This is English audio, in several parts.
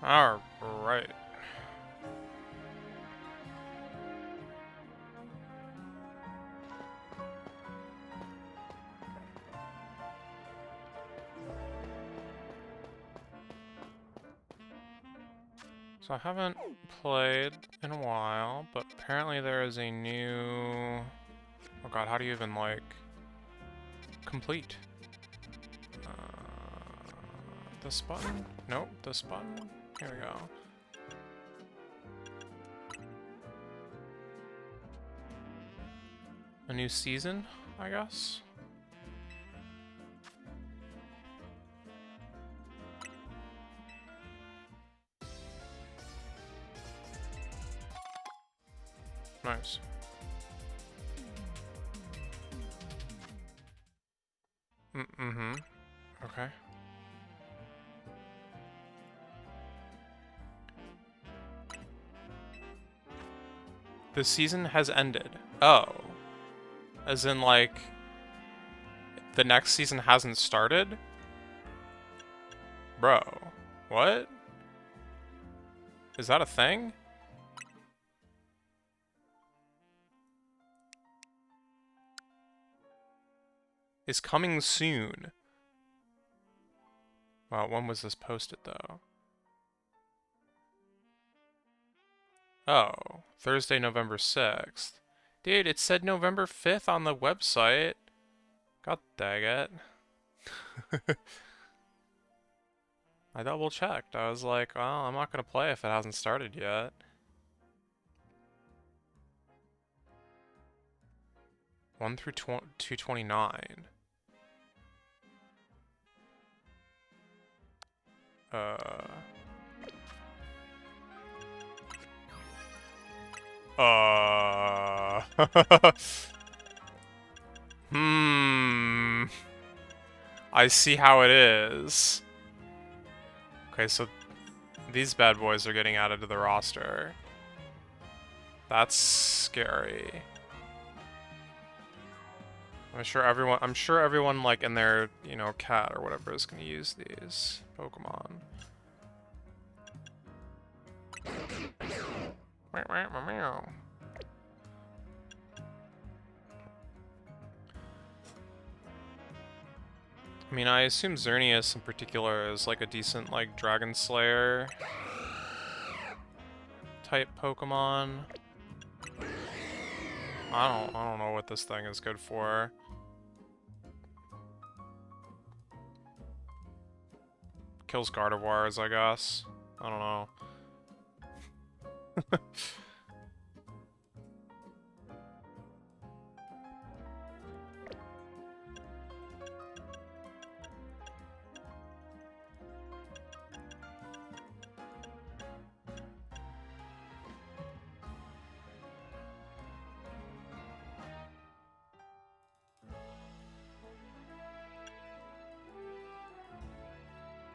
Alright. So I haven't played in a while, but apparently there is a new... Oh god, how do you even, like, complete? This button? Nope, this button. Here we go. A new season, I guess? Nice. Mm-hmm. Okay. The season has ended. Oh. As in, like, the next season hasn't started? Bro. What? Is that a thing? Is coming soon. Wow, when was this posted, though? Oh, Thursday, November 6th. Dude, it said November 5th on the website. God dang it. I double checked. I was like, well, I'm not gonna play if it hasn't started yet. One through 229. Uh. Hmm. I see how it is. Okay, so these bad boys are getting added to the roster. That's scary. I'm sure everyone like in their, you know, cat or whatever is gonna use these Pokemon. I mean, I assume Xerneas in particular is like a decent like Dragon Slayer type Pokemon. I don't know what this thing is good for. Kills Gardevoirs, I guess. I don't know.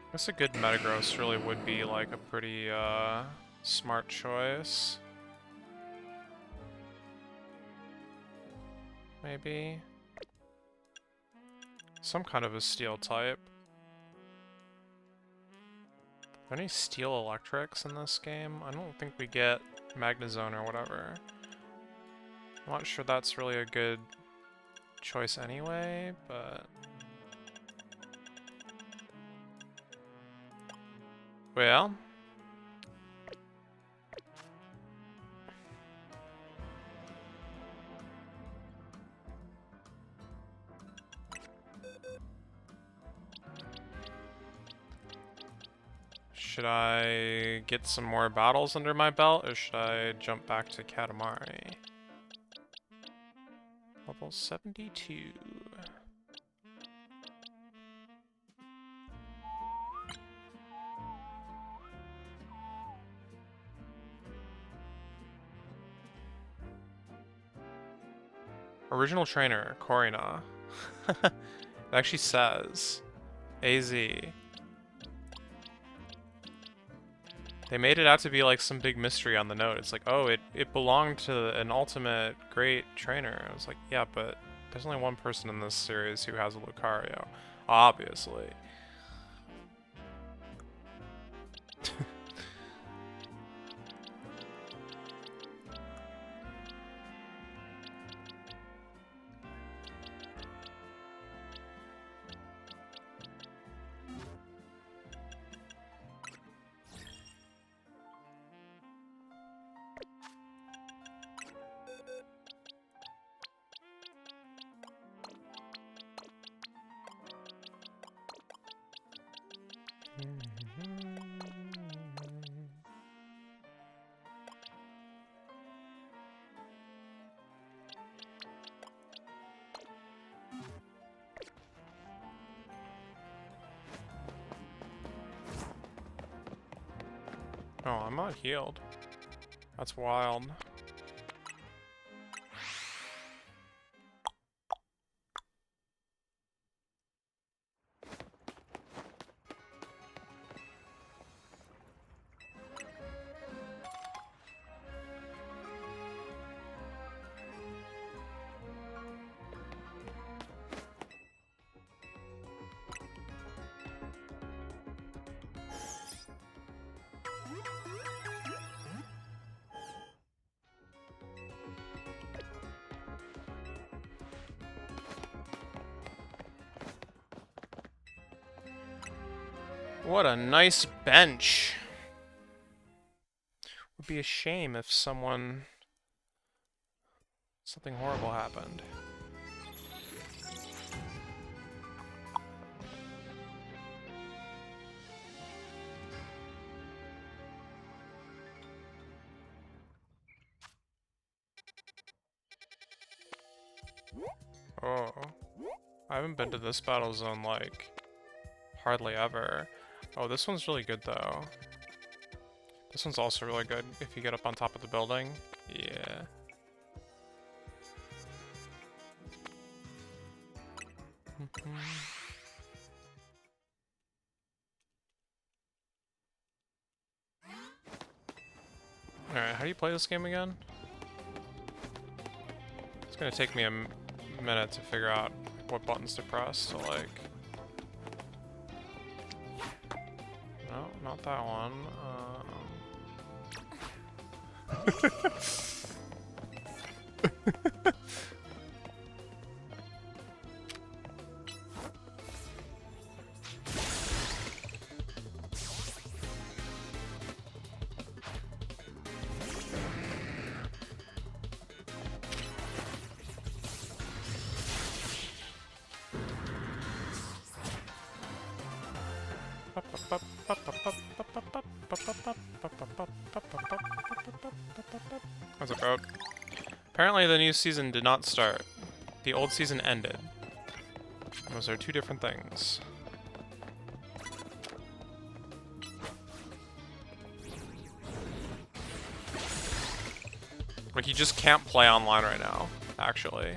I guess a good Metagross really would be like a pretty smart choice. Maybe. Some kind of a steel type. Are there any steel electrics in this game? I don't think we get Magnezone or whatever. I'm not sure that's really a good choice anyway, but... Well... Should I get some more battles under my belt, or should I jump back to Katamari? Level 72. Original trainer, Korina. It actually says AZ. They made it out to be like some big mystery on the note. It's like, oh, it belonged to an ultimate great trainer. I was like, yeah, but there's only one person in this series who has a Lucario. Obviously. Oh, I'm not healed. That's wild. What a nice bench. Would be a shame if something horrible happened. Oh. I haven't been to this battle zone, like, hardly ever. Oh, this one's really good, though. This one's also really good if you get up on top of the building. Yeah. Alright, how do you play this game again? It's gonna take me a minute to figure out what buttons to press, so like... No, not that one. What's it about? Apparently the new season did not start. The old season ended. Those are two different things. Like, you just can't play online right now, actually.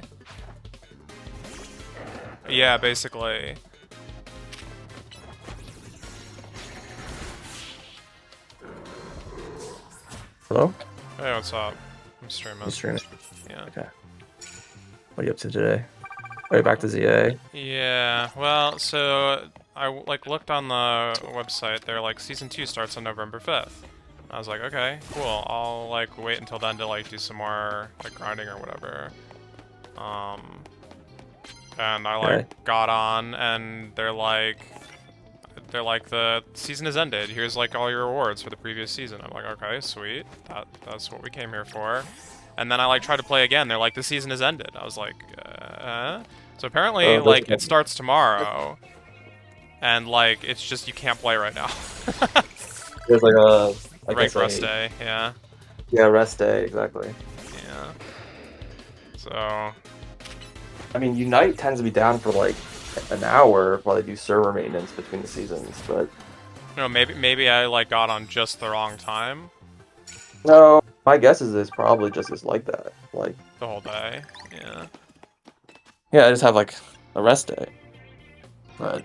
Yeah, basically. Hello? Hey, what's up? I'm streaming. You streaming? Yeah. Okay. What are you up to today? Are you back to ZA? Yeah, well, so I like looked on the website. They're like season 2 starts on November 5th. I was like, okay, cool. I'll like wait until then to like do some more like grinding or whatever. And I like got on, and they're like the season has ended. Here's like all your rewards for the previous season. I'm like, okay, sweet. That's what we came here for. And then I like tried to play again. They're like, the season has ended. I was like, So apparently, like, it starts tomorrow, and like it's just you can't play right now. There's like a rank rest day, yeah. Yeah, rest day, exactly. Yeah. So. I mean, Unite tends to be down for like an hour while they do server maintenance between the seasons, but. No, maybe I like got on just the wrong time. No, my guess is it's probably just as like that, like the whole day. Yeah. Yeah, I just have like a rest day, but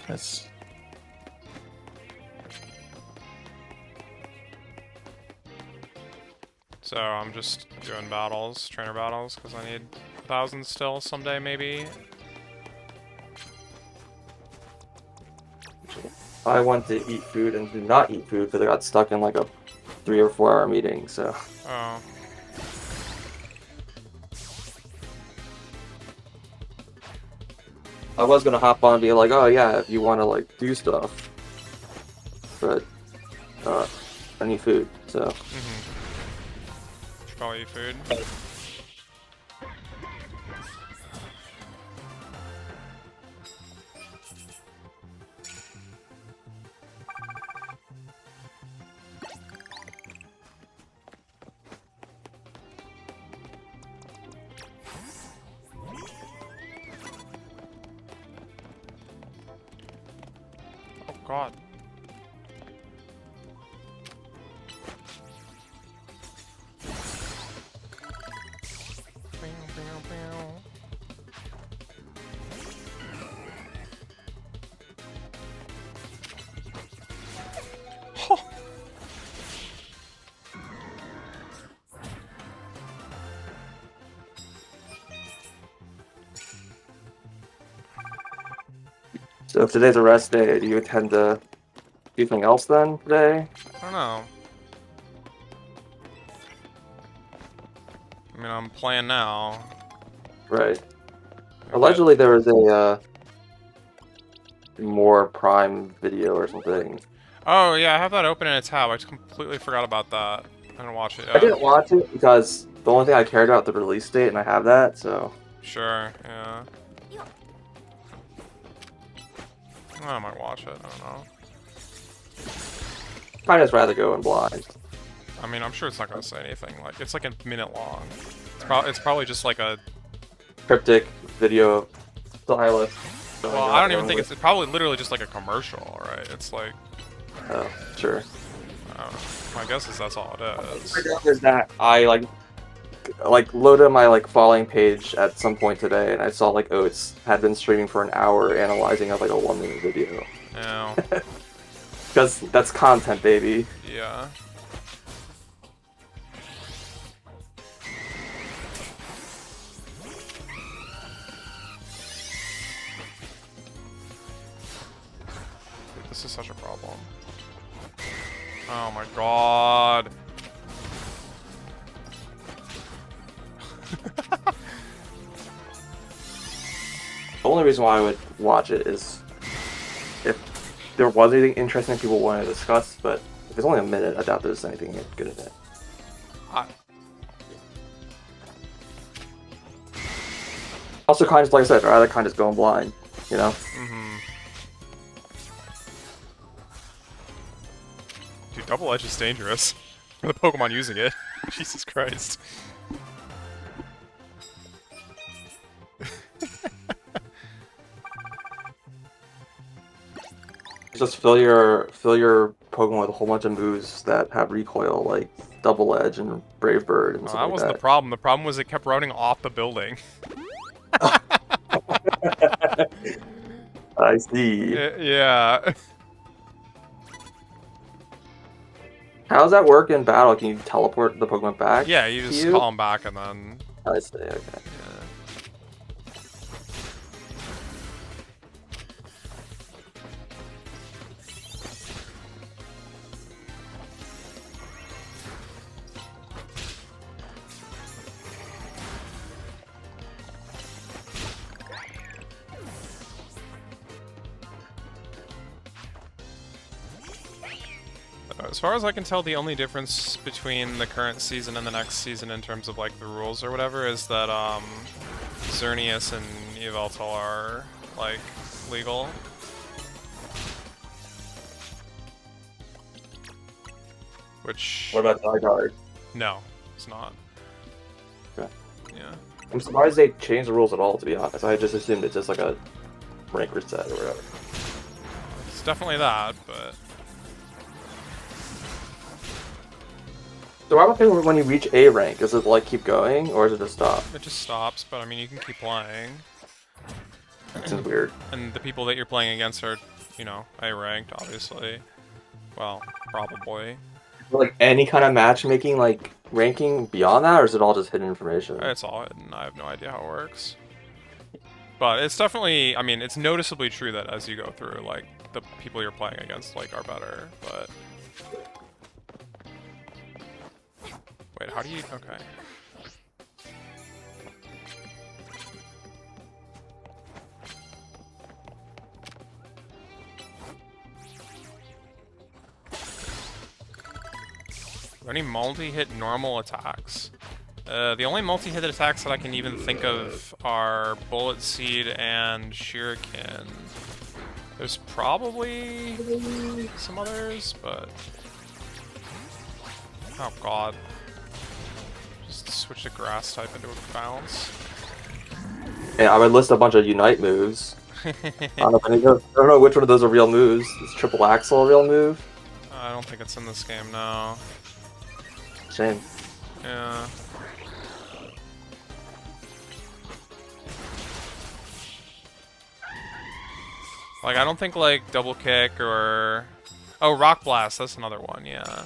that's. So I'm just doing battles, trainer battles, because I need 1,000 still someday, maybe. I went to eat food and did not eat food because I got stuck in like a 3 or 4 hour meeting, so. Oh. I was gonna hop on and be like, oh yeah, if you want to like do stuff, but I need food, so. Should probably eat food. Oh god. So if today's a rest day, do you intend to do anything else then today? I don't know. I mean, I'm playing now. Right. I bet. Allegedly, there was a more Prime video or something. Oh, yeah, I have that open in a tab. I just completely forgot about that. I didn't watch it I yet. didn't watch it because the only thing I cared about was the release date, and I have that, so. Sure, yeah. I might watch it, I don't know. I'd just rather go in blind. I mean, I'm sure it's not gonna say anything. Like, it's like a minute long. It's probably just like a... Cryptic video stylist. Well, I don't even think it's probably literally just like a commercial, right? It's like... Oh, sure. I don't know. My guess is that's all it is. Is that I like loaded my like following page at some point today, and I saw like Oates had been streaming for an hour analyzing like a 1 minute video. Yeah. Because that's content, baby. Yeah. This is such a problem. Oh my god. The only reason why I would watch it is if there was anything interesting people wanted to discuss, but if it's only a minute, I doubt there's anything good in it. Also, kind of like I said, I'd rather kind of just go in blind, you know? Mm-hmm. Dude, Double Edge is dangerous. For the Pokemon using it. Jesus Christ. Just fill your Pokemon with a whole bunch of moves that have recoil, like Double Edge and Brave Bird and stuff That like wasn't that. the problem. The problem was it kept running off the building. I see. Yeah. How does that work in battle? Can you teleport the Pokemon back? Yeah, you just call them back and then... I see, okay. Yeah. As far as I can tell, the only difference between the current season and the next season in terms of like the rules or whatever is that Xerneas and Yveltal are like legal. Which... What about Zygarde? No, it's not. Okay. Yeah. I'm surprised they changed the rules at all, to be honest. I just assumed it's just like a rank reset or whatever. It's definitely that, but... So why about when you reach A rank? Does it like keep going, or does it just stop? It just stops, but I mean, you can keep playing. Seems weird. And the people that you're playing against are, you know, A ranked, obviously. Well, probably. Like any kind of matchmaking, like ranking beyond that, or is it all just hidden information? It's all hidden. I have no idea how it works. But it's definitely, I mean, it's noticeably true that as you go through, like, the people you're playing against, like, are better, but... Wait, how do you... Okay. Are there any multi-hit normal attacks? The only multi-hit attacks that I can even think of are Bullet Seed and Shuriken. There's probably some others, but... Oh god. Just switch the grass type into a bounce. Yeah, I would list a bunch of Unite moves. I don't know which one of those are real moves. Is Triple Axle a real move? I don't think it's in this game, no. Shame. Yeah. Like, I don't think, like, Double Kick or... Oh, Rock Blast, that's another one, yeah.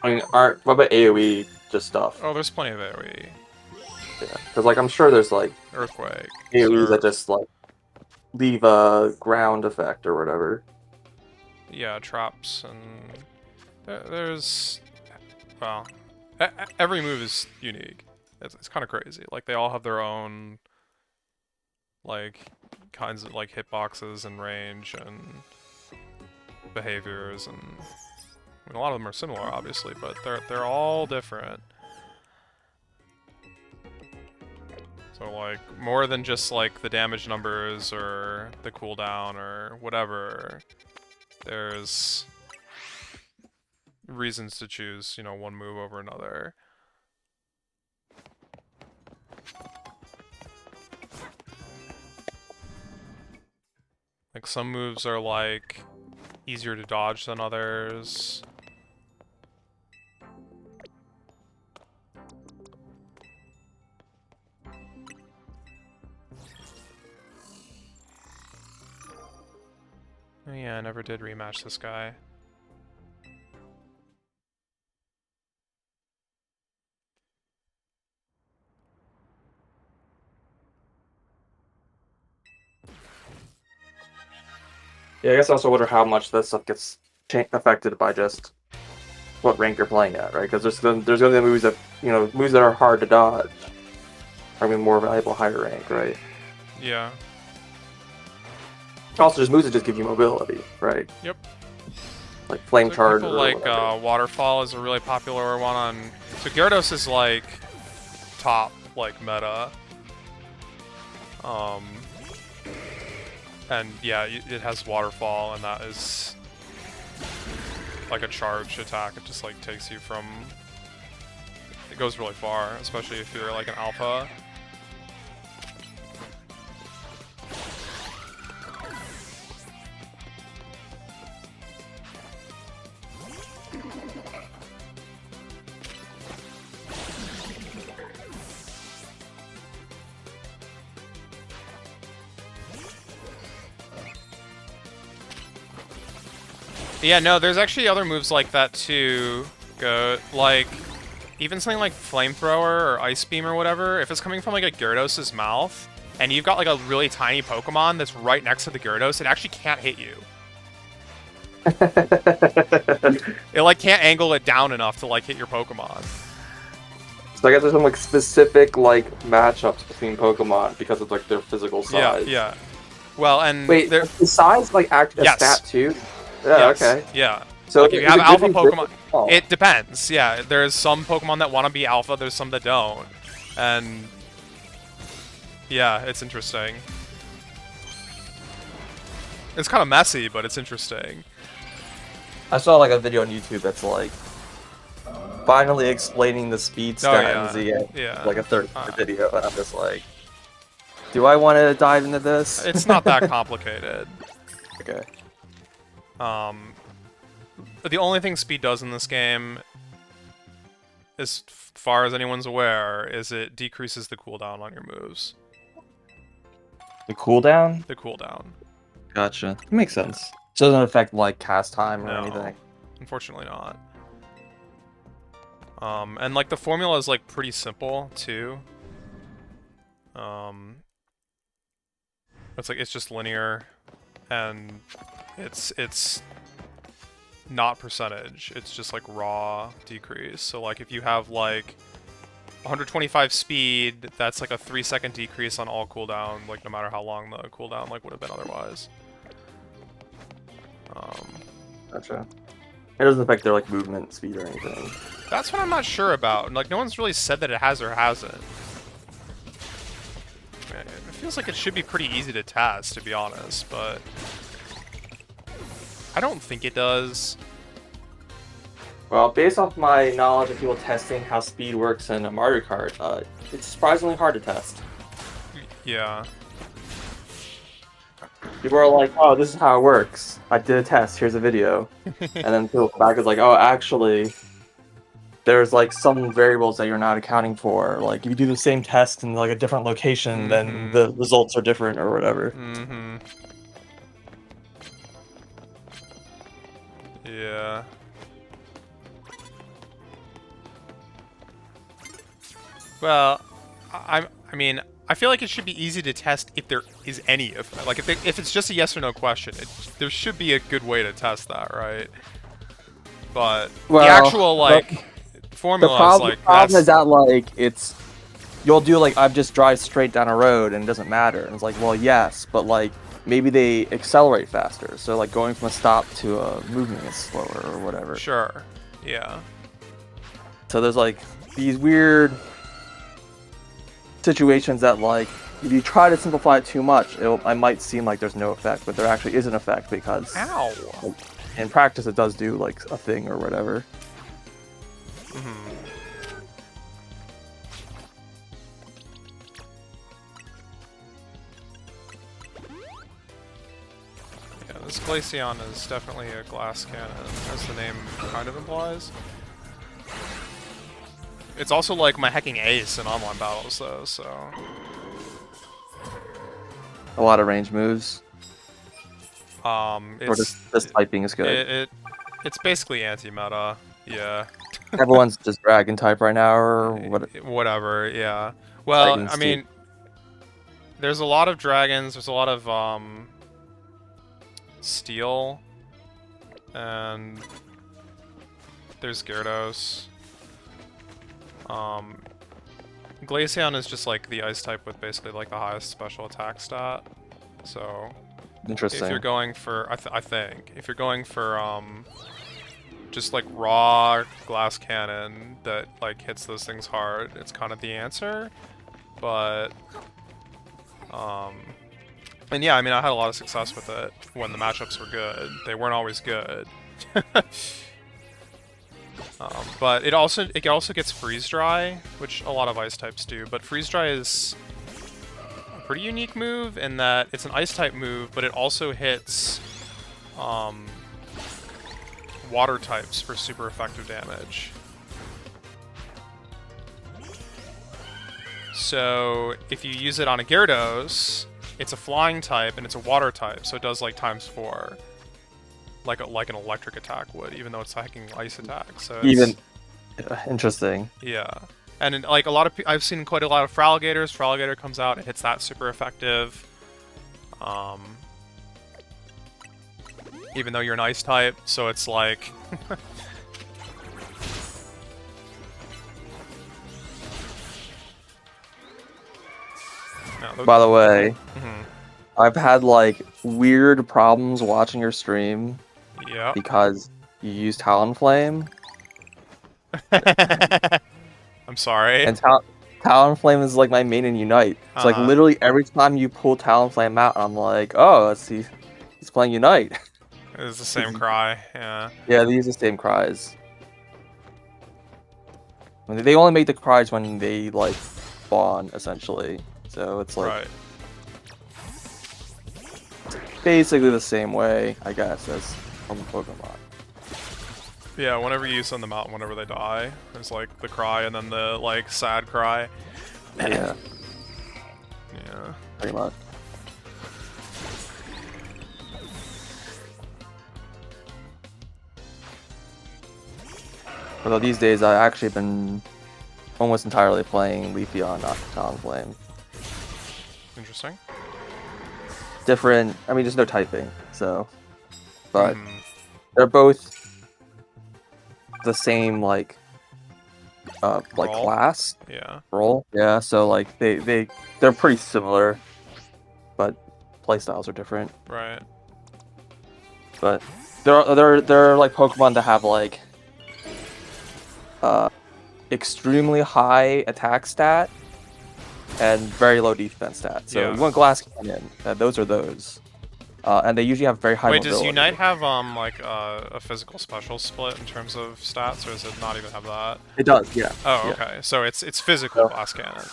I mean, what about AoE just stuff? Oh, there's plenty of AoE. Yeah, because like I'm sure there's like Earthquake. AoEs that just like leave a ground effect or whatever. Yeah, traps and there's well, every move is unique. It's kind of crazy. Like they all have their own like kinds of like hitboxes and range and behaviors, and I mean, a lot of them are similar, obviously, but they're all different. So like more than just like the damage numbers or the cooldown or whatever, there's reasons to choose, you know, one move over another. Like some moves are like easier to dodge than others. Oh yeah, I never did rematch this guy. Yeah, I guess I also wonder how much that stuff gets affected by just what rank you're playing at, right? Because there's going to be moves that moves that are hard to dodge are going to be more valuable higher rank, right? Yeah. Also, just moves that just give you mobility, right? Yep. Like flame So charge people or like whatever. Waterfall is a really popular one on. So Gyarados is like top like meta. And yeah, it has Waterfall, and that is like a charge attack. It just like takes you from. It goes really far, especially if you're like an alpha. Yeah, no, there's actually other moves like that too. Like, even something like Flamethrower or Ice Beam or whatever, if it's coming from like a Gyarados' mouth, and you've got like a really tiny Pokemon that's right next to the Gyarados, it actually can't hit you. It like can't angle it down enough to like hit your Pokemon. So I guess there's some like specific like matchups between Pokemon because of like their physical size. Yeah. Well, and Wait, there. is size like act a Yes. stat too? Yeah. Yes. Okay. Yeah. So Like if you is have it good alpha to be big Pokemon, or small? it depends. Yeah, there's some Pokemon that want to be alpha, there's some that don't, and yeah, it's interesting. It's kind of messy, but it's interesting. I saw like a video on YouTube that's like finally explaining the speed Oh stat in yeah, Z, yeah. like a 30-minute video, and I'm just like, do I want to dive into this? It's not that complicated. Okay. The only thing speed does in this game, as far as anyone's aware, is it decreases the cooldown on your moves. The cooldown? The cooldown. Gotcha. Makes sense. So it doesn't affect like cast time or No, anything. unfortunately not. And like the formula is like pretty simple too. It's just linear, and it's not percentage. It's just like raw decrease. So like if you have like 125 speed, that's like a 3-second decrease on all cooldown, like no matter how long the cooldown like would have been otherwise. Gotcha. It doesn't affect their like movement speed or anything. That's what I'm not sure about. Like no one's really said that it has or hasn't. It feels like it should be pretty easy to test, to be honest, but I don't think it does. Well, based off my knowledge of people testing how speed works in a Mario Kart, it's surprisingly hard to test. Yeah. People are like, "Oh, this is how it works. I did a test. Here's a video," and then people come back is like, "Oh, actually, there's like some variables that you're not accounting for. Like if you do the same test in like a different location, then the results are different or whatever." Mm-hmm. Yeah. Well, I mean, I feel like it should be easy to test if there is any effect. Like if it's just a yes or no question, there should be a good way to test that, right? But Well, the actual like formula is like the problem that's is that like you'll do like I've just drive straight down a road and it doesn't matter. And it's like, well, yes, but like maybe they accelerate faster. So like going from a stop to a movement is slower or whatever. sure, yeah, So there's like these weird situations that like if you try to simplify it too much, I might seem like there's no effect, but there actually is an effect because ow. in practice it does do like a thing or whatever. Mm-hmm. Yeah, this Glaceon is definitely a glass cannon, as the name kind of implies. It's also like my hecking ace in online battles, though, so... A lot of range moves. It's... Or this typing is good. It's basically anti-meta, yeah. Everyone's just dragon type right now, or what? Whatever, yeah. Well, Dragons I mean... There's a lot of dragons, there's a lot of, steel, and there's Gyarados. Glaceon is just like the ice type with basically like the highest special attack stat. So Interesting. if you're going for, I think if you're going for just like raw glass cannon that like hits those things hard, it's kind of the answer. But and yeah, I mean I had a lot of success with it when the matchups were good. They weren't always good. But it also gets freeze dry, which a lot of ice types do. But freeze dry is a pretty unique move in that it's an ice type move, but it also hits water types for super effective damage. So if you use it on a Gyarados, it's a flying type and it's a water type, so it does like ×4. Like an electric attack would, even though it's hacking ice attack. So it's, interesting. Yeah, and like a lot of I've seen quite a lot of Fraligators. Fraligator comes out and hits that super effective. Even though you're an ice type, so it's like. No, By the way, I've had like weird problems watching your stream. Yeah. Because you used Talonflame. I'm sorry. And Talonflame is like my main in Unite. It's like literally every time you pull Talonflame out, I'm like, oh, let's see, he's playing Unite. It's the same cry, yeah. Yeah, they use the same cries. I mean, they only make the cries when they like spawn, essentially. So it's like right. basically the same way, I guess, as from Pokemon. Yeah, whenever you send them out, whenever they die, there's like the cry and then the like sad cry. Yeah. Yeah. Pretty much. Although these days I've actually been almost entirely playing Leafeon, not Talonflame. Interesting. Different, I mean, there's no typing, so. But they're both the same, like class. Yeah. Role. Yeah, so like they're pretty similar, but playstyles are different. Right. But they're like Pokemon that have like extremely high attack stat and very low defense stat. So you want Glass Cannon, those are those. And they usually have very high mobility. Does Unite have like a physical special split in terms of stats, or does it not even have that? It does, yeah. Oh, okay. So it's physical Glass Cannon.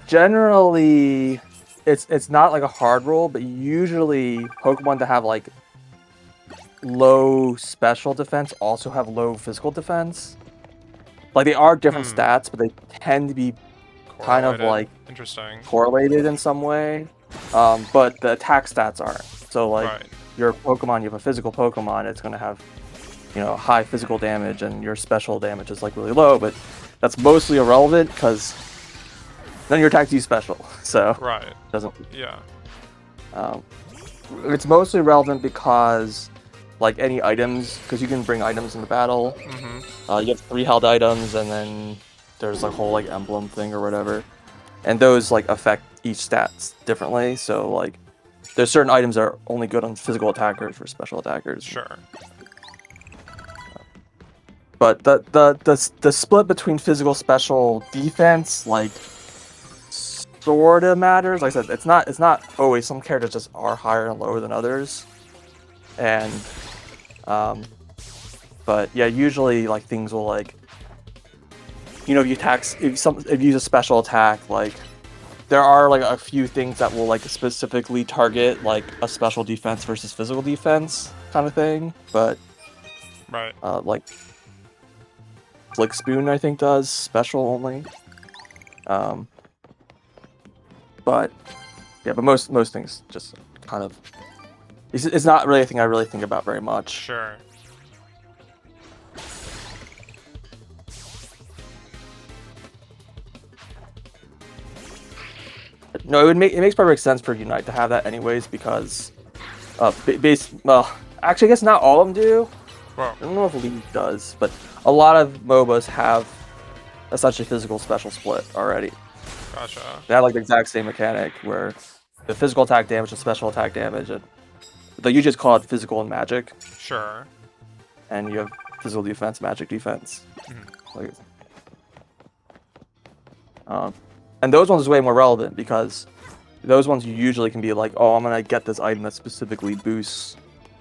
Generally, it's not like a hard rule, but usually Pokemon that have like low special defense also have low physical defense. Like they are different stats, but they tend to be kind of like correlated in some way. But the attack stats aren't. So like your Pokemon, you have a physical Pokemon, it's gonna have, you know, high physical damage, and your special damage is like really low. But that's mostly irrelevant because none of your attacks use special, so Right. it doesn't. Yeah. It's mostly relevant because, like, any items, because you can bring items into battle. Mm-hmm. You have 3 held items, and then there's a whole like emblem thing or whatever, and those like affect each stats differently. So like, there's certain items that are only good on physical attackers or special attackers. Sure. But the split between physical, special, defense, like, sort of matters. Like I said, it's not always. Some characters just are higher and lower than others, and but yeah, usually like things will like, you know, if you use a special attack, like there are like a few things that will like specifically target like a special defense versus physical defense kind of thing, but Right. like Flick Spoon I think does special only. But yeah, but most things just kind of, it's not really a thing I really think about very much. Sure. No, it makes perfect sense for Unite to have that anyways, because well, actually I guess not all of them do. Whoa. I don't know if League does, but a lot of MOBAs have essentially physical special split already. Gotcha. They have like the exact same mechanic where the physical attack damage and special attack damage, and you just call it physical and magic, Sure. and you have physical defense, magic defense. Mm-hmm. Like, and those ones are way more relevant because those ones you usually can be like, oh, I'm gonna get this item that specifically boosts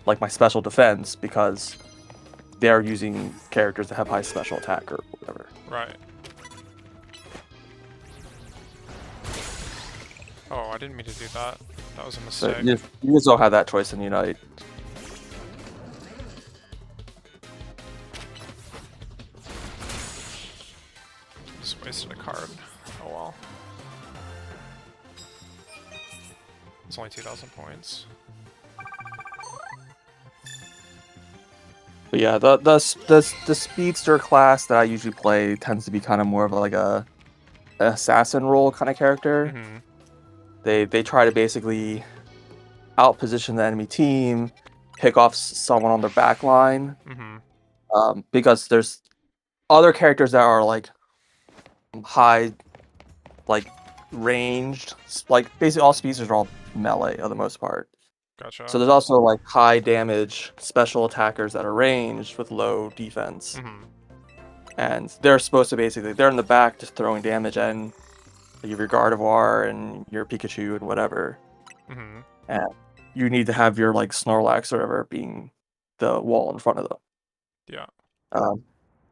like my special defense because they're using characters that have high special attack or whatever. Right. Oh, I didn't mean to do that. That was a mistake. So you just don't have that choice in Unite. Just wasted a card. Oh well. It's only 2,000 points. But yeah, the speedster class that I usually play tends to be kind of more of like a assassin role kind of character. Mm-hmm. They try to basically outposition the enemy team, pick off someone on their back line, because there's other characters that are like high, like ranged, like basically all speedsters are all melee for the most part. Gotcha. So there's also like high damage special attackers that are ranged with low defense. Mm-hmm. And they're supposed to basically, they're in the back just throwing damage at your Gardevoir and your Pikachu and whatever. Mm-hmm. And you need to have your like Snorlax or whatever being the wall in front of them. Yeah.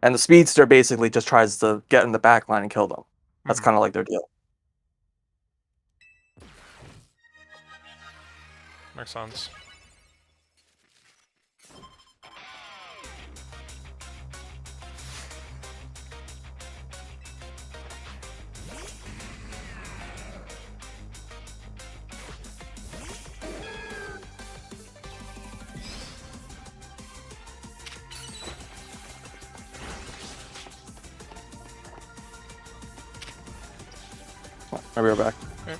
And the speedster basically just tries to get in the back line and kill them. That's kind of like their deal. Makes sense. I'll be right back. Okay.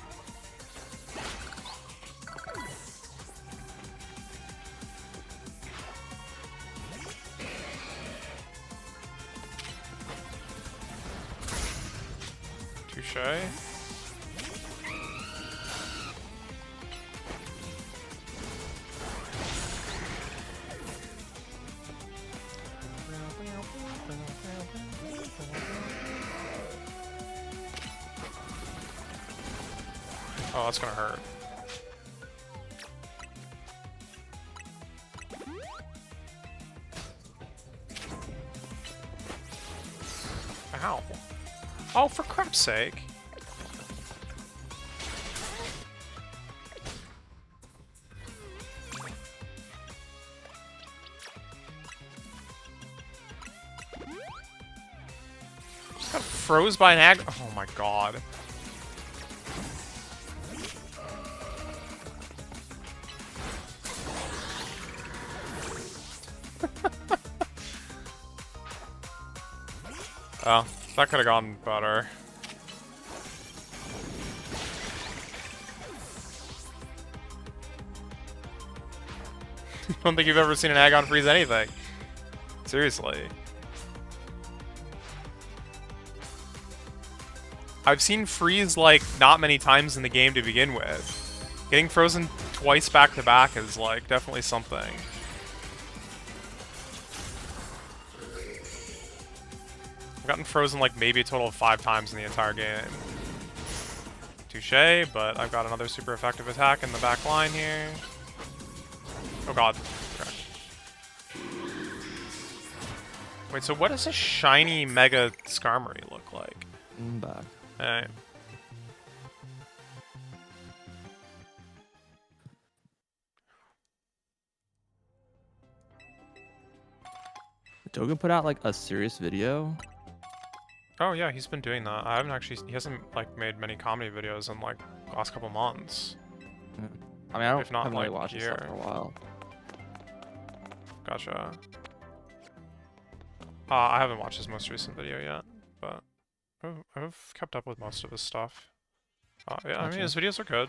Touché. Oh, that's gonna hurt. Ow. Oh, for crap's sake. Just got froze by an ag. Oh my god. Oh, that could have gone better. I don't think you've ever seen an Agon freeze anything. Seriously. I've seen freeze like not many times in the game to begin with. Getting frozen twice back to back is like definitely something. I've gotten frozen like maybe a total of 5 times in the entire game. Touche, but I've got another super effective attack in the back line here. Oh god. Okay. Wait, so what does a shiny Mega Skarmory look like? Back. Alright. Dogen put out like a serious video. Oh yeah, he's been doing that. I haven't actually. He hasn't like made many comedy videos in like the last couple months. Yeah. I mean, I don't If not, haven't really like, watched this stuff for a while. Gotcha. I haven't watched his most recent video yet, but I've kept up with most of his stuff. Yeah, I mean his videos are good.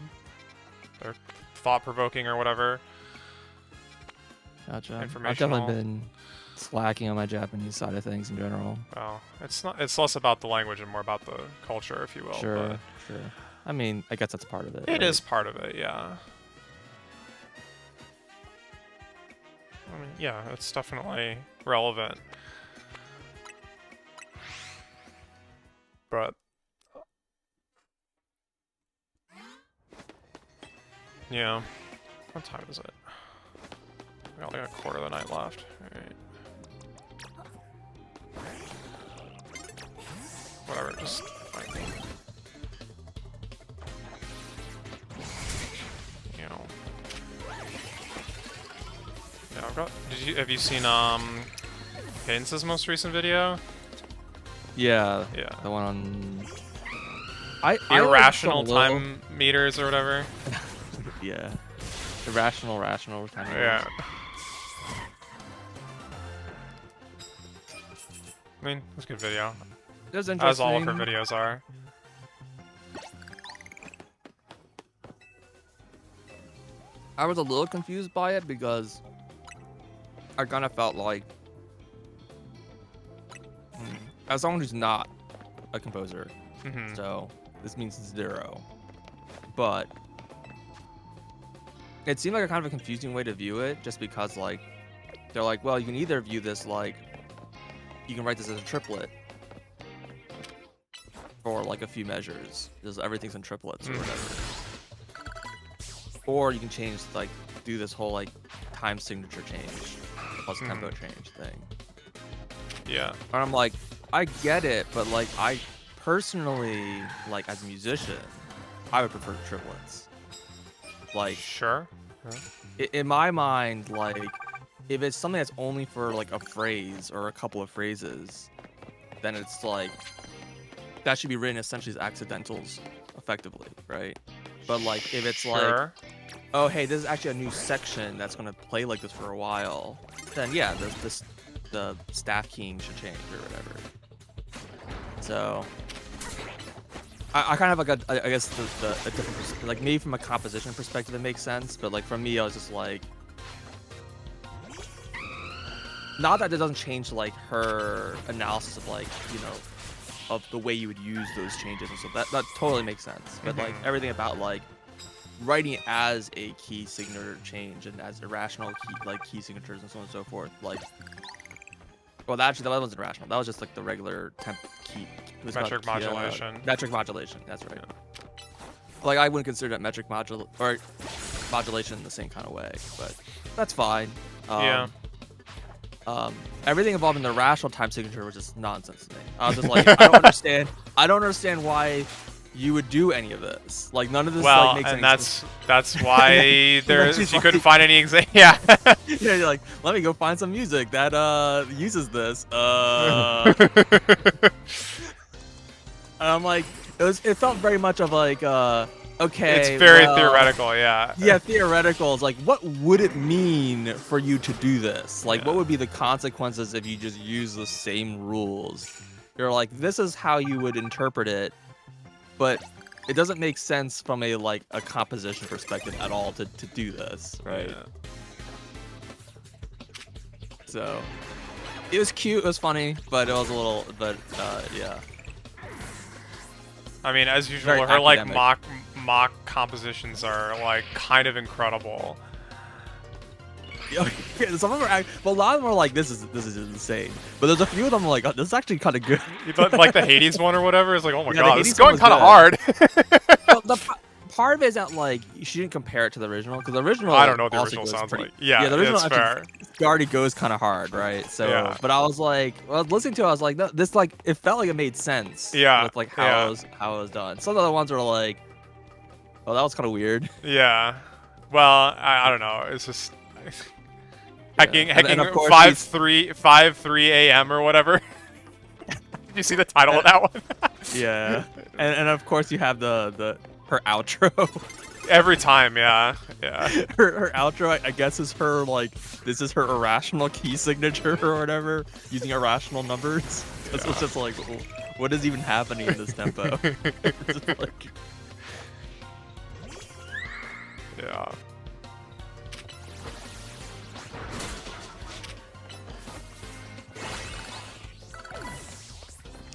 They're thought-provoking or whatever. Gotcha. I've Informational. definitely been slacking on my Japanese side of things in general. Well, it's not. It's less about the language and more about the culture, if you will. Sure, but sure. I mean, I guess that's part of it. it right? is part of it, yeah. I mean, yeah, it's definitely relevant. But yeah, what time is it? We got like a quarter of the night left. Alright. Whatever, just fight me. You know. Yeah, I've got. Have you seen Cadence's most recent video? Yeah. Yeah. The one on. Irrational I time meters or whatever. Yeah. Irrational, rational time meters. Yeah. I mean, it's a good video. It was interesting. As all of her videos are. I was a little confused by it because I kind of felt like, as someone who's not a composer, so this means 0. But it seemed like a kind of a confusing way to view it, just because like they're like, well, you can either view this like you can write this as a triplet for like a few measures, just everything's in triplets or whatever, or you can change like do this whole like time signature change plus tempo change thing. Yeah. And I'm like, I get it, but like I personally, like as a musician, I would prefer triplets. Like, Sure. Yeah. in my mind, like if it's something that's only for like a phrase or a couple of phrases, then it's like that should be written essentially as accidentals, effectively, right? But like if it's like, oh hey, this is actually a new section that's gonna play like this for a while, then yeah, the staff keying should change or whatever. So I kind of have like I guess a different, like maybe from a composition perspective it makes sense, but like for me I was just like, not that it doesn't change like her analysis of like, you know, of the way you would use those changes and so that totally makes sense, but like everything about like writing it as a key signature change and as irrational key signatures and so on and so forth, like, well actually that wasn't irrational, that was just like the regular temp key. It was Metric modulation. Metric modulation, that's right. Like I wouldn't consider that metric modulation in the same kind of way, but that's fine. Yeah. Everything involving the rational time signature was just nonsense to me. I was just like, I don't understand why you would do any of this. Like none of this like makes any sense. That's why she couldn't find any yeah. Yeah, you're like, let me go find some music that uses this. And I'm like, it felt very much of like okay, it's very theoretical, yeah. Yeah, theoretical. It's like, what would it mean for you to do this? Like, what would be the consequences if you just use the same rules? You're like, this is how you would interpret it, but it doesn't make sense from a like a composition perspective at all to do this, right? So it was cute, it was funny, but it was a little, yeah. I mean, as usual, Very her like academic. mock compositions are like kind of incredible. Yeah, some of them are, but a lot of them are like, this is insane. But there's a few of them like, oh, this is actually kind of good. Like the Hades one or whatever is like, oh my Yeah, the god, this is Hades one going was kind of good. hard. Well, part of it is that like she didn't compare it to the original because the original. I don't know what the also original goes sounds pretty, like. Yeah, the original it's actually fair. already goes kind of hard, right? So, Yeah. but I was like, well, listening to it, I was like, no, this like it felt like it made sense. Yeah, With like yeah. how it was done. Some of the ones were like, oh, that was kind of weird. Yeah. Well, I don't know. It's just hacking And of course 5:3 a.m. or whatever. Did you see the title of that one? Yeah, and of course you have the her outro. Every time, yeah, yeah. Her outro, I guess, is her like this is her irrational key signature or whatever, using irrational numbers. This was just like, what is even happening in this tempo? It's just like, yeah.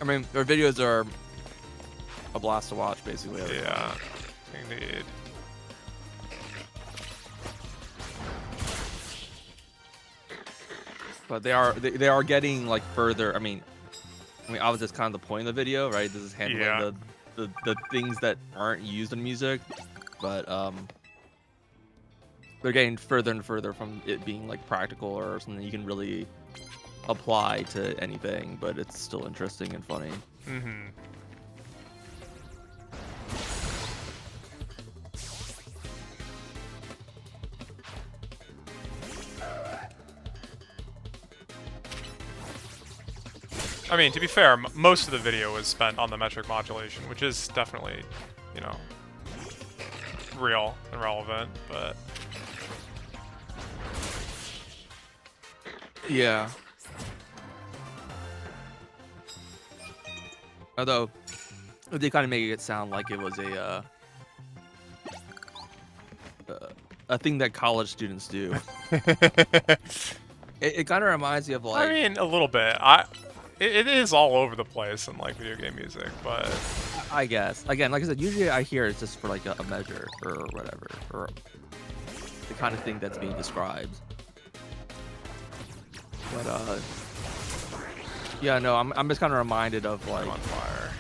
I mean, their videos are a blast to watch, basically. Yeah, indeed. But they are getting like further. I mean, obviously that's kind of the point of the video, right? This is handling the things that aren't used in music, but they're getting further and further from it being like practical or something you can really apply to anything, but it's still interesting and funny. Mm-hmm. I mean, to be fair, most of the video was spent on the metric modulation, which is definitely, you know, real and relevant, but... Yeah. Although, they kind of make it sound like it was a thing that college students do. It kind of reminds me of like... I mean, a little bit. It is all over the place in like video game music, but I guess again, like I said, usually I hear it's just for like a measure or whatever, or the kind of thing that's being described. But yeah, no, I'm just kind of reminded of like I'm on fire.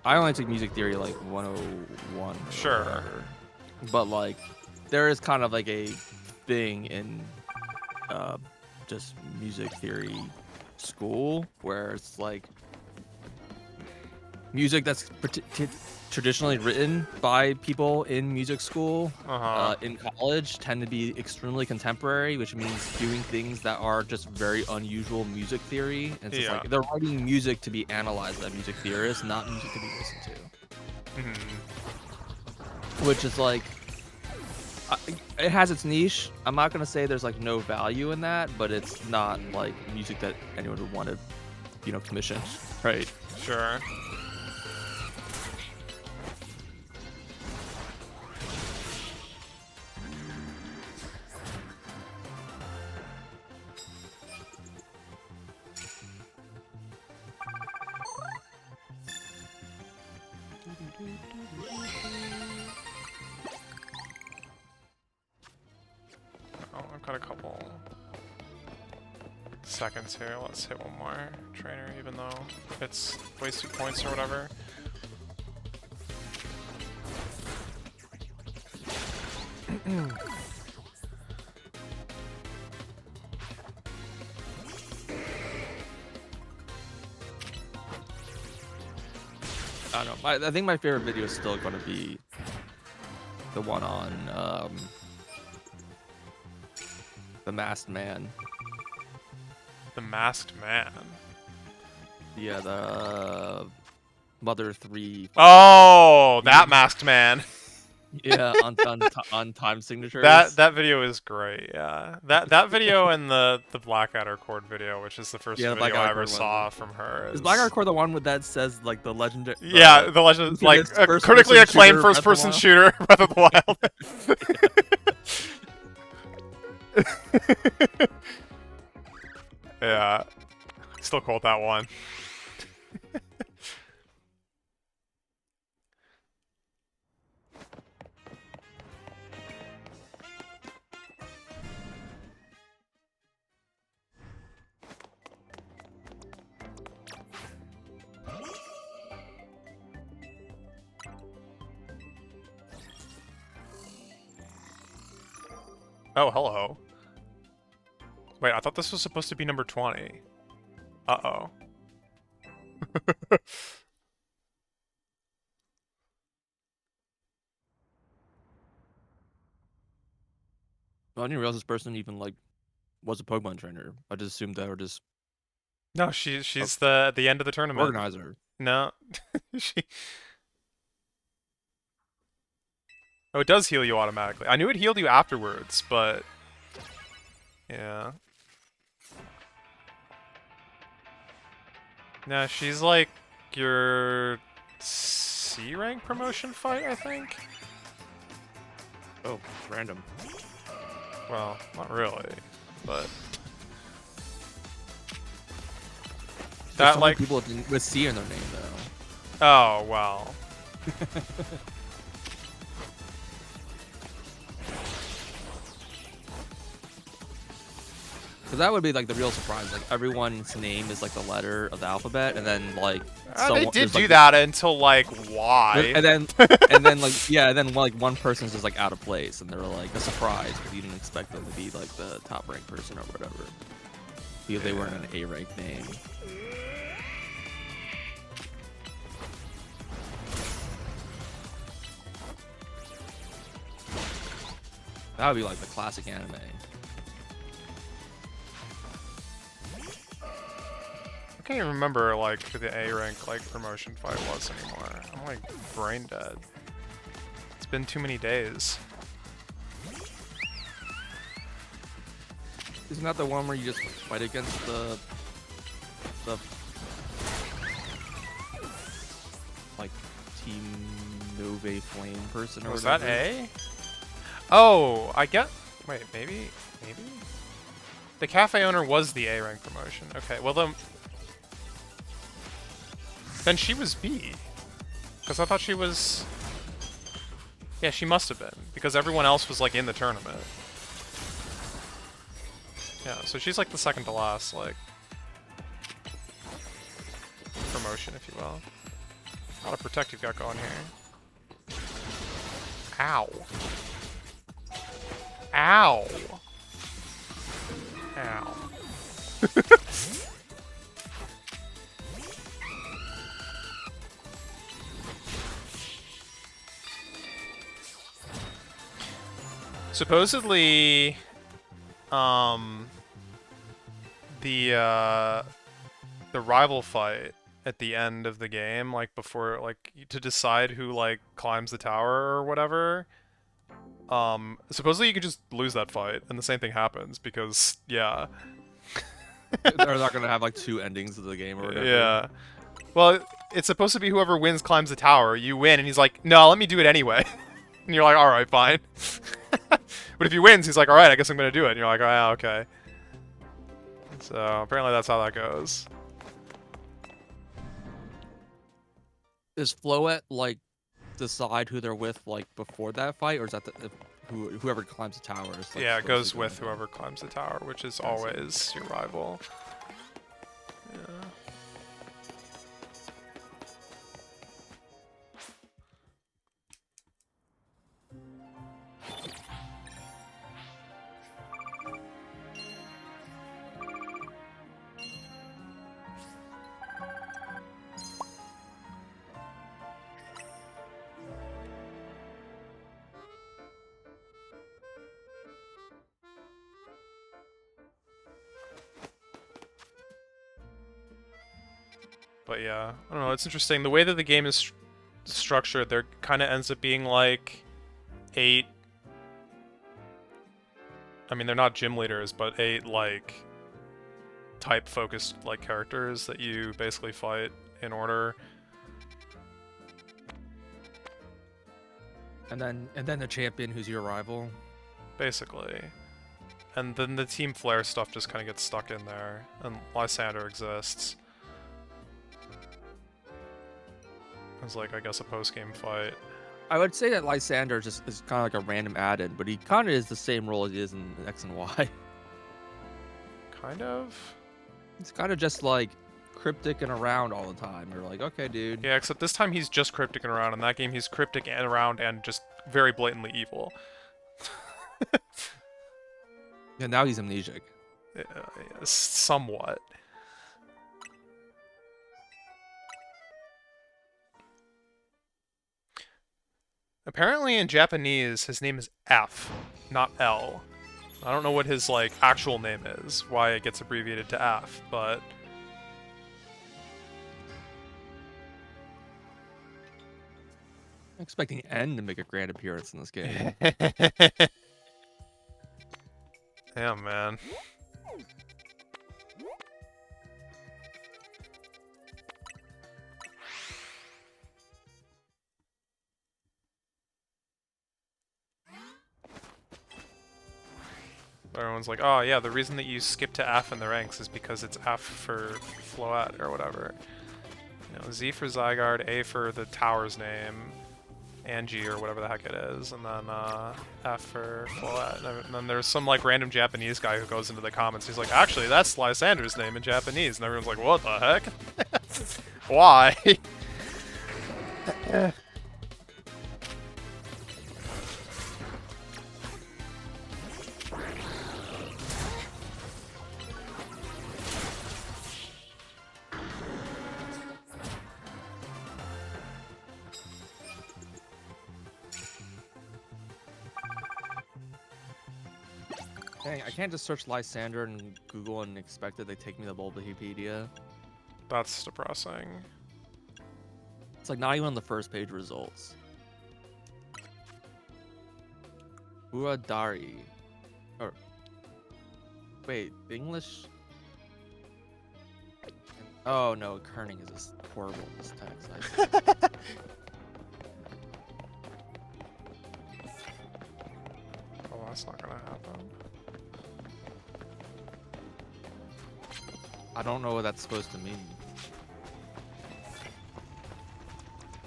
I only took music theory like 101. Sure. Whatever. But like there is kind of like a thing in just music theory school where it's like music that's traditionally written by people in music school in college tend to be extremely contemporary, which means doing things that are just very unusual music theory. And it's just like they're writing music to be analyzed by music theorists, not music to be listened to. Mm-hmm. Which is like it has its niche. I'm not gonna say there's like no value in that, but it's not like music that anyone would want to, you know, commission, right? Sure. Oh, I've got a couple seconds here. Let's hit one more trainer, even though it's wasted points or whatever. I don't know. I think my favorite video is still going to be the one on the Masked Man. The Masked Man. Yeah, the Mother 3. Oh, that Masked Man. Yeah, on time signatures. That video is great. Yeah, that video and the Blackadder Chord video, which is the first video I ever saw from her. Is Blackadder Chord the one with that says like the legendary? Yeah, the legend, like a critically acclaimed first-person shooter, Breath of the Wild. Still called that one. Oh, hello. Wait, I thought this was supposed to be number 20. Uh-oh. I didn't realize this person even like was a Pokemon trainer. I just assumed they were just No, she's the at the end of the tournament. organizer. No. she Oh, it does heal you automatically. I knew it healed you afterwards, but yeah. Nah, she's like your C rank promotion fight, I think. Oh, random. Well, not really, but There's that so many like people with C in their name though. oh well. Because that would be like the real surprise. Like everyone's name is like the letter of the alphabet, and then like They did there's, do like, that until like why? and then like yeah, and then like one person's just like out of place, and they're like a surprise because you didn't expect them to be like the top ranked person or whatever because they weren't an A ranked name. That would be like the classic anime. I can't even remember like who the A rank like promotion fight was anymore. I'm like brain dead. It's been too many days. Isn't that the one where you just fight against the like Team Nove Flame person or Was whatever? that A? Oh, I get. Wait, maybe. The cafe owner was the A rank promotion. Okay, well then she was B. Because I thought she was... Yeah, she must have been. Because everyone else was, like, in the tournament. Yeah, so she's, like, the second to last, like... promotion, if you will. A lot of protective got going here. Ow. Ow. Ow. Supposedly, the rival fight at the end of the game, like before, like to decide who like climbs the tower or whatever. Supposedly you could just lose that fight, and the same thing happens because yeah. They're not gonna have like two endings of the game or whatever. Yeah. Well, it's supposed to be whoever wins climbs the tower. You win, and he's like, "No, let me do it anyway." And you're like, "All right, fine." But if he wins, he's like, "All right, I guess I'm gonna do it." And you're like, "Oh, yeah, okay." So apparently that's how that goes. Does Floette like decide who they're with like before that fight, or is that whoever climbs the tower? Is, like, Yeah, it goes supposed to with go? whoever climbs the tower, which is I see. always your rival. Yeah. But yeah, I don't know, it's interesting. The way that the game is structured, there kind of ends up being like 8... I mean, they're not gym leaders, but 8 like type-focused like characters that you basically fight in order. And And then the champion who's your rival. basically. And then the Team Flare stuff just kind of gets stuck in there, and Lysander exists. It's like, I guess, a post-game fight. I would say that Lysander just is kind of like a random add-in, but he kind of is the same role as he is in X and Y. Kind of? It's kind of just like cryptic and around all the time. You're like, okay, dude. Yeah, except this time he's just cryptic and around. In that game, he's cryptic and around and just very blatantly evil. Yeah, now he's amnesiac. Somewhat. Apparently in Japanese, his name is F, not L. I don't know what his, like, actual name is, why it gets abbreviated to F, but... I'm expecting N to make a grand appearance in this game. Damn, man. Everyone's like, oh yeah, the reason that you skip to F in the ranks is because it's F for Floette or whatever. You know, Z for Zygarde, A for the tower's name, Angie or whatever the heck it is, and then F for Floette. And then there's some like random Japanese guy who goes into the comments. He's like, actually, that's Lysander's name in Japanese, and everyone's like, what the heck? Why? Dang, I can't just search Lysander in Google and expect that they take me to Bulbapedia. That's depressing. It's like not even on the first page results. Uradari. Or wait, English? Oh no, kerning is just horrible in this text. Oh, that's not gonna happen. I don't know what that's supposed to mean.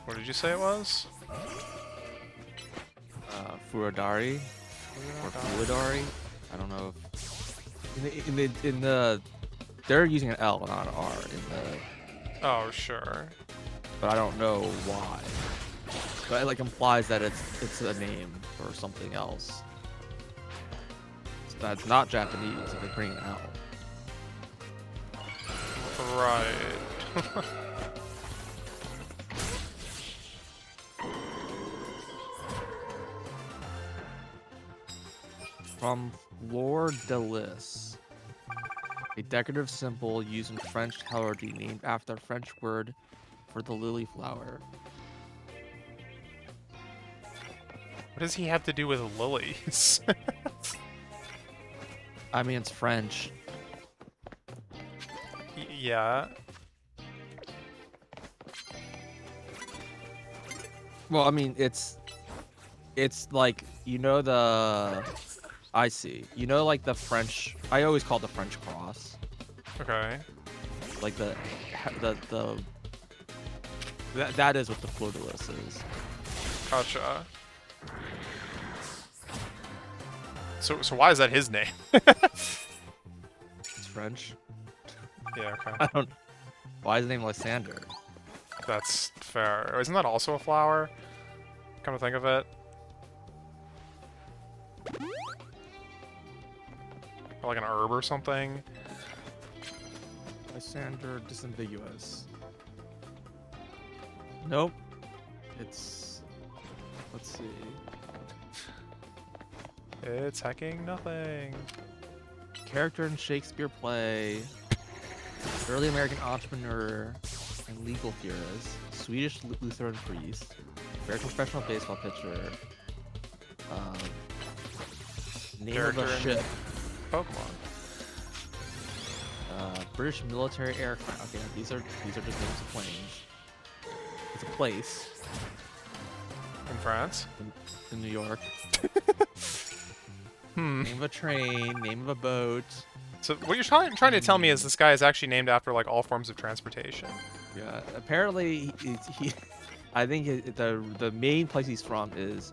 What did you say it was? Furadari or Fuadari. I don't know if in the they're using an L not an R in the. Oh sure. But I don't know why. But it like implies that it's a name or something else. So that's not Japanese if they're putting an L. Right. From Fleur de Lis, a decorative symbol used in French heraldry named after a French word for the lily flower. What does he have to do with lilies? I mean, it's French. Yeah. Well, I mean, it's like, you know the... I see. You know, like the French... I always call it the French cross. Okay. Like that is what the Fleur de Lis is. Gotcha. So why is that his name? It's French. Yeah, okay. I don't... Why is his name Lysander? That's fair. Isn't that also a flower? Come to think of it. Or like an herb or something. Lysander disambiguous. Nope. It's... Let's see. It's hacking nothing. Character in Shakespeare play. Early American entrepreneur and legal theorist. Swedish Lutheran priest. American professional baseball pitcher. Name of Character a in ship. Pokémon. British military aircraft. Okay, these are just names of planes. It's a place In France? in New York. Name of a train, name of a boat. So what you're trying to tell me is this guy is actually named after like all forms of transportation. Yeah, apparently he I think the main place he's from is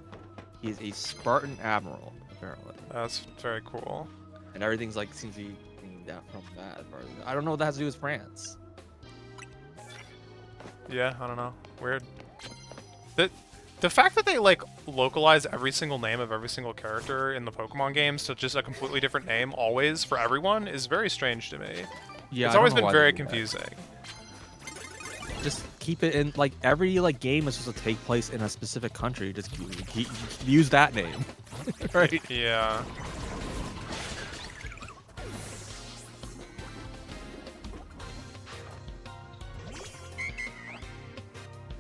he's a Spartan admiral, apparently. That's very cool. And everything's like seems to be named from that. I don't know what that has to do with France. Yeah, I don't know. Weird. The fact that they like localize every single name of every single character in the Pokemon games to just a completely different name always for everyone is very strange to me. Yeah, it's I always don't know been why very they do that. confusing. Just keep it in like every like game is supposed to take place in a specific country. Just use that name, right? Yeah.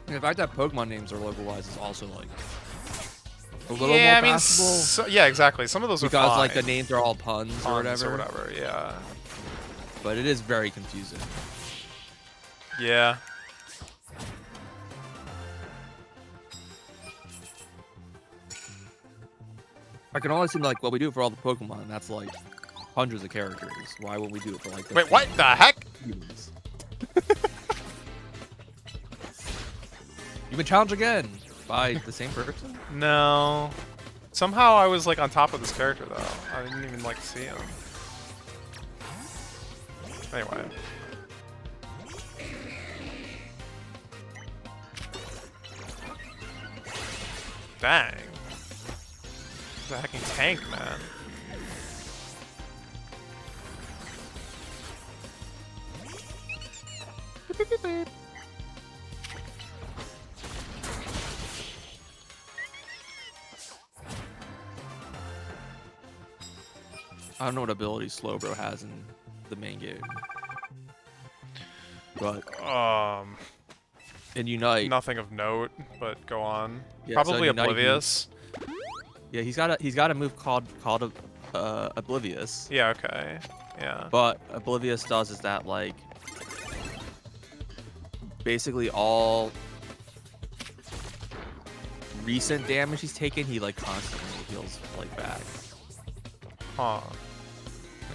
The fact that Pokemon names are localized is also like a little Yeah, more I mean, passable. yeah, exactly. Some of those are Because fine. like the names are all puns or Puns whatever. Yeah. But it is very confusing. Yeah. I can only seem like well we do it for all the Pokemon. That's like hundreds of characters. Why would we do it for like? Wait, what the heck? Humans? You've been challenged again by the same person. No. Somehow I was like on top of this character though. I didn't even like see him. Anyway. Dang. He's a hacking tank, man. I don't know what ability Slowbro has in the main game, but in Unite, Nothing of note, but go on. Yeah, so Probably Unite, Oblivious. yeah, he's got a move called Oblivious. Yeah, okay. Yeah. But Oblivious does is that like basically all recent damage he's taken, he like constantly heals like back. Huh.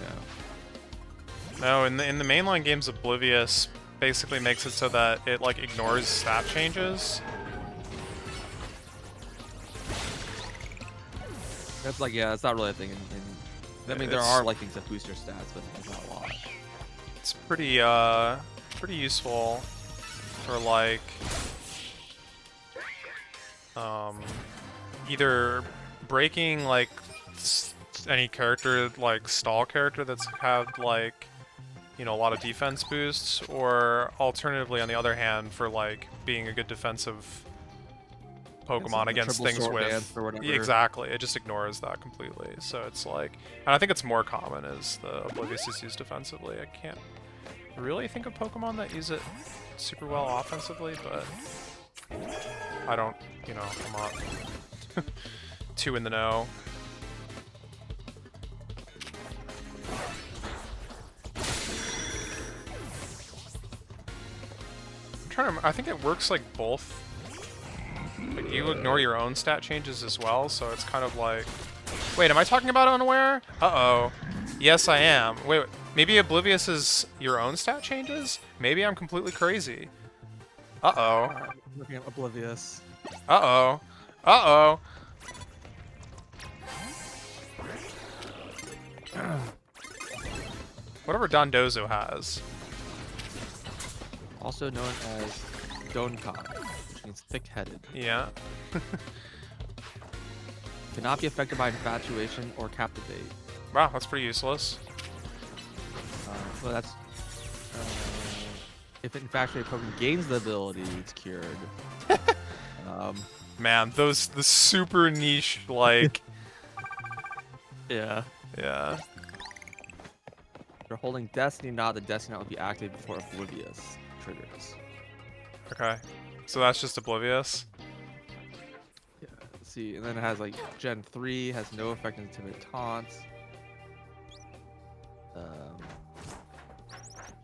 Yeah. No, in the mainline games, Oblivious basically makes it so that it like ignores stat changes. That's like yeah, that's not really a thing. I mean, there It's- are like things that boost your stats, but it's not a lot. It's pretty pretty useful for like either breaking like any character like stall character that's had like a lot of defense boosts, or alternatively on the other hand for like being a good defensive Pokemon like a against triple things sword with dance or whatever. exactly, it just ignores that completely. So it's like, and I think it's more common as the Oblivious is used defensively. I can't really think of Pokemon that use it super well offensively, but I don't, I'm not too in the know. I think it works like both. Like you ignore your own stat changes as well, so it's kind of like... Wait, am I talking about Unaware? Uh-oh. Yes, I am. Wait, maybe Oblivious is your own stat changes? Maybe I'm completely crazy. Uh-oh. Looking at Oblivious. Uh-oh. Uh-oh. Whatever Dondozo has. Also known as Donkai, which means thick-headed. Yeah. Cannot be affected by infatuation or captivate. Wow, that's pretty useless. Well, that's if infatuated Pokemon gains the ability, it's cured. Man, the super niche, like... Yeah. Yeah. If you're holding Destiny Knot, the Destiny Knot will be activated before Oblivious triggers. Okay. So that's just Oblivious? Yeah. Let's see, and then it has like Gen 3 has no effect on Intimidate Taunts.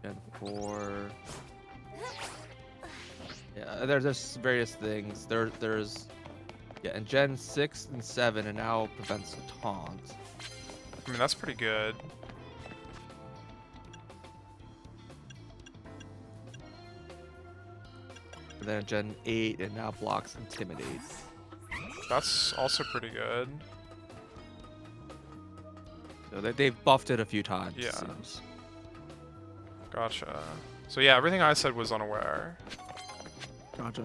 Gen 4. Yeah, there's just various things. There's Yeah, and Gen 6 and 7, and now prevents a taunt. I mean, that's pretty good. And then Gen 8, and now blocks Intimidate. That's also pretty good. So they've buffed it a few times, Yeah. it seems. Gotcha. So yeah, everything I said was unaware. Gotcha.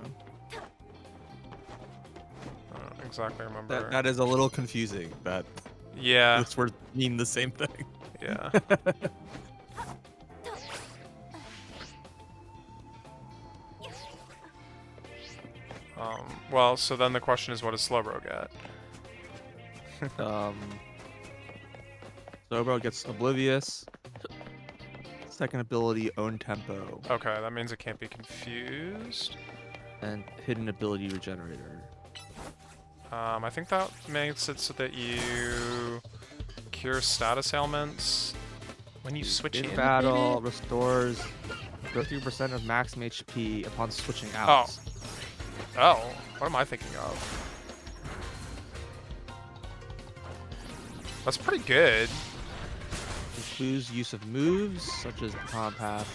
I don't exactly remember. That is a little confusing, that Yeah. this words mean the same thing. Yeah. Well, so then the question is, what does Slowbro get? Slowbro gets Oblivious. Second ability, Own Tempo. Okay, that means it can't be confused. And hidden ability, Regenerator. I think that makes it so that you cure status ailments when you switch in battle, maybe? restores 30% of maximum HP upon switching out. Oh. Oh, what am I thinking of? That's pretty good. Includes use of moves such as Baton Pass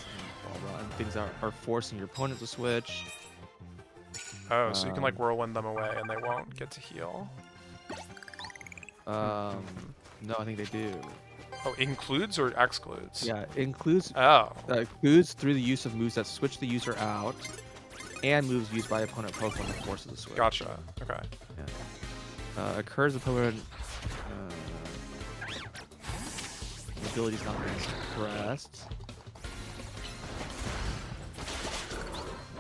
and blah, blah, and things that are forcing your opponent to switch. Oh, so you can like whirlwind them away and they won't get to heal. No, I think they do. Oh, includes or excludes? Yeah, includes Oh. includes through the use of moves that switch the user out, and moves used by opponent Pokemon that forces the switch. Gotcha. Okay. Yeah. Occurs opponent abilities not being suppressed.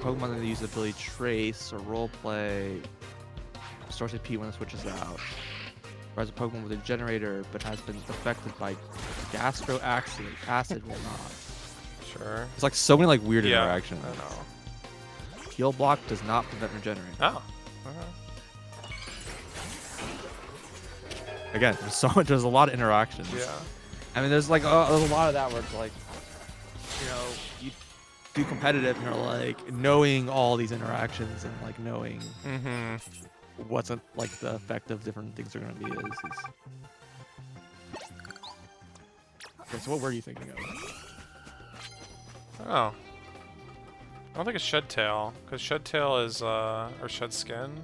Pokemon that use the ability Trace or Roleplay restores HP when it switches out. Whereas a Pokemon with a generator but has been affected by Gastro Acid will not. Sure. It's like so many like weird Yeah, interactions. I know. Heal Block does not prevent regeneration. Oh. Okay. Again, there's a lot of interactions. Yeah. I mean, there's like there's a lot of that where it's like, you know, you do competitive and you're like knowing all these interactions and like knowing what's like the effect of different things are gonna be is. Okay, so what were you thinking of? Oh. I don't think it's Shed Tail, because Shed Tail is, or Shed Skin.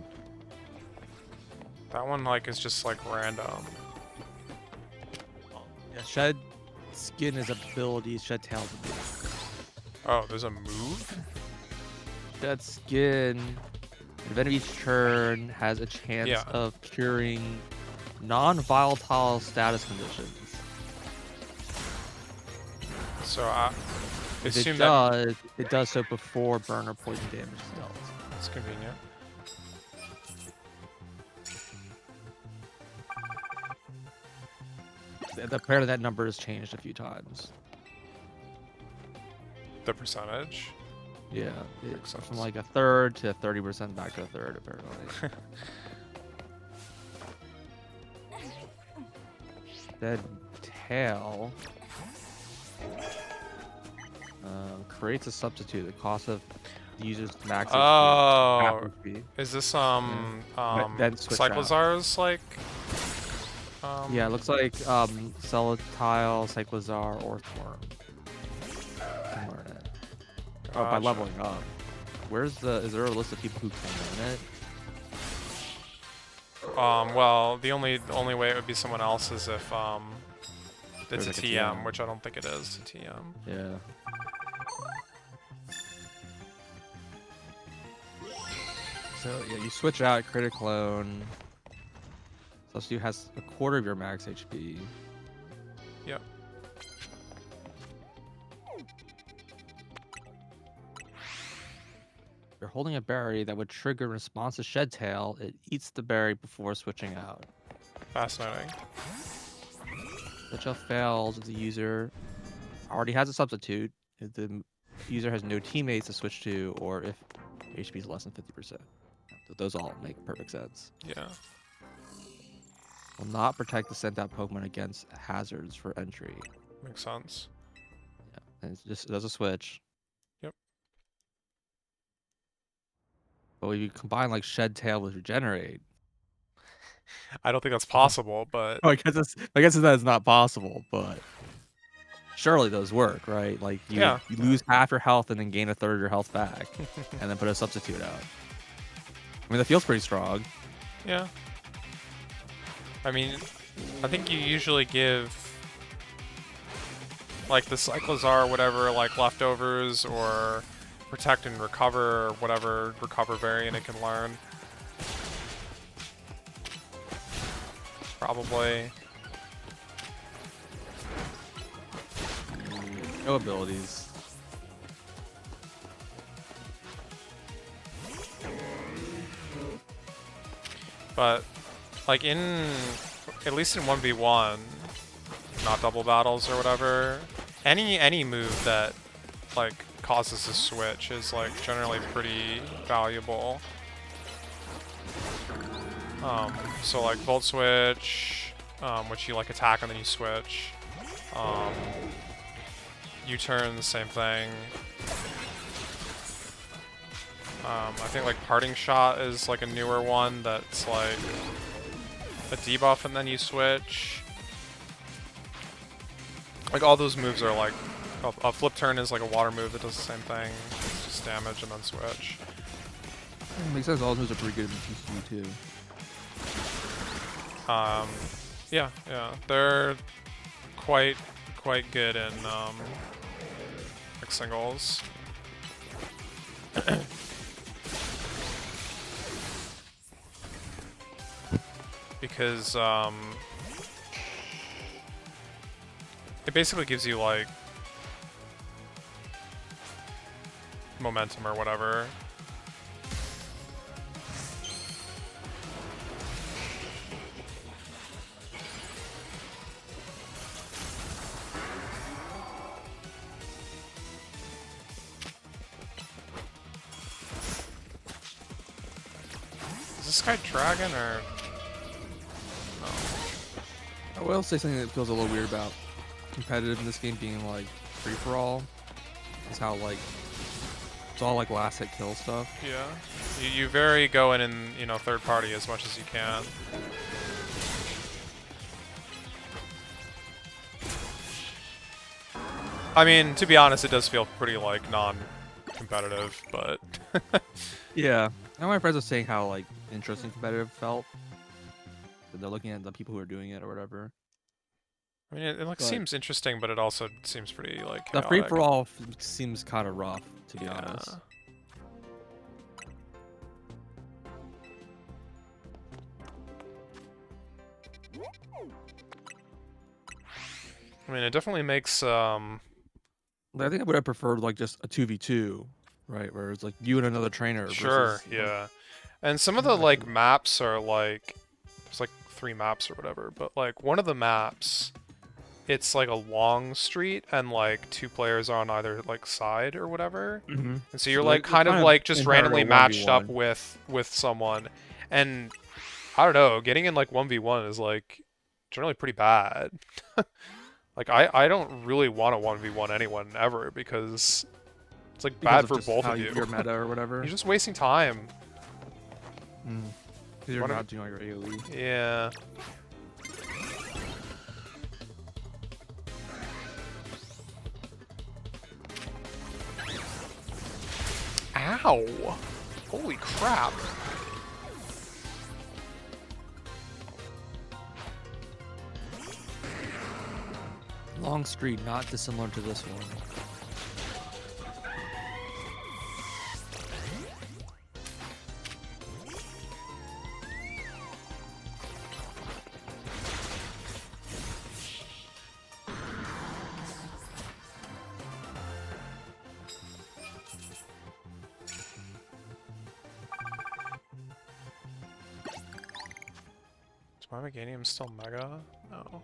That one, like, is just, like, random. Yeah, Shed Skin is abilities, Shed Tail is abilities. Oh, there's a move? Shed Skin, at the event of each turn, has a chance of curing non-volatile status conditions. So, I If assume it does so before burn or poison damage is dealt. That's convenient. Apparently that number has changed a few times. The percentage? Yeah, from like a third to 30% back to a third, apparently. Then Tail creates a substitute. The cost of the user's max HP. Is this then switch out. Cyclozar's like? Yeah, it looks like Celatile, Cyclozar, or Thorn. Oh, by leveling up. Is there a list of people who can learn it? Well, the only way it would be someone else is if it's a like a TM, TM. which I don't think it is a TM. Yeah. So yeah, you switch out Critic Clone. Substitute has a quarter of your max HP. Yep. You're holding a berry that would trigger in response to Shed Tail. It eats the berry before switching out. Fascinating. Switch out fails if the user already has a substitute, if the user has no teammates to switch to, or if HP is less than 50%. Those all make perfect sense. Yeah. Will not protect the sent out Pokemon against hazards for entry. Makes sense. Yeah, and it does a switch. Yep. But when you combine like Shed Tail with Regenerate, I don't think that's possible, but I guess that is not possible, but surely those work, right? Like yeah. you lose half your health and then gain a third of your health back, and then put a substitute out. I mean, that feels pretty strong. Yeah. I mean, I think you usually give like the Cyclozar or whatever, like leftovers or protect and recover or whatever recover variant it can learn. Probably. No abilities. But like at least in 1v1, not double battles or whatever, any move that like causes a switch is like generally pretty valuable. So like Volt Switch, which you like attack and then you switch. U-turn, the same thing. I think like Parting Shot is like a newer one that's like a debuff and then you switch. Like all those moves are like, a Flip Turn is like a water move that does the same thing. It's just damage and then switch. Makes sense. All those moves are pretty good in TCG too. Yeah, they're quite good in like singles. Because it basically gives you like momentum or whatever. Is this guy Dragon or no? I will say something that feels a little weird about competitive in this game being like free for all is how like it's all like last hit kill stuff. Yeah, you very go in and third party as much as you can. I mean, to be honest, it does feel pretty like non-competitive, but yeah. And my friends are saying how like interesting competitive felt. That they're looking at the people who are doing it or whatever. I mean, it like seems interesting, but it also seems pretty like the chaotic. free for all seems kind of rough, to be honest. I mean, it definitely makes I think I would have preferred like just a 2v2, right? Where it's like you and another trainer. Sure, versus, yeah. And some of the like maps are like there's like 3 maps or whatever, but like one of the maps, it's like a long street and like 2 players are on either like side or whatever. Mm-hmm. And so you're like kind of like just randomly matched up with someone. And I don't know, getting in like 1v1 is like generally pretty bad. Like I don't really want to 1v1 anyone ever because it's like bad for both of you. Your meta or whatever. You're just wasting time. Because you're not doing your AoE. Yeah. Ow! Holy crap. Long street, not dissimilar to this one. Is my Meganium still Mega? No.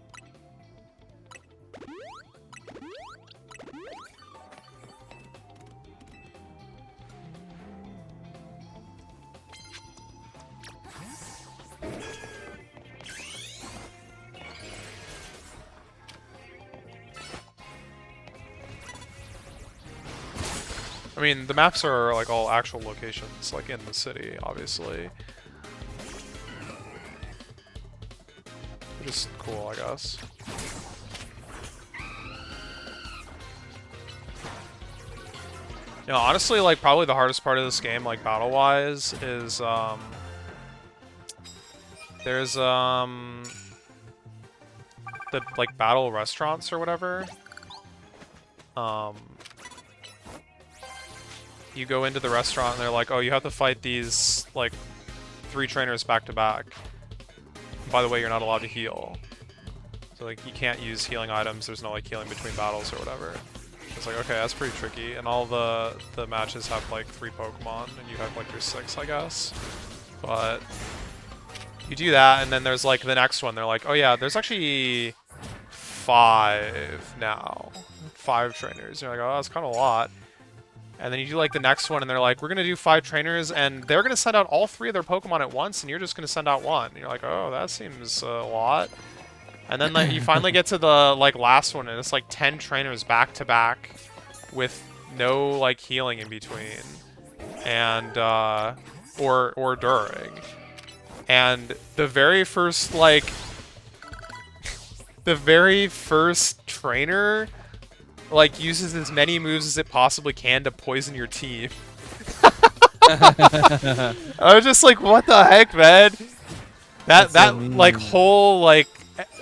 I mean, the maps are like all actual locations, like in the city, obviously. which is cool, I guess. You know, honestly, like, probably the hardest part of this game, like, battle-wise, is, there's, the, like, battle restaurants or whatever. You go into the restaurant and they're like, oh, you have to fight these, like, 3 trainers back to back. By the way, you're not allowed to heal. So, like, you can't use healing items, there's no, like, healing between battles or whatever. It's like, okay, that's pretty tricky. And all the matches have, like, 3 Pokemon, and you have, like, your 6, I guess. But you do that, and then there's, like, the next one. They're like, oh, yeah, there's actually 5 now. 5 trainers. You're like, oh, that's kind of a lot. And then you do, like, the next one, and they're like, we're going to do 5 trainers, and they're going to send out all 3 of their Pokemon at once, and you're just going to send out 1. And you're like, oh, that seems a lot. And then, like, you finally get to the, like, last one, and it's, like, 10 trainers back-to-back with no, like, healing in between. And, or during. And the very first, like... the very first trainer, like, uses as many moves as it possibly can to poison your team. I was just like, what the heck, man? That like whole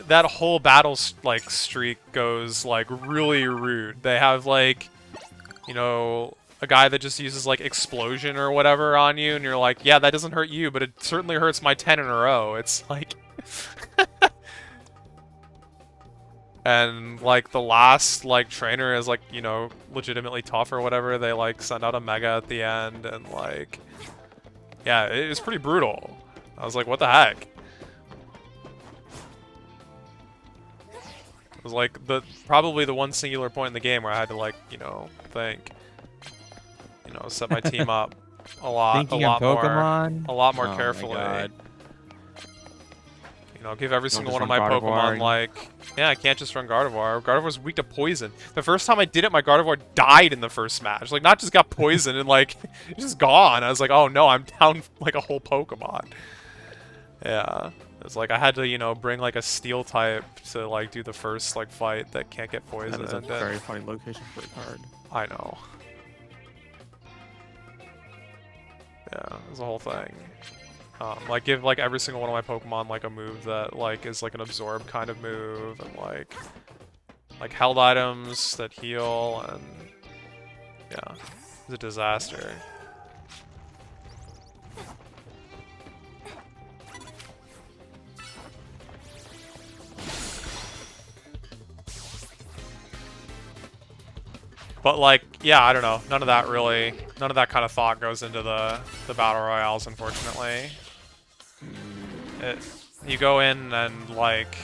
that whole battle like streak goes like really rude. They have like, you know, a guy that just uses like explosion or whatever on you, and you're like, yeah, that doesn't hurt you, but it certainly hurts my 10 in a row. It's like. And, like, the last, like, trainer is, like, you know, legitimately tough or whatever. They, like, send out a Mega at the end, and, like... yeah, it was pretty brutal. I was like, what the heck? It was, like, probably the one singular point in the game where I had to, like, you know, think. You know, set my team up a lot more carefully. My God. You know, give every single one of my Pokemon, like... yeah, I can't just run Gardevoir. Gardevoir's weak to poison. The first time I did it, my Gardevoir died in the first match. Like, not just got poisoned and, like, it's just gone. I was like, oh no, I'm down, like, a whole Pokemon. Yeah. It's like, I had to, you know, bring, like, a Steel type to, like, do the first, like, fight that can't get poisoned. That is a very funny location for a card. I know. Yeah, it was a whole thing. Like, give, like, every single one of my Pokemon, like, a move that, like, is, like, an absorb kind of move, and, like, held items that heal, and, yeah, it's a disaster. But, like, yeah, I don't know, none of that kind of thought goes into the Battle Royales, unfortunately. You go in and, like,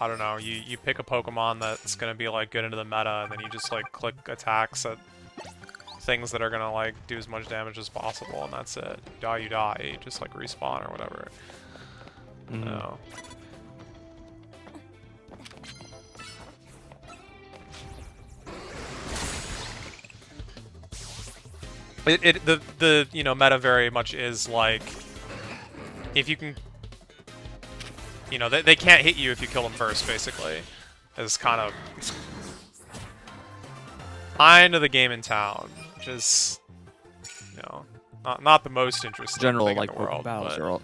I don't know, you pick a Pokemon that's gonna be, like, good into the meta, and then you just, like, click attacks at things that are gonna, like, do as much damage as possible, and that's it. You die, you just, like, respawn or whatever. Mm-hmm. No. The you know, meta very much is, like, if you can, you know, they can't hit you if you kill them first, basically. It's kind of the game in town, which is, you know, not the most interesting General, thing like, in the world, battles but...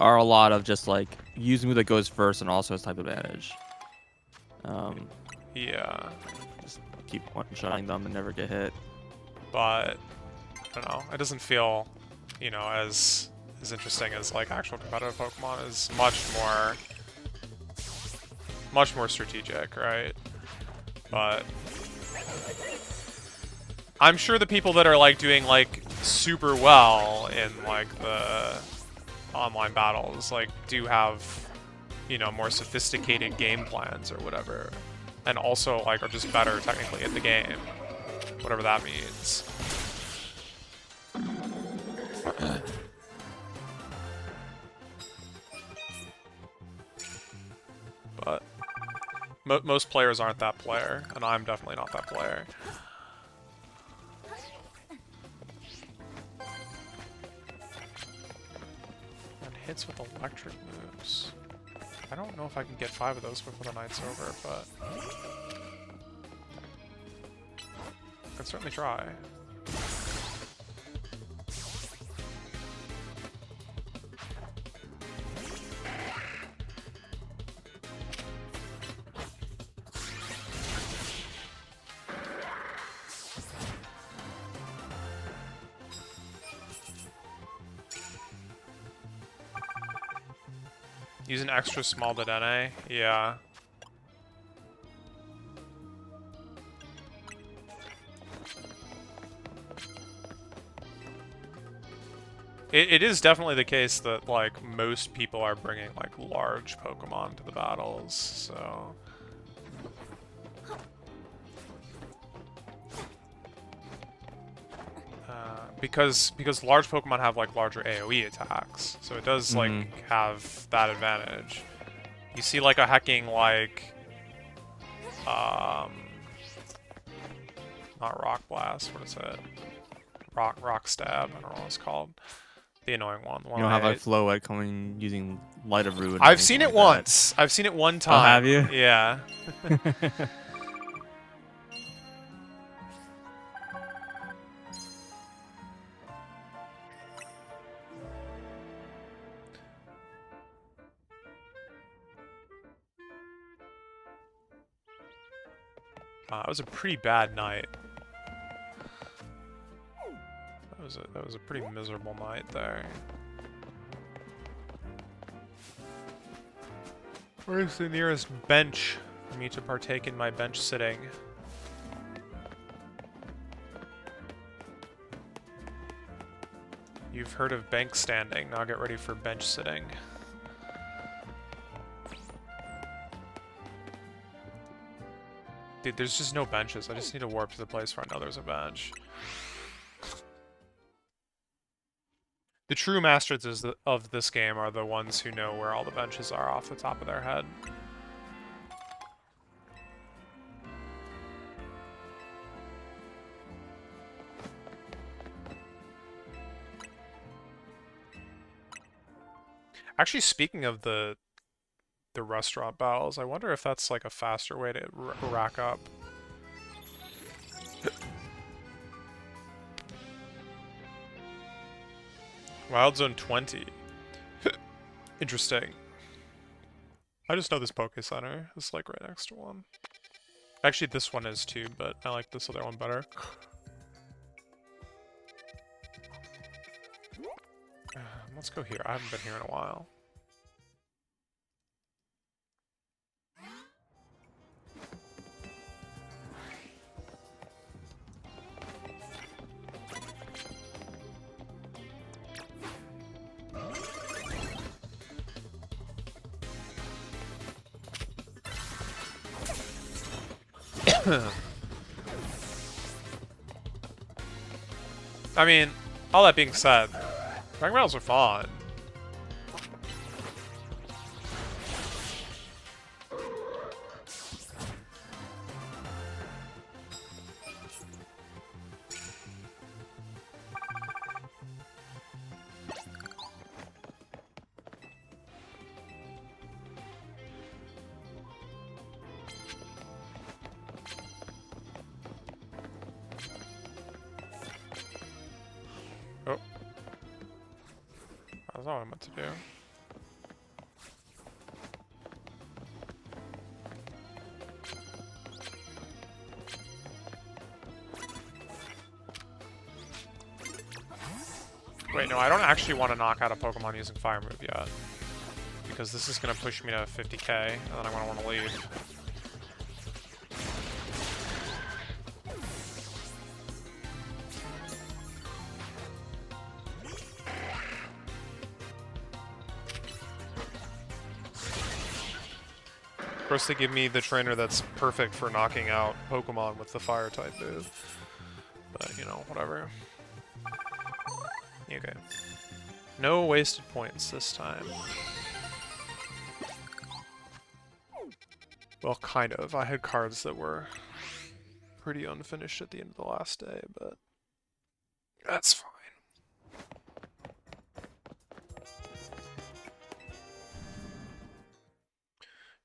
are a lot of just, like, use a move that goes first and also has type advantage. Yeah. Just keep one-shotting them and never get hit. But, I don't know, it doesn't feel, you know, as interesting as, like, actual competitive Pokemon. Is much more strategic, right? But I'm sure the people that are, like, doing, like, super well in, like, the online battles, like, do have, you know, more sophisticated game plans or whatever, and also, like, are just better technically at the game, whatever that means. But most players aren't that player, and I'm definitely not that player. And hits with electric moves. I don't know if I can get 5 of those before the night's over, but I can certainly try. Use an extra small Dedenne? Yeah. It is definitely the case that, like, most people are bringing, like, large Pokemon to the battles, so... because large Pokemon have, like, larger AoE attacks, so it does, like, have that advantage. You see, like, a hecking, like... not Rock Blast, what is it? Rock Stab, I don't know what it's called. The annoying one. You don't have like Floette coming using Light of Ruin. I've seen it once. I've seen it one time. Oh, have you? Yeah. It was a pretty bad night. That was a pretty miserable night there. Where's the nearest bench for me to partake in my bench sitting? You've heard of bank standing, now get ready for bench sitting. Dude, there's just no benches. I just need to warp to the place where I know there's a bench. The true masters of this game are the ones who know where all the benches are off the top of their head. Actually, speaking of the restaurant battles, I wonder if that's like a faster way to rack up. Wild Zone 20. Interesting. I just know this Poke Center is like right next to one. Actually, this one is too, but I like this other one better. Let's go here. I haven't been here in a while. I mean, all that being said, rank battles are fun. Oh. That's not what I meant to do. Wait, no, I don't actually want to knock out a Pokemon using Fire Move yet. Because this is going to push me to 50k, and then I'm going to want to leave. Of course, they give me the trainer that's perfect for knocking out Pokemon with the Fire-type move. But, you know, whatever. Okay. No wasted points this time. Well, kind of. I had cards that were pretty unfinished at the end of the last day, but that's fine.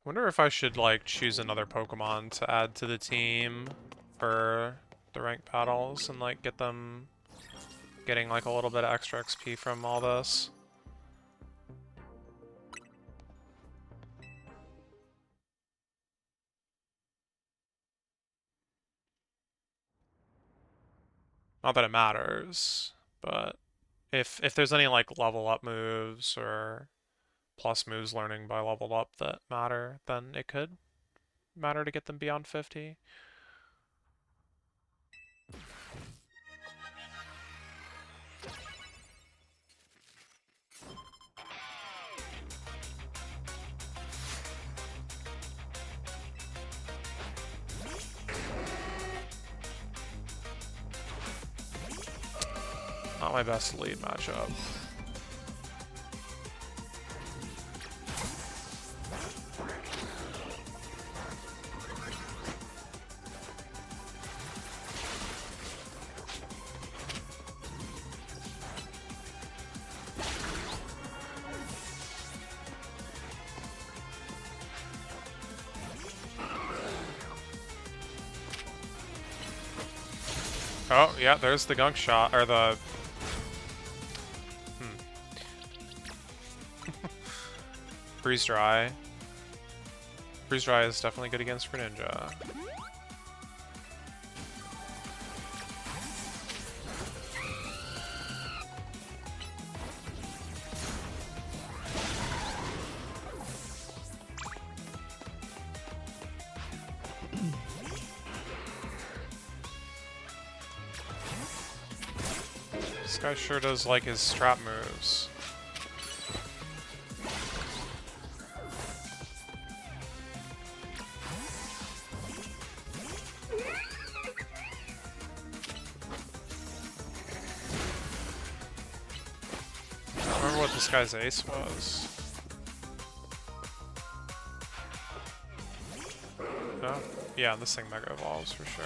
Wonder if I should like choose another Pokemon to add to the team for the ranked battles and like get them getting like a little bit of extra XP from all this. Not that it matters, but if there's any like level up moves or plus moves learning by level up that matter, then it could matter to get them beyond 50. Not my best lead matchup. Oh, yeah, there's the gunk shot, or the... Freeze Dry. Freeze Dry is definitely good against Greninja. This guy sure does like his strap moves. I don't remember what this guy's ace was. Oh, yeah, this thing Mega Evolves for sure.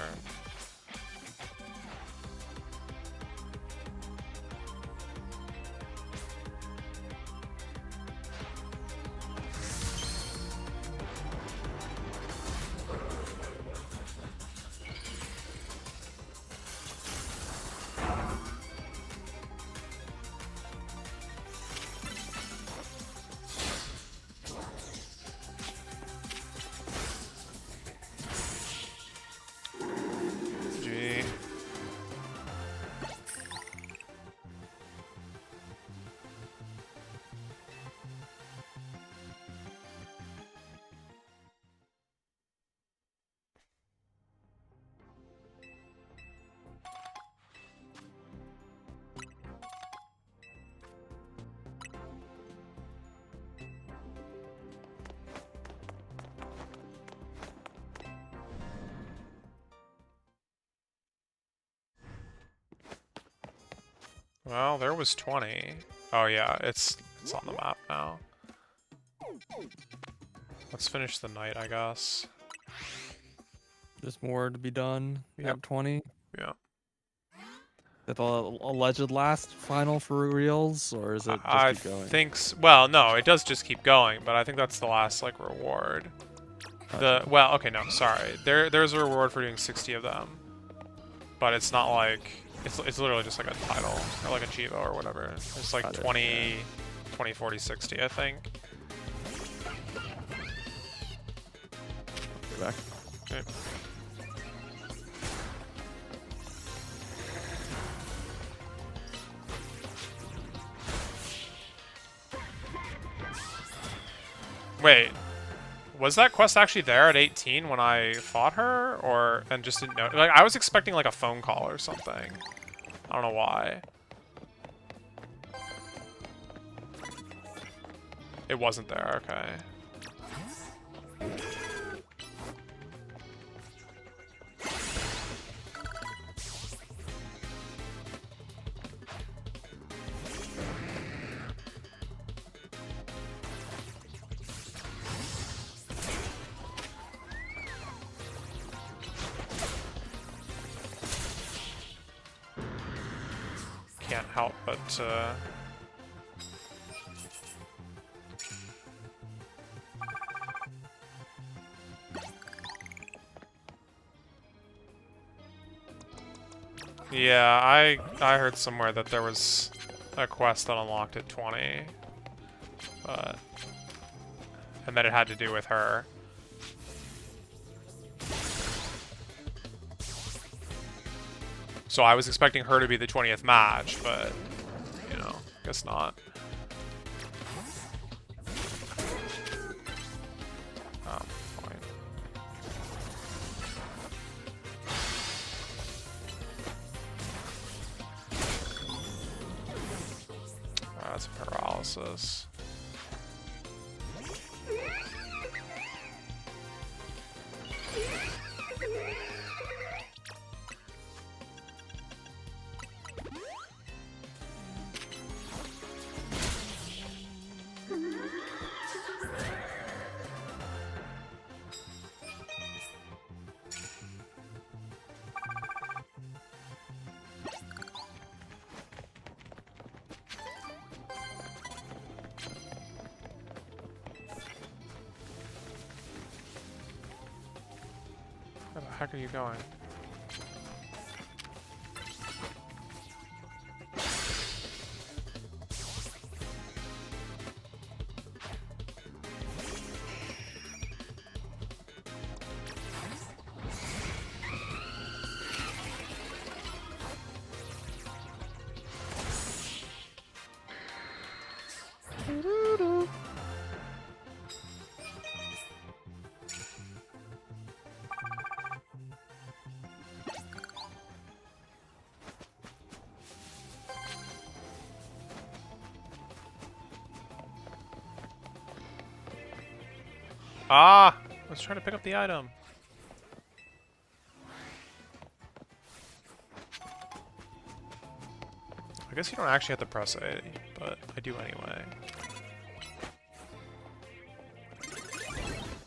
Well, there was 20. Oh yeah, it's on the map now. Let's finish the night, I guess. There's more to be done. Yep. At 20. Yeah. Is that the alleged last final for reals, or is it just I keep going? think well, no, it does just keep going, but I think that's the last like reward. Gotcha. Well, okay, no, sorry. There's a reward for doing 60 of them, but it's not like it's literally just like a title or like a Chivo or whatever. It's like 20, 20, 40, 60, I think. Go back. Okay. Wait, was that quest actually there at 18 when I fought her, or and just didn't know? Like I was expecting like a phone call or something. I don't know why. It wasn't there. Okay. Can't help but Yeah, I heard somewhere that there was a quest that unlocked at 20, but and that it had to do with her. So I was expecting her to be the 20th match, but you know, guess not. Oh, fine. That's paralysis. Where the heck are you going? Ah! I was trying to pick up the item. I guess you don't actually have to press A, but I do anyway.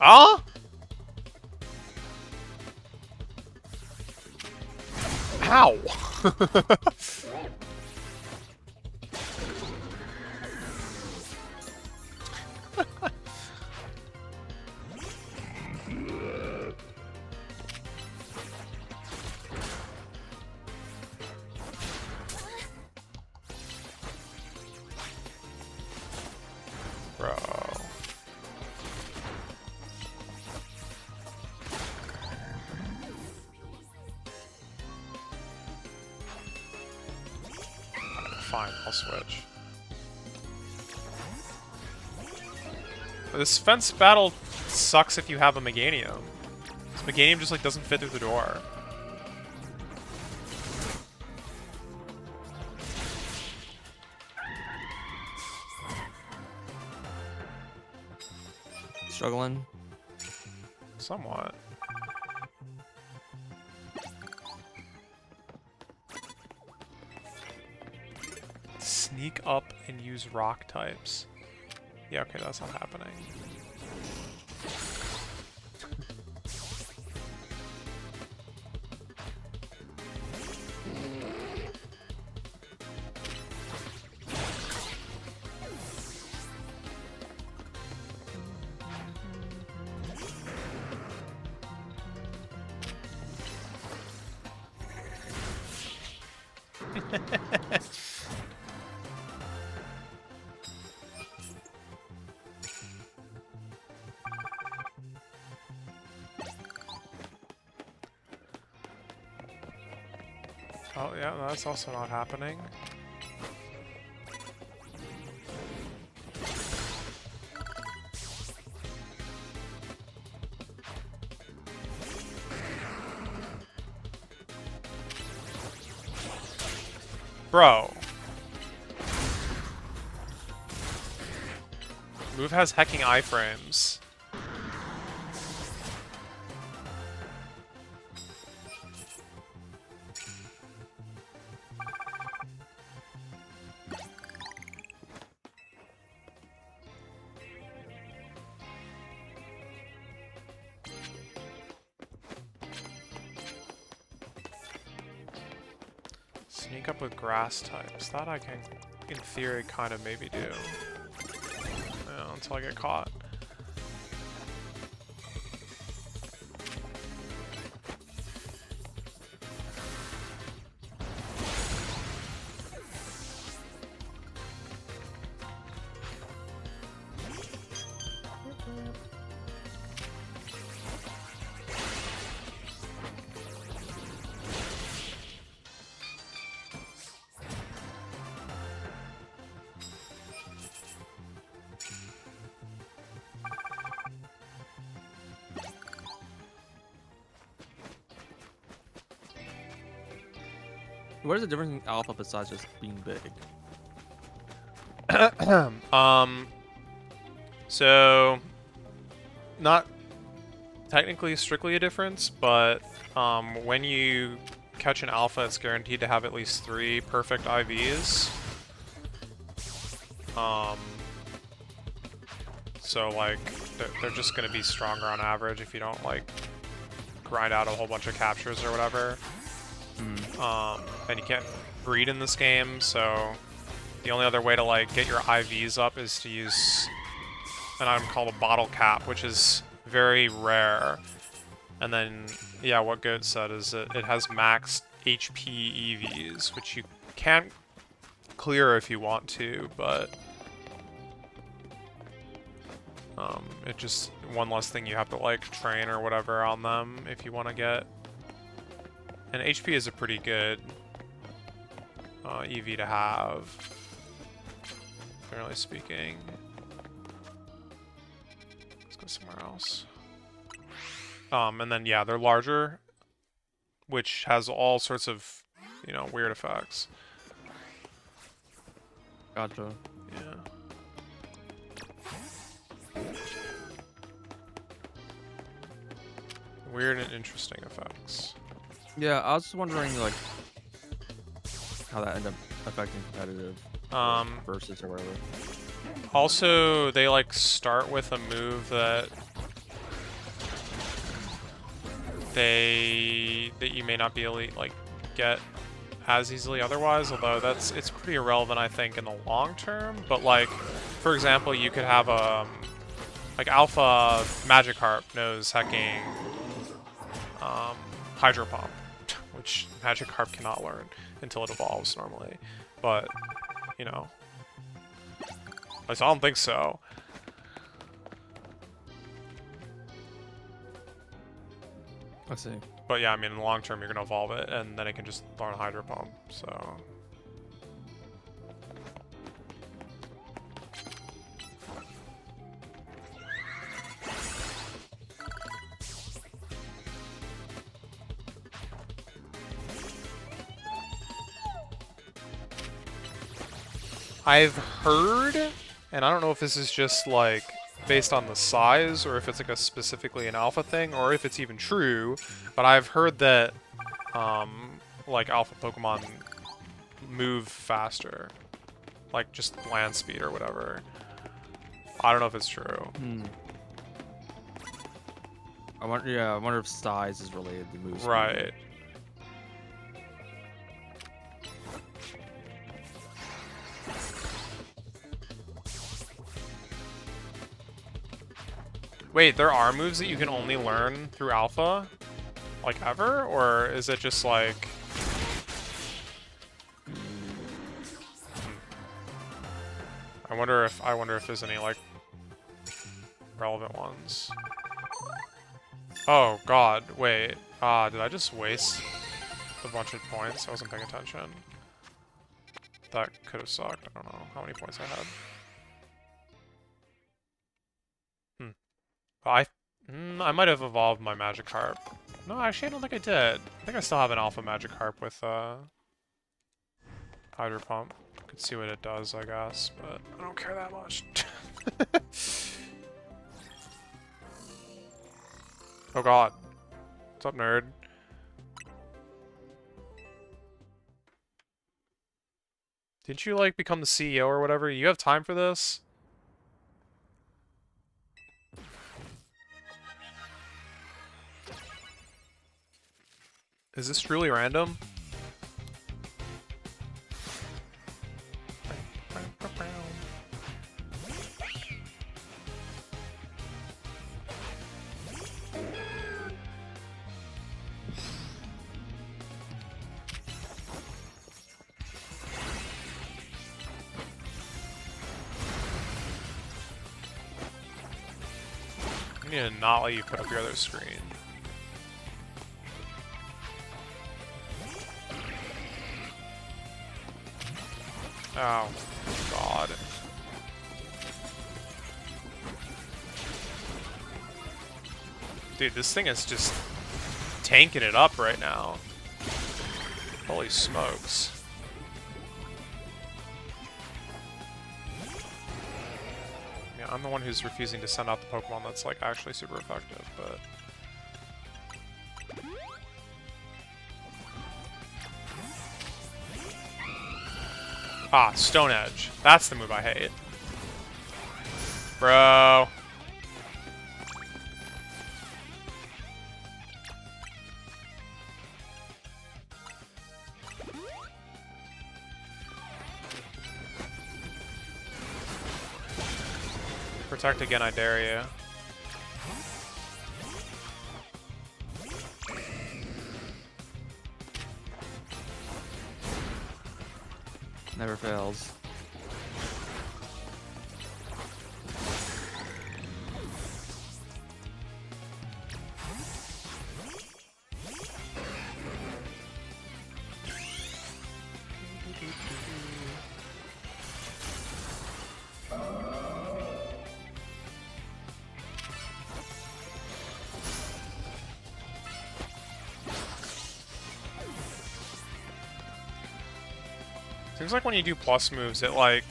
Ah! Ow! Bro. Fine, I'll switch. This fence battle sucks if you have a Meganium. This Meganium just like doesn't fit through the door. Struggling. Somewhat. Sneak up and use rock types. Yeah, okay, that's not happening. Oh, yeah, that's also not happening. Bro. Move has hacking iframes. Sneak up with grass types. That I can, in theory, kind of maybe do. Yeah, until I get caught. What is the difference in alpha besides just being big? So not technically strictly a difference, but when you catch an alpha, it's guaranteed to have at least 3 perfect IVs. So like they're just gonna be stronger on average if you don't like grind out a whole bunch of captures or whatever. And you can't breed in this game, so the only other way to like get your IVs up is to use an item called a bottle cap, which is very rare. And then, yeah, what Goat said is that it has max HP EVs, which you can clear if you want to, but it just one less thing you have to like train or whatever on them if you want to get. And HP is a pretty good EV to have, generally speaking. Let's go somewhere else. And then, yeah, they're larger, which has all sorts of, you know, weird effects. Gotcha. Yeah. Weird and interesting effects. Yeah, I was just wondering, like, how that ended up affecting competitive versus or whatever. Also, they like start with a move that you may not be able to like get as easily otherwise. Although it's pretty irrelevant, I think, in the long term. But like, for example, you could have a like Alpha Magikarp knows hacking Hydro Pump, which Magikarp cannot learn until it evolves normally. But, you know, at least I don't think so. I see. But yeah, I mean, in the long term, you're going to evolve it, and then it can just learn Hydro Pump, so... I've heard, and I don't know if this is just like based on the size or if it's like a specifically an alpha thing or if it's even true, but I've heard that like alpha Pokemon move faster, like just land speed or whatever. I don't know if it's true. I wonder if size is related to move speed. Right. Wait, there are moves that you can only learn through alpha? Like ever? Or is it just like... I wonder if there's any like relevant ones. Oh god, wait. Did I just waste a bunch of points? I wasn't paying attention. That could have sucked. I don't know how many points I had. I might have evolved my Magikarp. No, actually, I don't think I did. I think I still have an Alpha Magikarp with Hydro Pump. Could see what it does, I guess, but I don't care that much. Oh god. What's up, nerd? Didn't you, like, become the CEO or whatever? You have time for this? Is this truly random? I need to not let you put up your other screen. Oh, God. Dude, this thing is just tanking it up right now. Holy smokes. Yeah, I'm the one who's refusing to send out the Pokemon that's like actually super effective, but... Ah, Stone Edge. That's the move I hate. Bro. Protect again, I dare you. Never fails. Seems like when you do plus moves, it like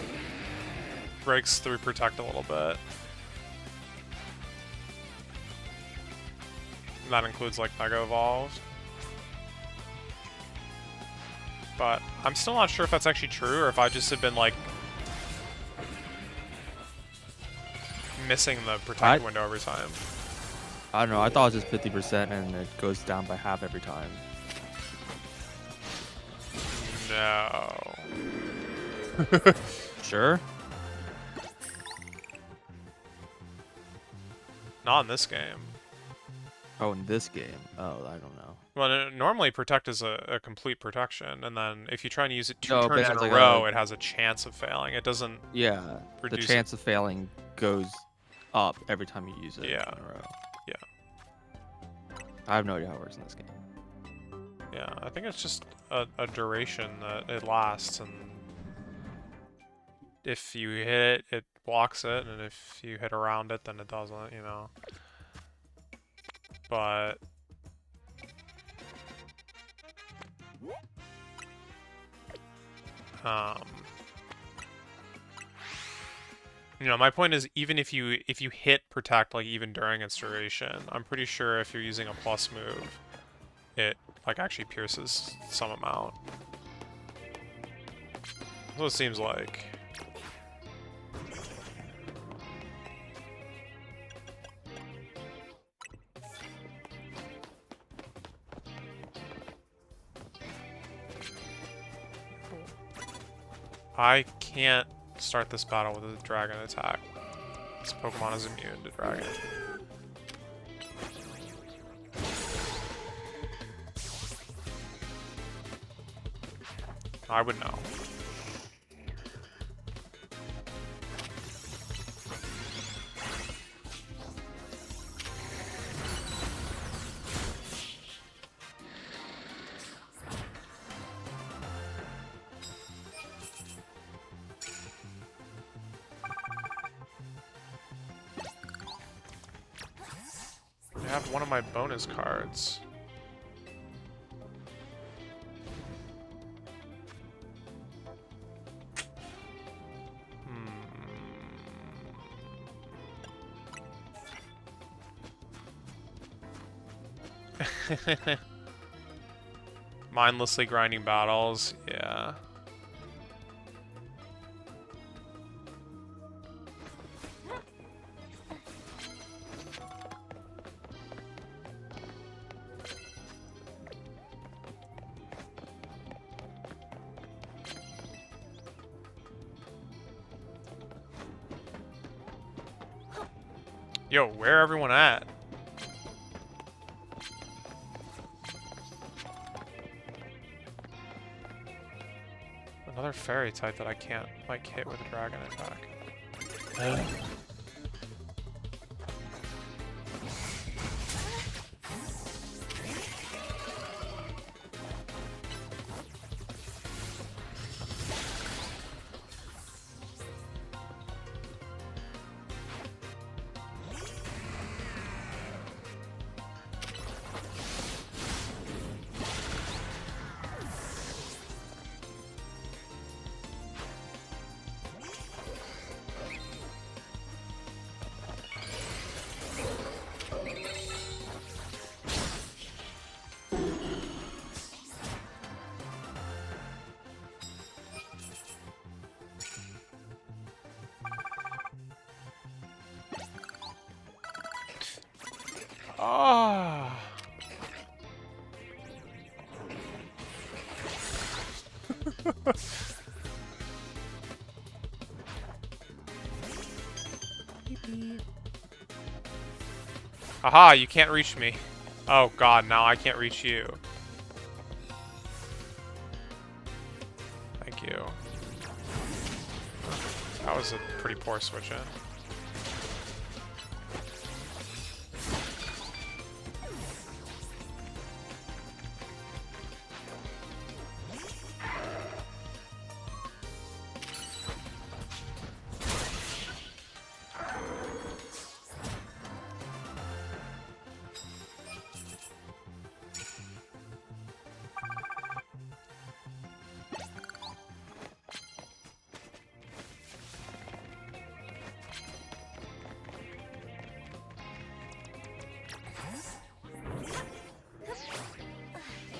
breaks through Protect a little bit. And that includes like Mega Evolve. But I'm still not sure if that's actually true or if I just have been like missing the Protect window every time. I don't know, I thought it was just 50% and it goes down by half every time. No. Sure? Not in this game. Oh, in this game? Oh, I don't know. Well, normally Protect is a complete protection, and then if you try and use it two No, but turns it in has a like row, it has a chance of failing. It doesn't... Yeah, the Reduce chance of failing goes up every time you use it Yeah. in a row. Yeah. I have no idea how it works in this game. Yeah, I think it's just a duration that it lasts, and if you hit it, it blocks it, and if you hit around it, then it doesn't, you know. But... you know, my point is, even if you hit Protect, like, even during its duration, I'm pretty sure if you're using a plus move, it, like, actually pierces some amount. That's what it seems like. I can't start this battle with a dragon attack. This Pokemon is immune to dragon. I would know. I have one of my bonus cards. Mindlessly grinding battles, yeah. Yo, where everyone at? Another fairy type that I can't, like, hit with a dragon attack. Ah. Haha, you can't reach me. Oh god, now I can't reach you. Thank you. That was a pretty poor switch in.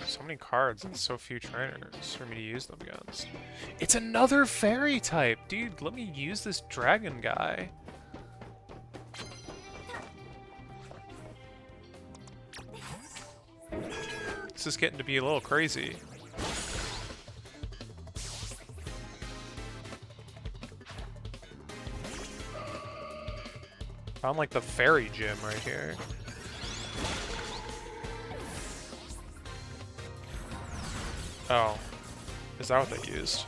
So many cards and so few trainers for me to use them against. It's another fairy type! Dude, let me use this dragon guy. This is getting to be a little crazy. Found like the fairy gym right here. Oh. Is that what they used?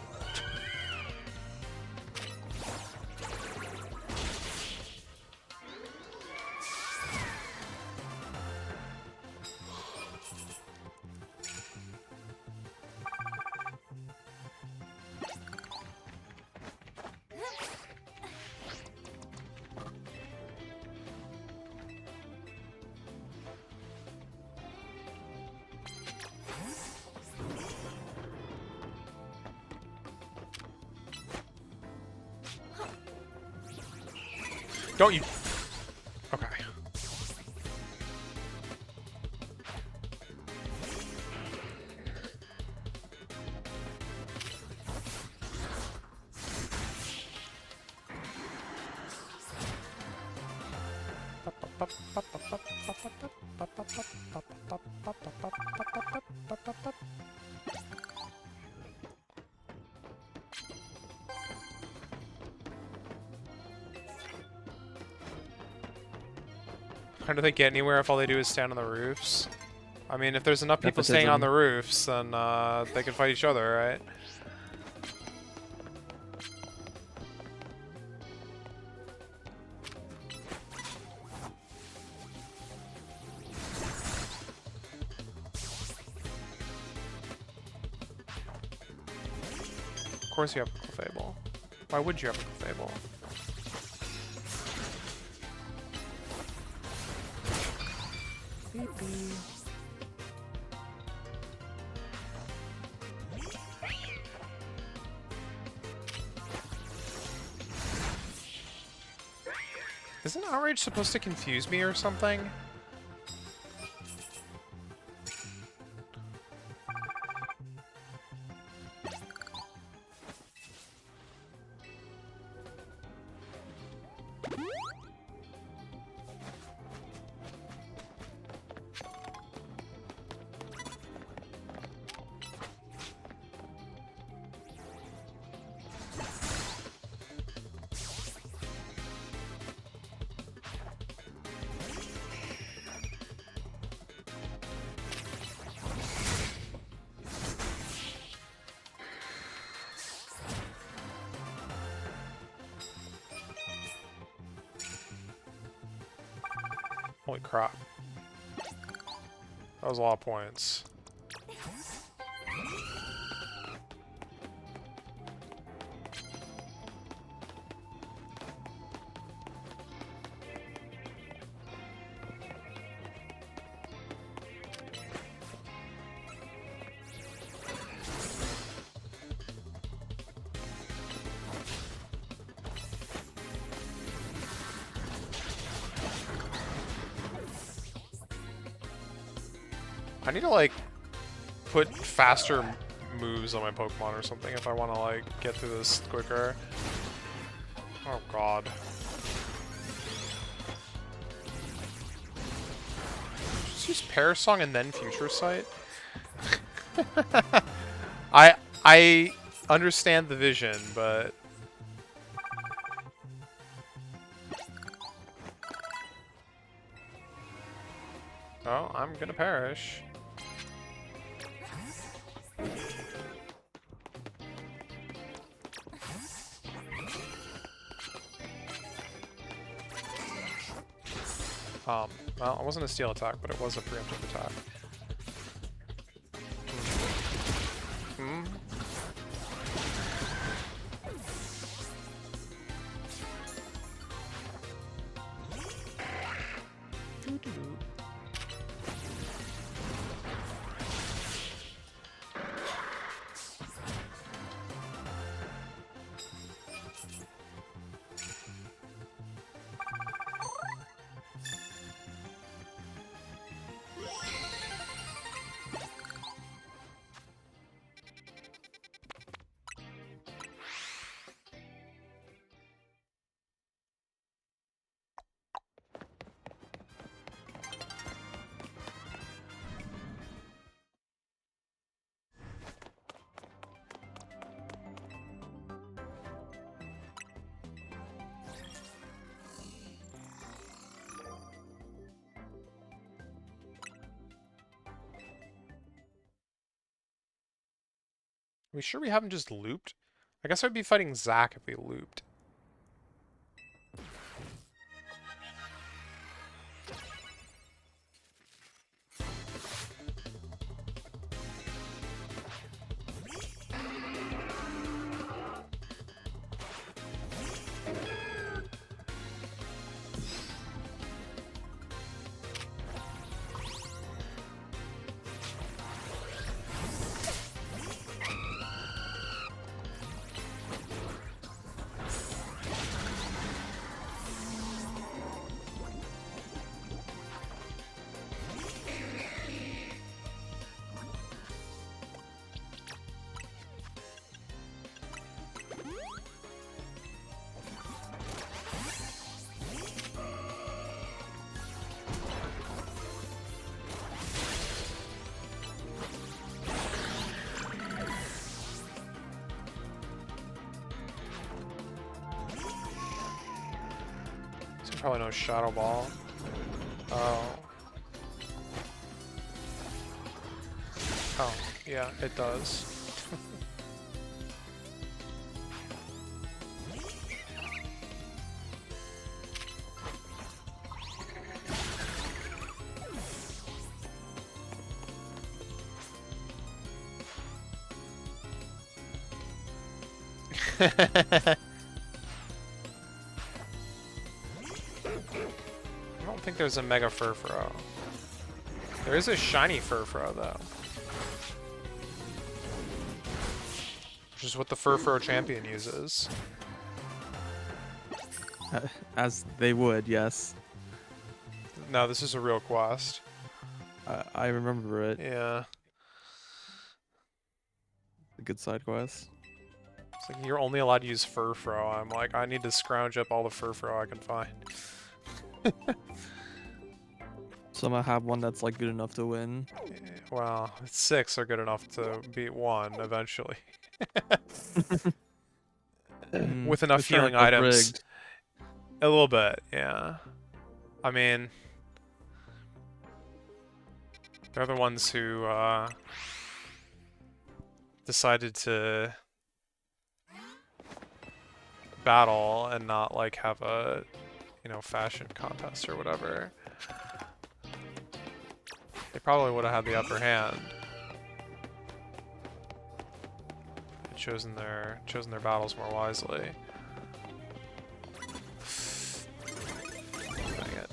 Don't you... Okay. How do they get anywhere if all they do is stand on the roofs? I mean, if there's enough people staying on the roofs, then they can fight each other, right? Of course you have a Clefable. Why would you have a Clefable? Isn't Outrage supposed to confuse me or something? Holy crap. That was a lot of points. I need to, like, put faster moves on my Pokemon or something if I want to, like, get through this quicker. Oh, God. just use Pair Song and then Future Sight? I understand the vision, but oh, I'm gonna perish. Well, it wasn't a steal attack, but it was a preemptive attack. Hmm. Doo-doo-doo. Are we sure we haven't just looped? I guess I'd be fighting Zack if we looped. Probably no Shadow Ball. Oh. Oh, yeah, it does. I don't think there's a Mega Furfurrow. There is a shiny Furfurrow, though. Which is what the Furfurrow champion uses. As they would, yes. No, this is a real quest. I remember it. Yeah. A good side quest. It's like you're only allowed to use Furfurrow. I'm like, I need to scrounge up all the Furfurrow I can find. Somehow have one that's like good enough to win. Well, 6 are good enough to beat 1 eventually. With enough healing items. Rigged. A little bit, yeah. I mean, they're the ones who decided to battle and not like have a, you know, fashion contest or whatever. They probably would have had the upper hand. Chosen their battles more wisely. Dang it.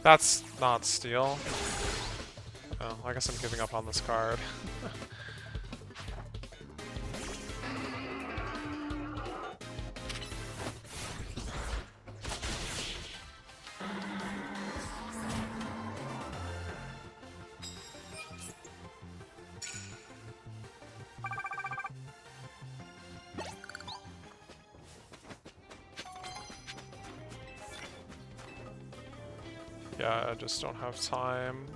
That's not steal. Oh, I guess I'm giving up on this card. Yeah, I just don't have time.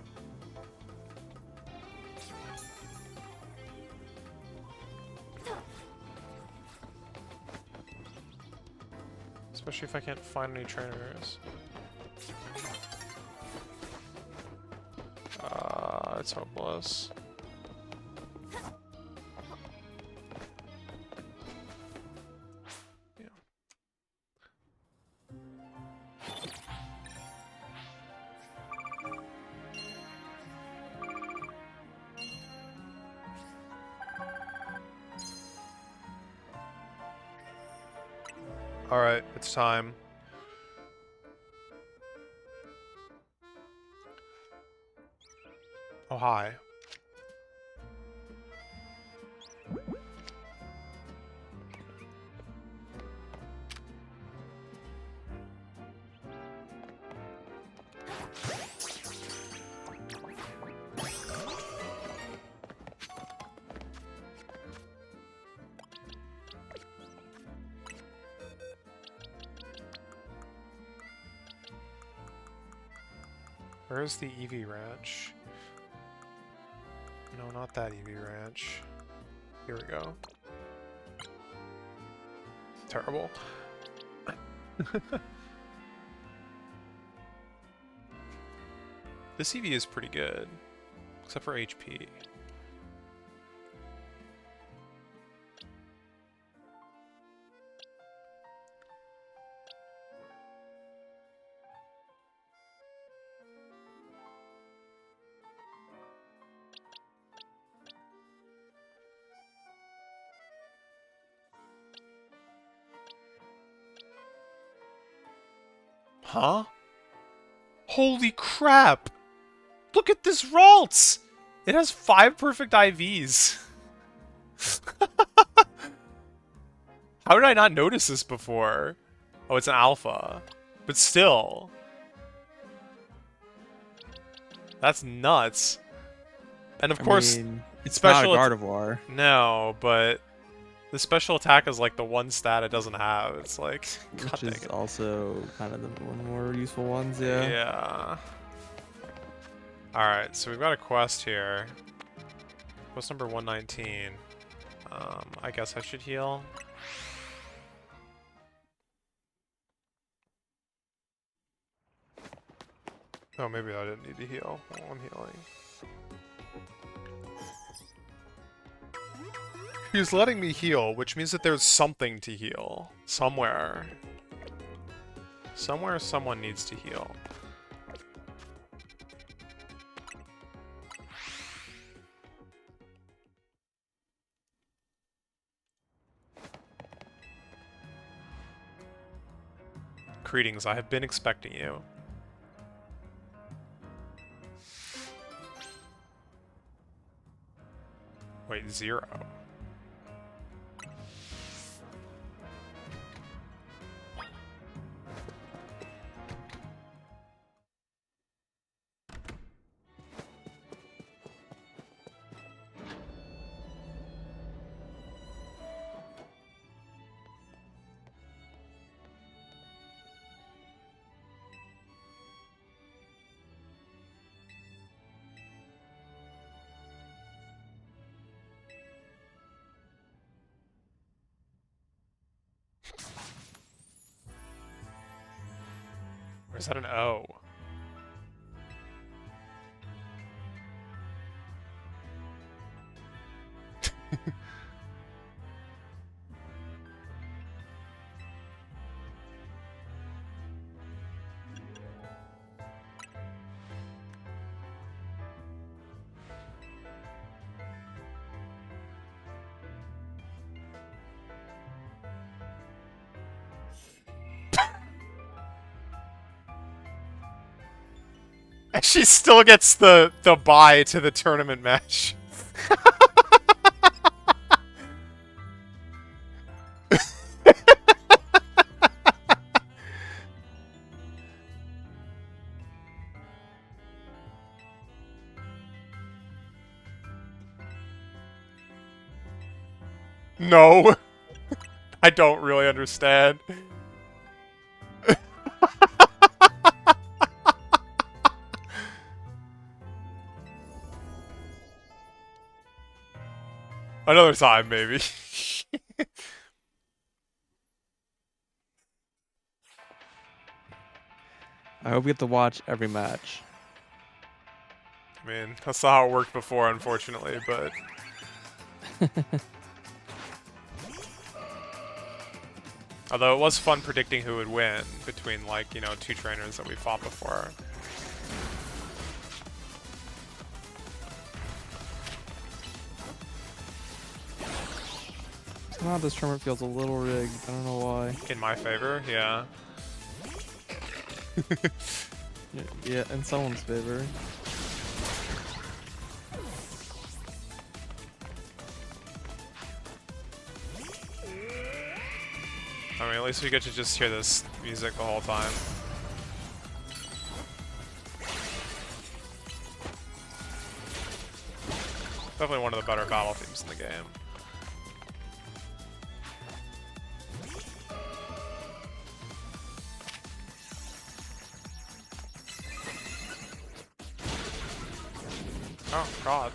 Especially if I can't find any trainers. It's hopeless. Yeah. Alright, it's time. Oh, hi. Where is the Eevee Ranch? No, not that Eevee Ranch. Here we go. Terrible. This Eevee is pretty good, except for HP. Huh? Holy crap! Look at this Ralts! It has 5 perfect IVs. How did I not notice this before? Oh, it's an alpha. But still. That's nuts. And of course, it's special not a Gardevoir. No, but the special attack is like the one stat it doesn't have. It's like, which is also kind of one of the more useful ones, yeah. Yeah. Alright, so we've got a quest here. Quest number 119. I guess I should heal. Oh, maybe I didn't need to heal while I'm healing. He's letting me heal, which means that there's something to heal. Somewhere. Somewhere someone needs to heal. Greetings, I have been expecting you. Wait, 0. Or is that an O? And she still gets the bye to the tournament match. No. I don't really understand. Another time, maybe. I hope we get to watch every match. I mean, that's not how it worked before, unfortunately, but... Although it was fun predicting who would win between, like, you know, two trainers that we fought before. Somehow this tournament feels a little rigged. I don't know why. In my favor, yeah. Yeah, in someone's favor. I mean, at least we get to just hear this music the whole time. Definitely one of the better battle themes in the game. Oh, God.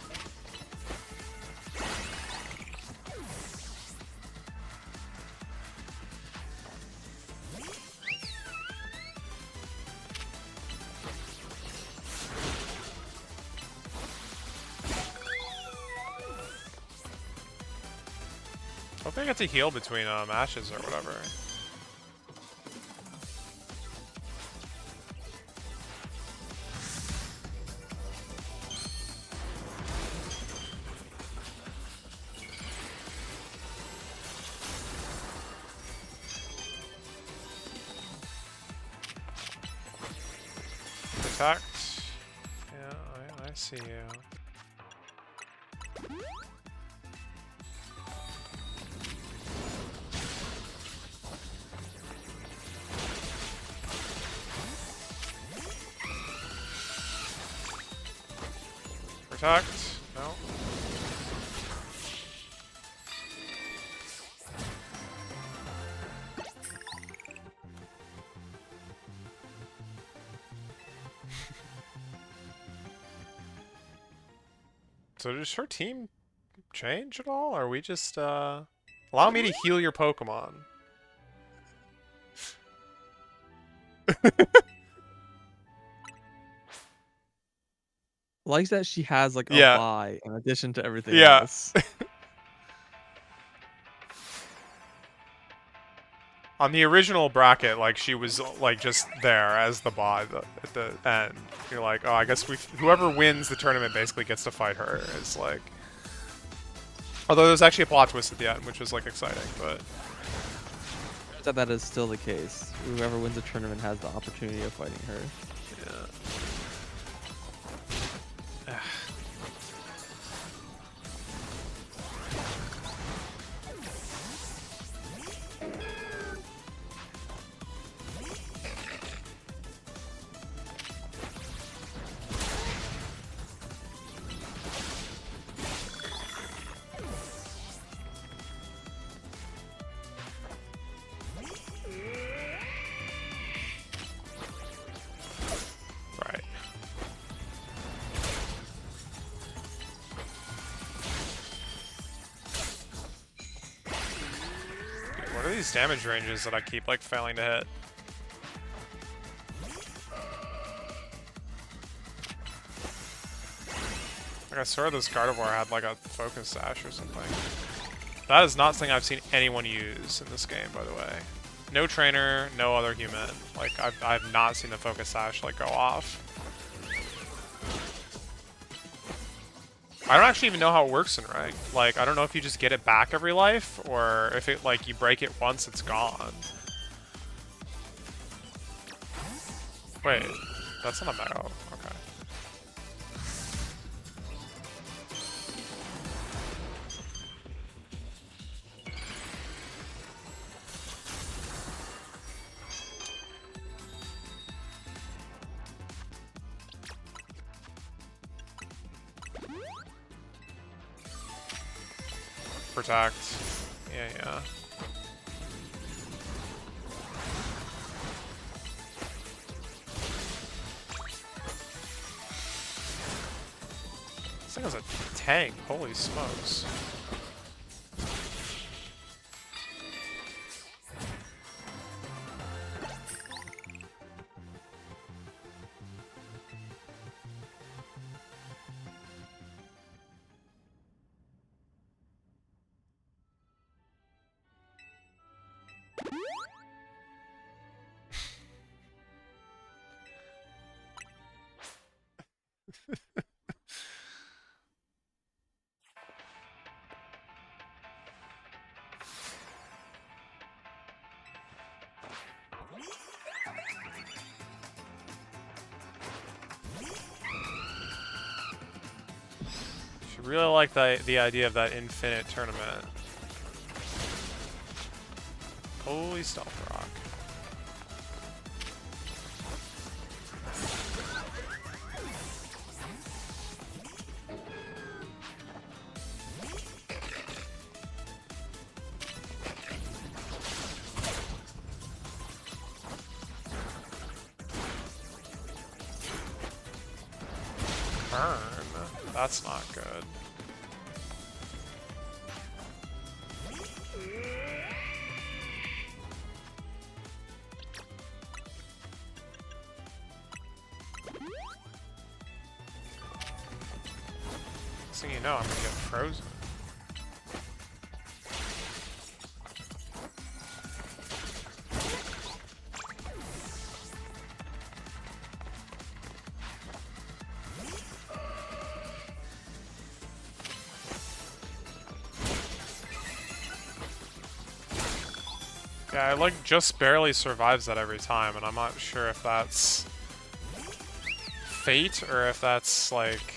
I think I get to heal between matches or whatever. Protect. Yeah, I see you. Protect. No. So does her team change at all? Or are we just, allow me to heal your Pokemon. Likes that she has like a Yeah. buy in addition to everything Yeah. else. On the original bracket, like, she was, like, just there as the bot at the end. You're like, oh, I guess whoever wins the tournament basically gets to fight her. It's like... Although there's actually a plot twist at the end, which was, like, exciting, but... That is still the case. Whoever wins the tournament has the opportunity of fighting her. Yeah. Right. Dude, what are these damage ranges that I keep, like, failing to hit? Like, I swear this Gardevoir had, like, a focus sash or something. That is not something I've seen anyone use in this game, by the way. No trainer, no other human. Like, I've not seen the focus sash, like, go off. I don't actually even know how it works in ranked. Like, I don't know if you just get it back every life, or if it, like, you break it once, it's gone. Wait, that's not a Mega. Okay. protect. Yeah. This thing is a tank, holy smokes. Really like the idea of that infinite tournament. Holy stealth rock. Burn. That's not good. Next thing you know, I'm gonna get frozen. Yeah, it like just barely survives that every time, and I'm not sure if that's fate or if that's like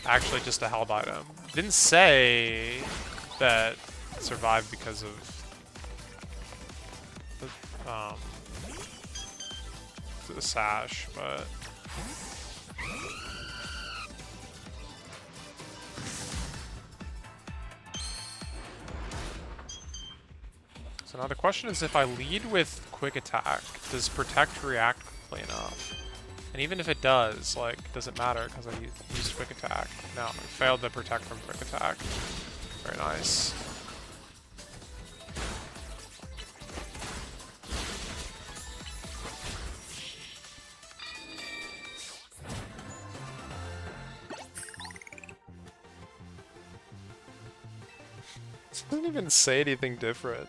actually just a held item. Didn't say that it survived because of the sash, but so now the question is, if I lead with quick attack, does protect react quickly enough? And even if it does, like, does it matter because I used quick attack? No, I failed to protect from quick attack. Very nice. It doesn't even say anything different.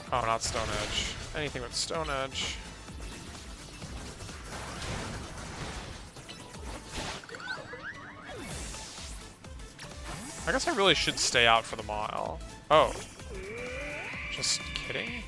Oh, not Stone Edge. Anything with Stone Edge. I guess I really should stay out for the mile. Oh. Just kidding?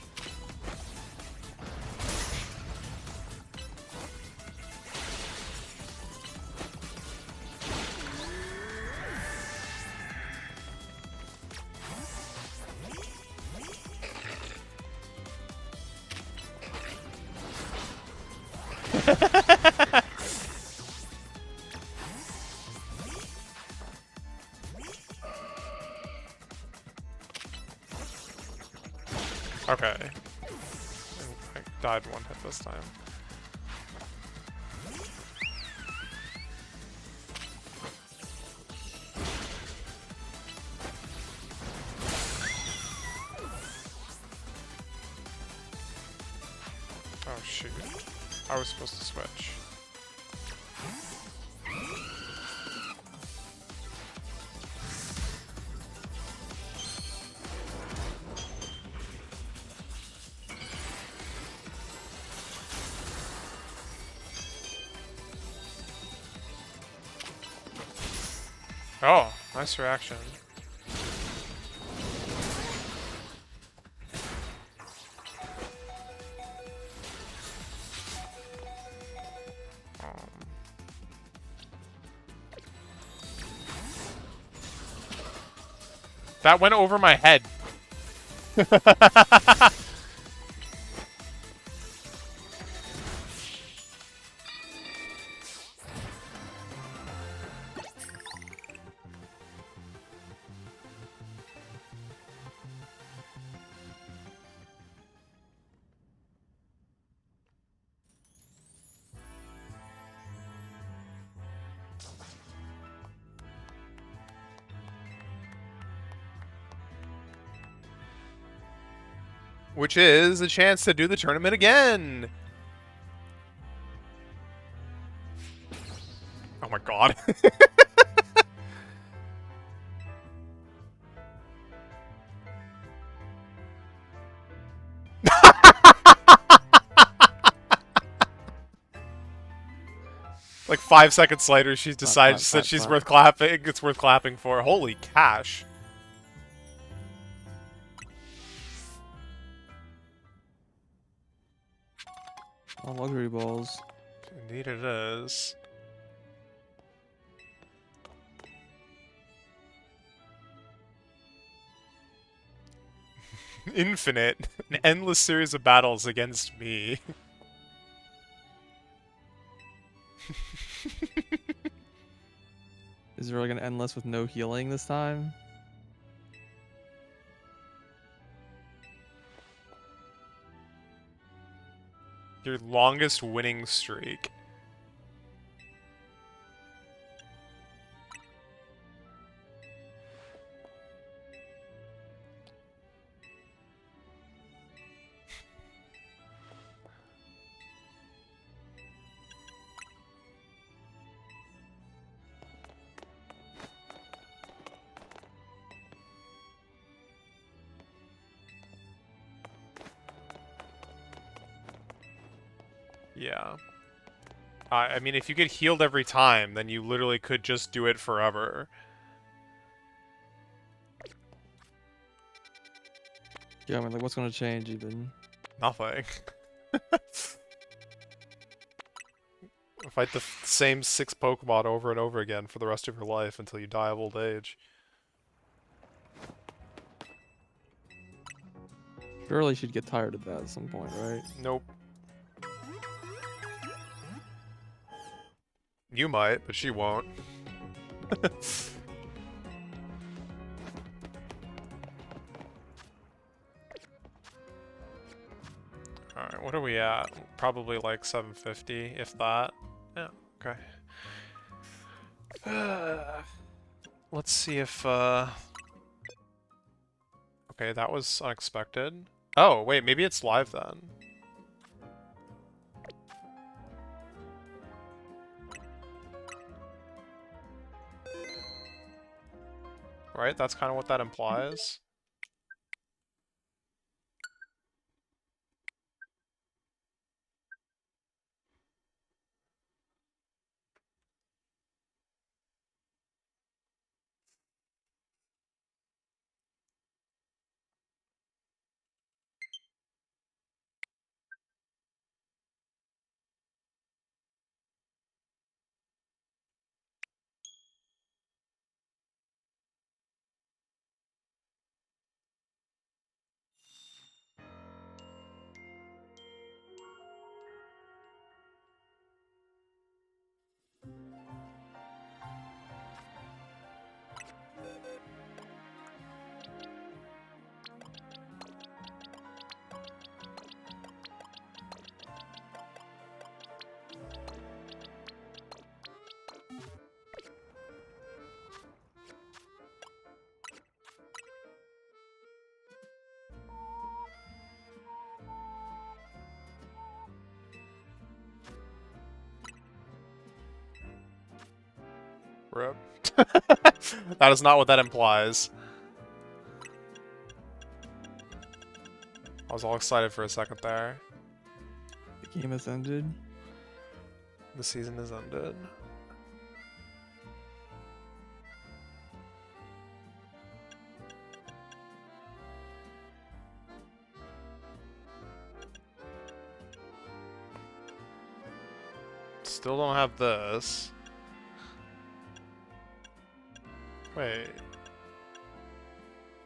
Okay. I died one hit this time. Oh shoot. I was supposed to switch. Oh, nice reaction. That went over my head. Which is a chance to do the tournament again. Oh my god. Like 5 seconds later, she decides that she's worth clapping. It's worth clapping for. Holy cash. Oh, luxury balls. Indeed it is. Infinite. An endless series of battles against me. Is there like an endless with no healing this time? Your longest winning streak. Yeah. I mean, if you get healed every time, then you literally could just do it forever. Yeah, I mean, like, what's gonna change even? Nothing. Fight the same 6 Pokemon over and over again for the rest of your life until you die of old age. Surely she'd get tired of that at some point, right? Nope. You might, but she won't. Alright, what are we at? Probably like 750, if that. Yeah, okay. Let's see if, okay, that was unexpected. Oh, wait, maybe it's live then. Right? That's kind of what that implies. Rip. That is not what that implies. I was all excited for a second there. The game has ended. The season has ended. Still don't have this. Wait.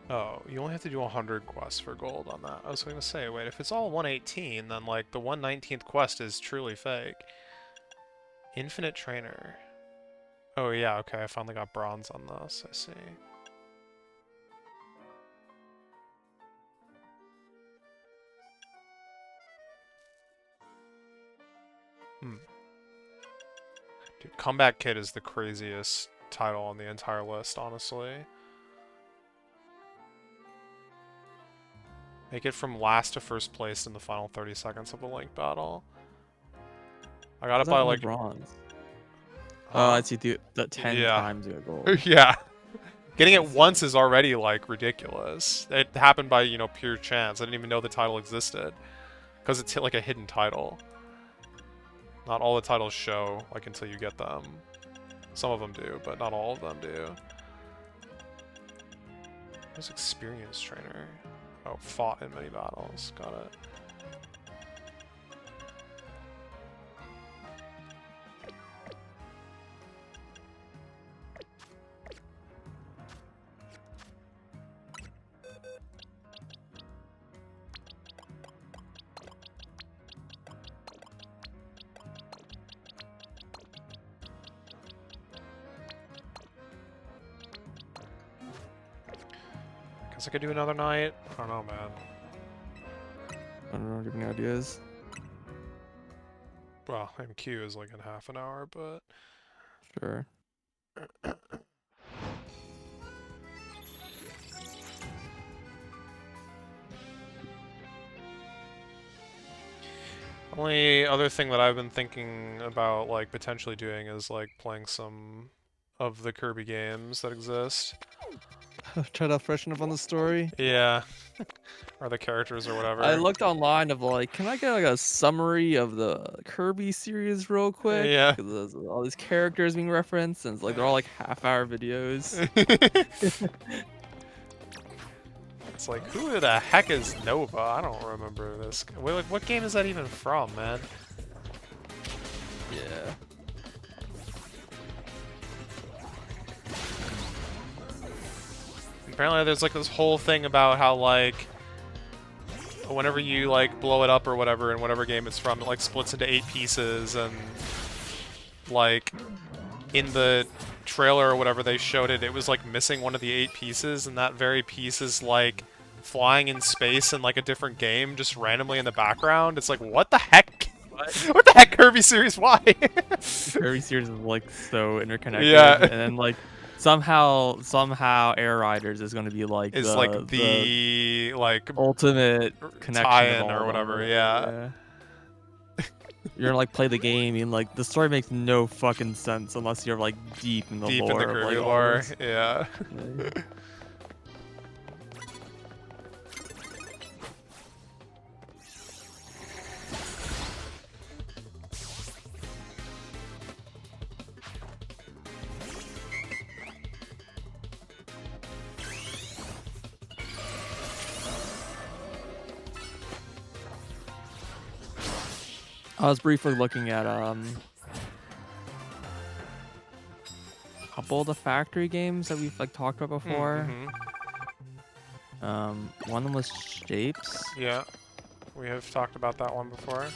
Oh, you only have to do 100 quests for gold on that. I was going to say, wait, if it's all 118, then like the 119th quest is truly fake. Infinite Trainer. Oh yeah, okay, I finally got bronze on this, I see. Dude, Comeback Kid is the craziest title on the entire list, honestly. Make it from last to first place in the final 30 seconds of the Link battle. I got it by like bronze. Huh? I see. The 10 times you got gold. Yeah. Getting it once is already like ridiculous. It happened by, you know, pure chance. I didn't even know the title existed. Because it's like a hidden title. Not all the titles show like until you get them. Some of them do, but not all of them do. Where's Experience Trainer? Oh, fought in many battles. Got it. Guess I could do another night. I don't know, man. I don't know. Do you have any ideas? Well, MQ is like in half an hour, but Sure. only other thing that I've been thinking about like potentially doing is like playing some of the Kirby games that exist. Try to freshen up on the story. Yeah. Or the characters or whatever. I looked online of like, can I get like a summary of the Kirby series real quick? Yeah. 'Cause there's all these characters being referenced, and it's like they're all like half-hour videos. It's like, who the heck is Nova? I don't remember this. Wait, like, what game is that even from, man? Yeah. Apparently there's like this whole thing about how like whenever you like blow it up or whatever in whatever game it's from, it like splits into 8 pieces, and like in the trailer or whatever they showed it, it was like missing one of the 8 pieces, and that very piece is like flying in space in like a different game just randomly in the background. It's like, what the heck? What the heck, Kirby series? Why? Kirby series is like so interconnected. Yeah. And then like somehow Air Riders is going to be like the like ultimate connection tie-in of all or whatever. of them. Yeah. You're gonna like play the game and like the story makes no fucking sense unless you're like deep in the Deep lore. in the of, Kirby like, all lore. this. Yeah. I was briefly looking at a couple of the factory games that we've like talked about before. One of them was Shapes. Yeah, we have talked about that one before.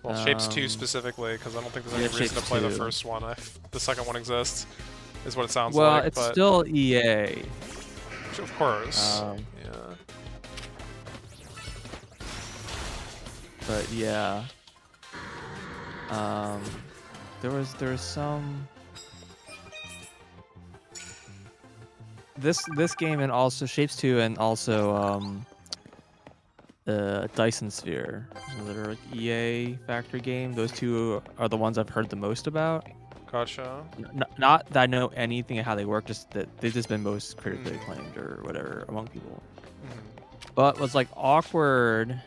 Well, Shapes 2 specifically, because I don't think there's any reason to play the first one if the second one exists, is what it sounds like. Well, it's still EA. Of course. Yeah. But yeah. There was some this game, and also Shapes 2, and also Dyson Sphere, another like EA factory game. Those two are the ones I've heard the most about. Gotcha. Not that I know anything of how they work, just that they've just been most critically acclaimed or whatever among people. But what's like awkward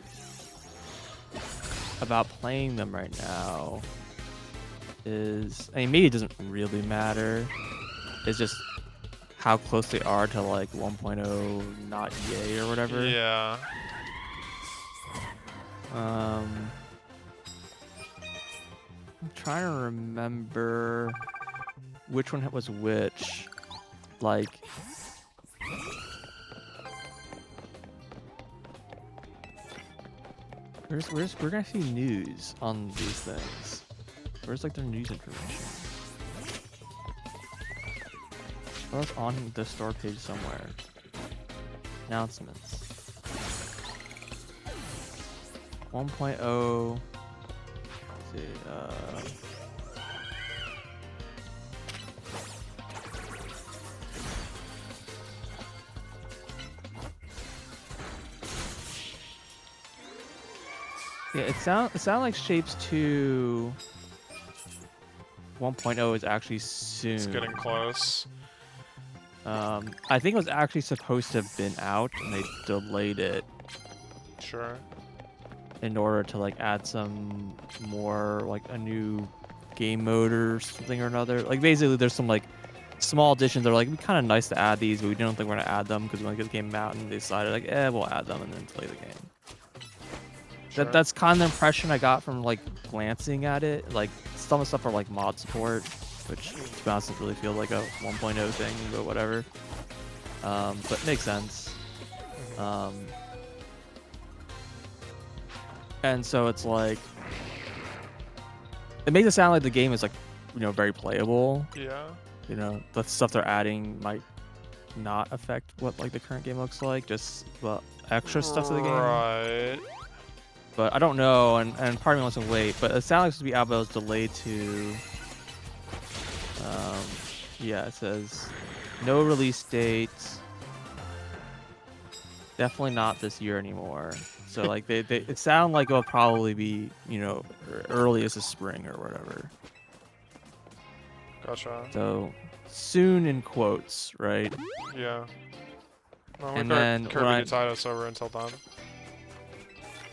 about playing them right now is, I mean, maybe it doesn't really matter. It's just how close they are to like 1.0 not EA or whatever. Yeah. I'm trying to remember which one was which. Like, we're gonna see news on these things. Where's like their news information? Oh, it's on the store page somewhere. Announcements. 1.0. Let's see, yeah, it sounds like Shapes 2 1.0 is actually soon. It's getting close. I think it was actually supposed to have been out, and they delayed it. Sure. In order to like add some more, like a new game mode or something or another. Like basically, there's some like small additions that are like, it'd be kind of nice to add these, but we don't think we're gonna add them because we want to get the game out, and they decided like, we'll add them and then play the game. Sure. That's kind of the impression I got from like glancing at it. Like some of the stuff are like mod support, which to be honest doesn't really feel like a 1.0 thing, but whatever. But it makes sense. And so it's like, it makes it sound like the game is like, very playable. Yeah. The stuff they're adding might not affect what like the current game looks like, just the extra stuff to the game. Right. But I don't know, and part of me wants to wait. But it sounds like it's to be out, but it was delayed to. Yeah, it says no release date. Definitely not this year anymore. So like it sounds like it'll probably be early as the spring or whatever. Gotcha. So soon in quotes, right? Yeah. Well, And we then Kirby to tide us over until then.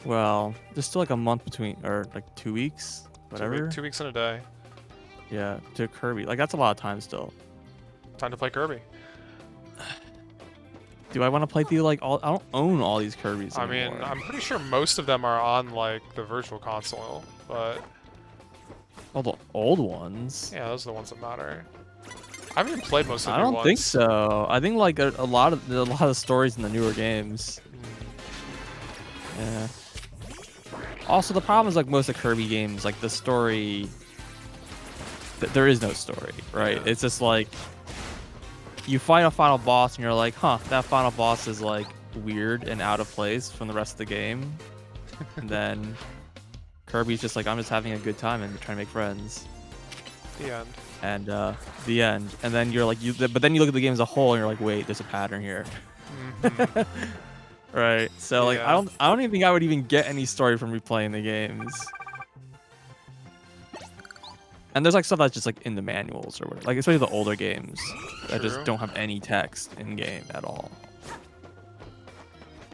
Well, there's still like a month between, or like 2 weeks, whatever. 2 weeks in a day. Yeah, to Kirby. Like that's a lot of time still. Time to play Kirby. Do I want to play through like all? I don't own all these Kirbys anymore. I mean, I'm pretty sure most of them are on like the Virtual Console, but all the old ones. yeah, those are the ones that matter. I haven't even played most of the I new don't ones. think so. I think like a lot of stories in the newer games. Yeah. Also, the problem is like most of Kirby games, like the story, there is no story, right? Yeah. It's just like you fight a final boss and you're like, huh, that final boss is like weird and out of place from the rest of the game. And then Kirby's just like, I'm just having a good time and trying to make friends. The end. And the end. And then you're like, but then you look at the game as a whole and you're like, wait, there's a pattern here. Mhm. Right. So like, Yeah. I don't even think I would even get any story from replaying the games. And there's like stuff that's just like in the manuals or whatever. Like especially the older games that just True. don't have any text in game at all.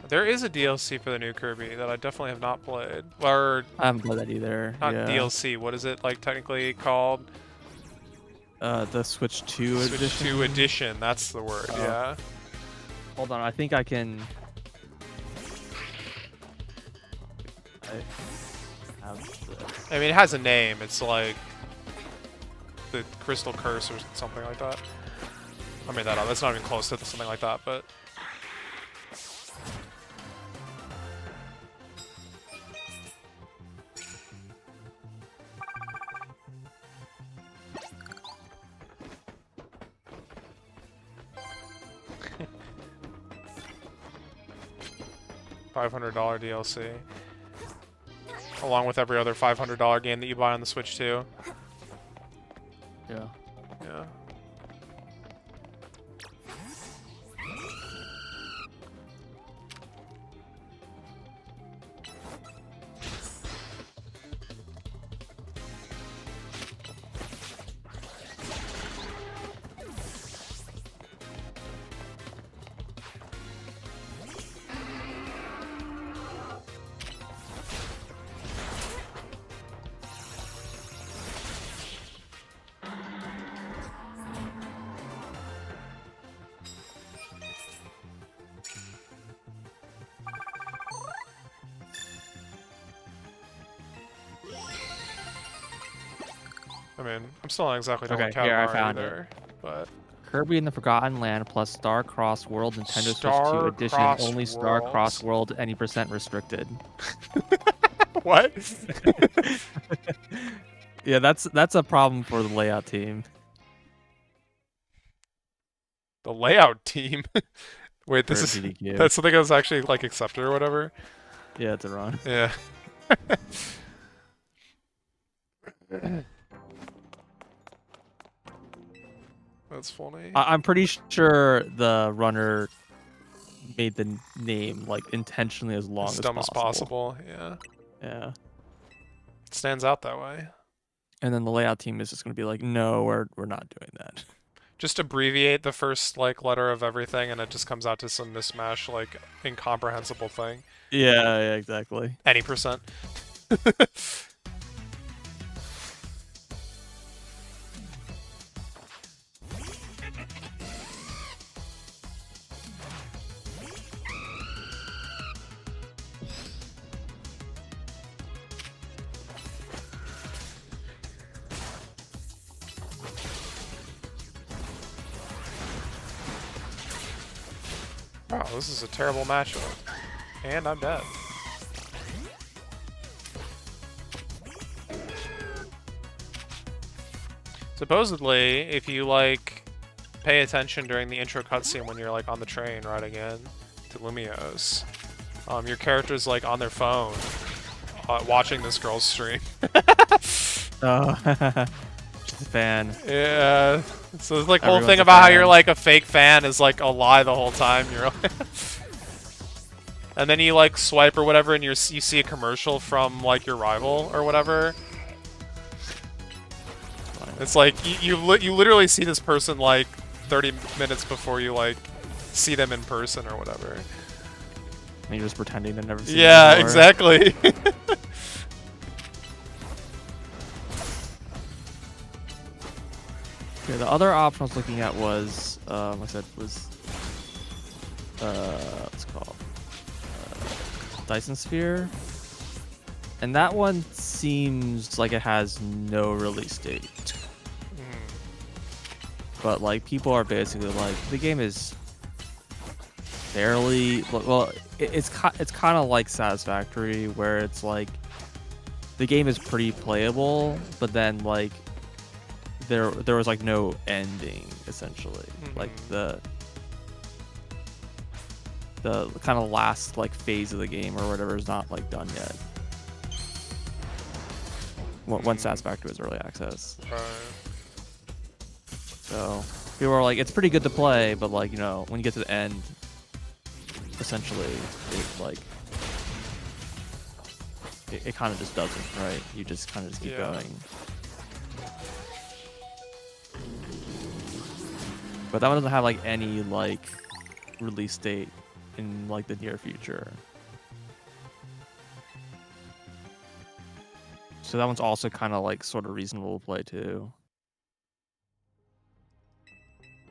There is a DLC for the new Kirby that I definitely have not played. Or I haven't played that either. not yeah. DLC. What is it like technically called? The Switch 2 edition. Switch 2 edition. That's the word. Oh. Yeah. Hold on, I think I can. I have this. I mean, it has a name. It's like the Crystal Curse or something like that. I made that up. That's not even close to something like that, but. $500 DLC. Along with every other $500 game that you buy on the Switch too. Yeah. Yeah. I mean, I'm still not exactly done with Okay, here I Katamari found either, but Kirby in the Forgotten Land plus Star Cross World Nintendo Switch 2 Star edition. Crossed Only Star Cross Worlds. World any percent restricted. What? Yeah, that's a problem for the layout team. The layout team. Wait, this For is GDQ. that's something that's actually like accepted or whatever. Yeah, it's a run. Yeah. That's funny. I'm pretty sure the runner made the name like intentionally as long As as dumb as possible. possible. Yeah. Yeah. It stands out that way. And then the layout team is just gonna be like, no, we're not doing that. Just abbreviate the first like letter of everything, and it just comes out to some mishmash, like incomprehensible thing. Yeah, exactly. Any percent. Wow, this is a terrible matchup. And I'm dead. Supposedly, if you like pay attention during the intro cutscene when you're like on the train riding in to Lumios, your character's like on their phone watching this girl's stream. Oh, just a fan. Yeah. So it's like whole Everyone's thing a about how you're fan. like a fake fan is like a lie the whole time. You're like and then you like swipe or whatever, and you see a commercial from like your rival or whatever. It's like you literally see this person like 30 minutes before you like see them in person or whatever. And you're just pretending to never see Yeah, them before. exactly. Okay, the other option I was looking at was, like I said, was what's it called? Dyson Sphere. And that one seems like it has no release date. But like people are basically like the game is fairly well. It's kind of like Satisfactory, where it's like the game is pretty playable, but then like there was like no ending essentially. Like the kind of last like phase of the game or whatever is not like done yet. Once Satisfactory was early access. So people are like, it's pretty good to play, but like, you know, when you get to the end, essentially, it kind of just doesn't, right? You just kind of just keep going. But that one doesn't have like any like release date in like the near future. So that one's also kind of like sort of reasonable to play too.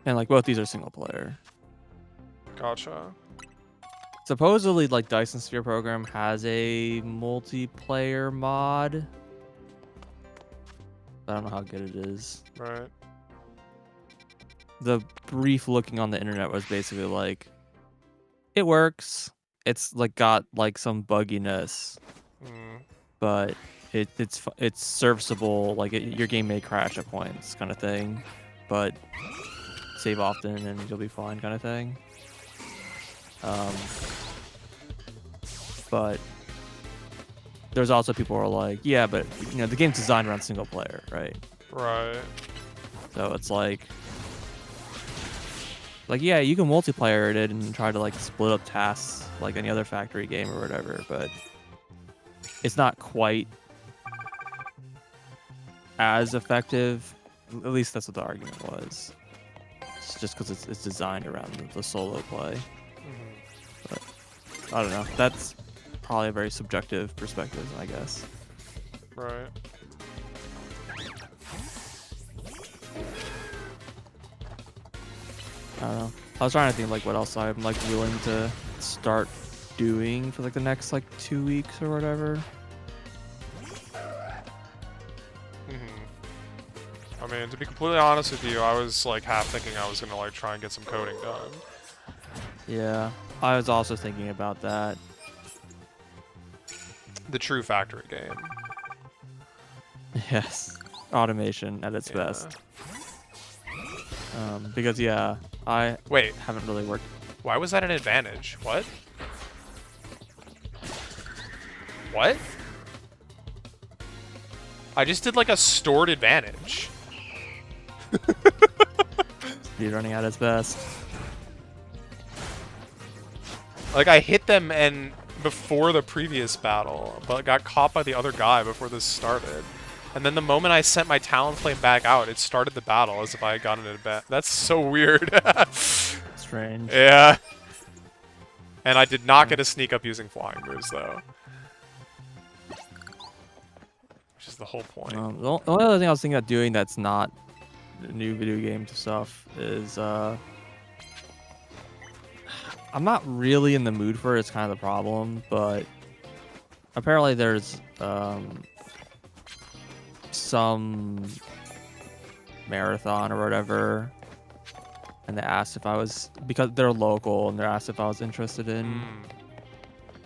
And like both these are single player. Gotcha. Supposedly, like Dyson Sphere program has a multiplayer mod. I don't know how good it is. Right. The brief looking on the internet was basically like, it works. It's like got like some bugginess, but it's serviceable. Like your game may crash at points, kind of thing, but save often and you'll be fine, kind of thing. But there's also people who are like, yeah, but you know the game's designed around single player, right? Right. So it's like yeah, you can multiplayer it and try to like split up tasks like any other factory game or whatever, but it's not quite as effective. At least that's what the argument was. It's just because it's designed around the solo play. But I don't know. That's probably a very subjective perspective, I guess. Right. I don't know. I was trying to think like what else I'm like willing to start doing for like the next like 2 weeks or whatever. mean, to be completely honest with you, I was like half thinking I was gonna like try and get some coding done. Yeah, I was also thinking about that. The true factory game. Yes, automation at its Yeah. best. Because yeah, I Wait, haven't really worked. why was that an advantage? What? What? I just did like a stored advantage. Speedrunning at its best. Like I hit them and before the previous battle, but got caught by the other guy before this started. And then the moment I sent my Talonflame back out, it started the battle as if I had gotten it back. That's so weird. Strange. Yeah. And I did not get a sneak up using flying moves though. Which is the whole point. The only other thing I was thinking of doing that's not new video game stuff is I'm not really in the mood for it. It's kind of the problem, but apparently there's some marathon or whatever, and they asked if I was, because they're local, and they asked if I was interested in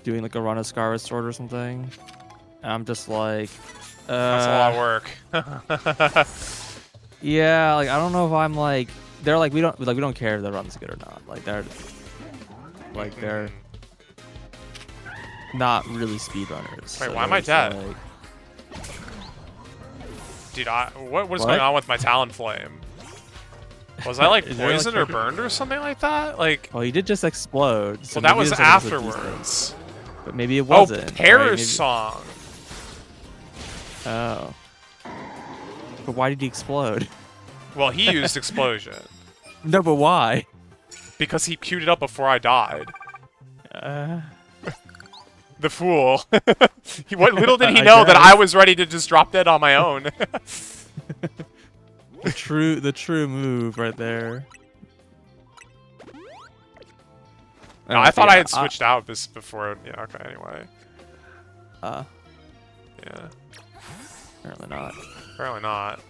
doing like a run of Skyward Sword or something. And I'm just like, that's a lot of work. yeah, like I don't know if I'm like, they're like we don't care if the run's good or not. Like they're not really speedrunners. Wait, so why am I it's dead? like- Dude, what is What? going on with my Talonflame? Was I like Is there, like, poisoned or burned or something like that? Like, Well, you did just explode. So well, that maybe was it's like a decent- afterwards. But maybe it Oh, wasn't. Terror right? Song. Oh. But why did he explode? Well, he used explosion No, but why? because he queued it up before I died. The fool. What little did he I know that guess. I was ready to just drop dead on my own. the true move right there. No, I thought I had switched out this before. Yeah, okay, anyway. Yeah, Yeah, apparently not. apparently not.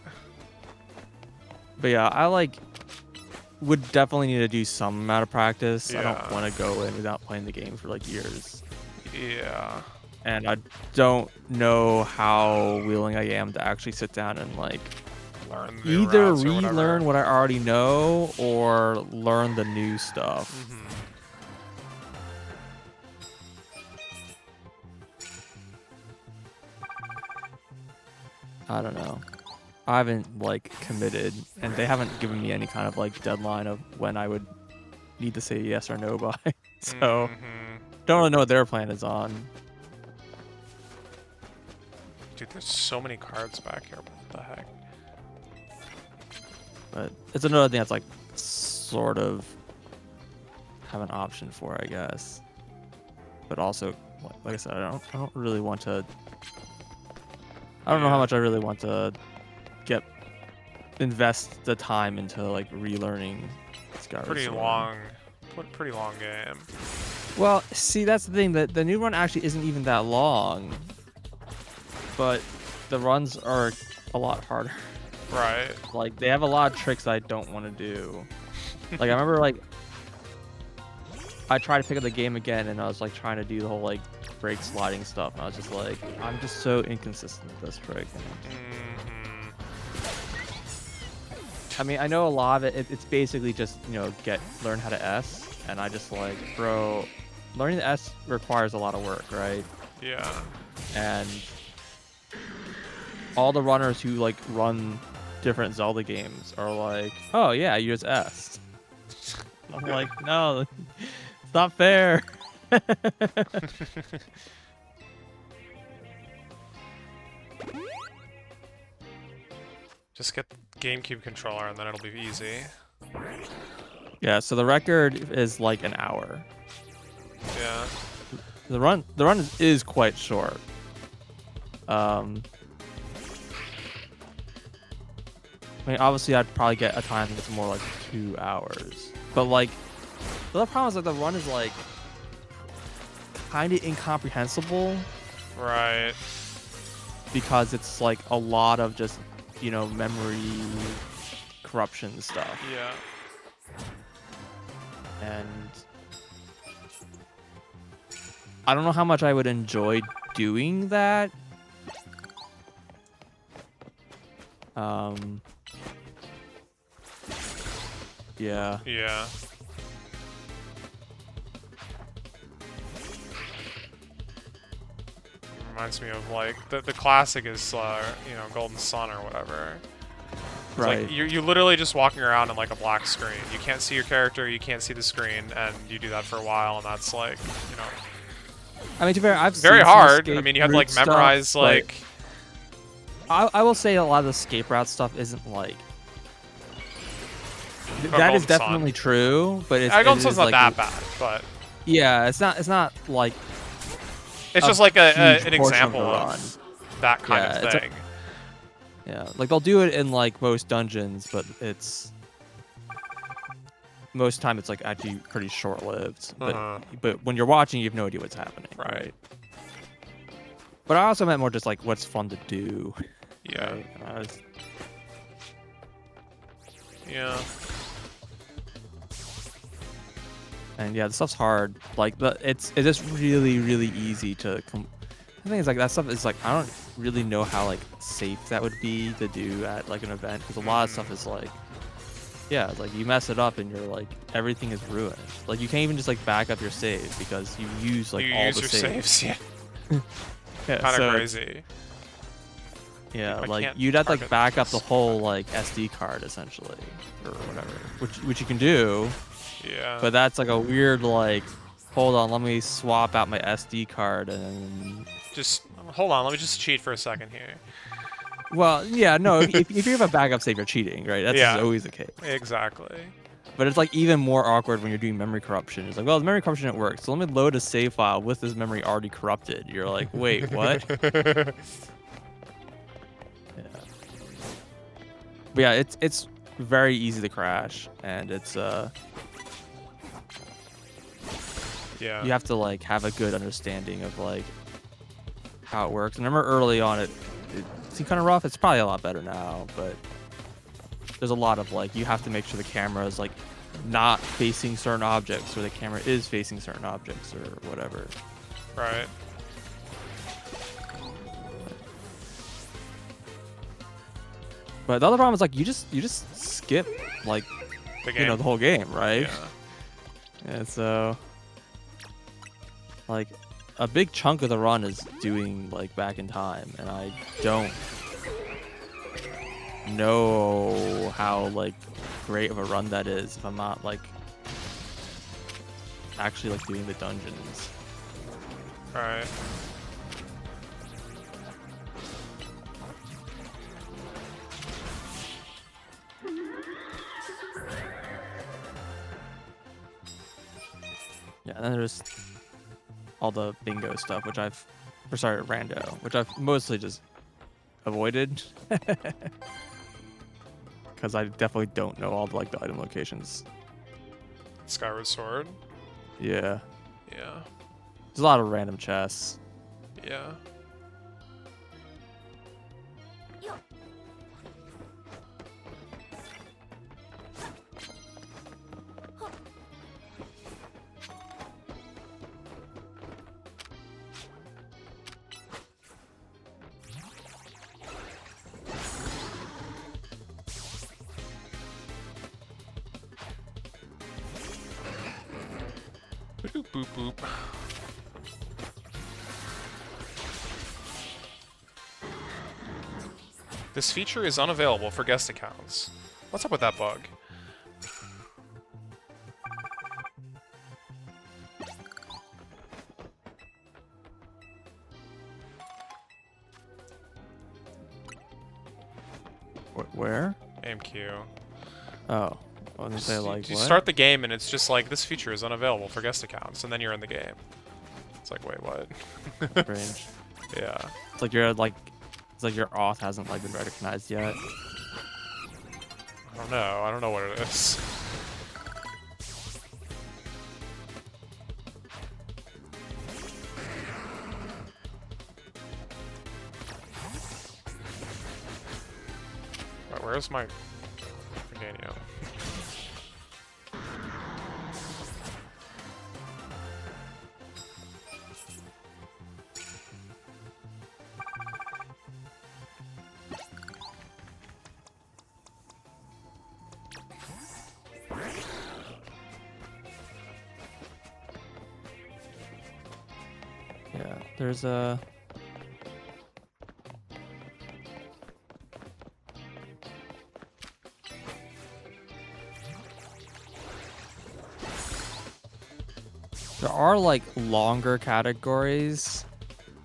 But yeah, I would definitely need to do some amount of practice. I Yeah. don't want to go in without playing the game for like years. Yeah. And I don't know how willing I am to actually sit down and like Learn the new either routes or whatever. relearn what I already know or learn the new stuff. Mhm. I don't know. I haven't like committed, and they haven't given me any kind of like deadline of when I would need to say yes or no by. So Mhm. don't really know what their plan is on. Dude, there's so many cards back here. What the heck? But it's another thing that's like sort of have an option for, I guess. But also, like I said, I don't really want to. I don't know how much I really want to invest the time into like relearning Skyward Pretty Sword. long game. Well, see, that's the thing. That the new run actually isn't even that long, but the runs are a lot harder. Right. Like they have a lot of tricks I don't want to do. Like I remember, like I tried to pick up the game again, and I was like trying to do the whole like break sliding stuff, and I was just like, I'm just so inconsistent with this trick. And Mhm. I mean, I know a lot of it's basically just learn how to S, and I just like, bro, learning the S requires a lot of work, right? Yeah. And all the runners who like run different Zelda games are like, oh yeah, you just S. I'm like, no, it's not fair. Just get the GameCube controller and then it'll be easy. Yeah, so the record is like an hour. Yeah. The run is quite short. I mean, obviously, I'd probably get a time that's more like 2 hours. But like, the other problem is that the run is like kind of incomprehensible Right. because it's like a lot of just you know, memory corruption stuff. Yeah. And I don't know how much I would enjoy doing that. Yeah. Yeah. Reminds me of like the classic is you know, Golden Sun or whatever. It's Right. like you literally just walking around in like a black screen. You can't see your character, you can't see the screen, and you do that for a while, and that's like, you know, I mean, to be fair, I've very seen some hard. I escape mean, you have to route like memorize stuff, but like. I will say a lot of the escape route stuff isn't like. From That is Golden Sun. definitely true, but it's Golden it Sun's is, not like, that bad, but yeah, it's not like it's a just like huge an portion example the of run. that kind Yeah, of it's a- thing. Yeah, like they'll do it in like most dungeons, but it's most of the time it's like actually pretty short-lived. But when you're watching, you have no idea what's happening. Right. But I also meant more just like what's fun to do. Yeah. Right? Yeah. And yeah, the stuff's hard. Like it's just really easy to. The thing is, like, that stuff is like, I don't really know how like safe that would be to do at like an event, because a lot of stuff is like, yeah, it's like you mess it up and you're like, everything is ruined. Like you can't even just like back up your save because you use like you all use the your saves. Yeah. Yeah, Kind of so crazy. yeah, I like can't you'd have to like target back up the this. whole like SD card essentially, or whatever, which you can do. Yeah. But that's like a weird like, hold on, let me swap out my SD card and. Just hold on. Let me just cheat for a second here. Well, yeah, no. If you have a backup save, you're cheating, right? That's Yeah. just always the case. Exactly. But it's like even more awkward when you're doing memory corruption. It's like, well, the memory corruption didn't work, so let me load a save file with this memory already corrupted. You're like, wait, what? Yeah. But yeah, it's very easy to crash, and it's Yeah. you have to like have a good understanding of like how it works. And I remember early on it seemed kind of rough. It's probably a lot better now, but there's a lot of like, you have to make sure the camera is like not facing certain objects, or the camera is facing certain objects, or whatever. Right. But the other problem is like you just skip like The game. you know the whole game, right? Yeah. And so like a big chunk of the run is doing like back in time, and I don't know how like great of a run that is if I'm not like actually like doing the dungeons. Right. Yeah, and then there's all the bingo stuff, which rando, which I've mostly just avoided. Because I definitely don't know all the, like, the item locations. Skyward Sword. Yeah. Yeah. There's a lot of random chests. Yeah. Boop boop boop. This feature is unavailable for guest accounts. What's up with that bug? Where? AMQ. Oh. I was gonna say, like, you what? start the game and it's just like, this feature is unavailable for guest accounts, and then you're in the game. It's like, wait, what? Strange. Yeah. It's like your auth hasn't like been recognized yet. I don't know. I don't know what it is. where's my Garganio? Yeah, there's a... There are like longer categories.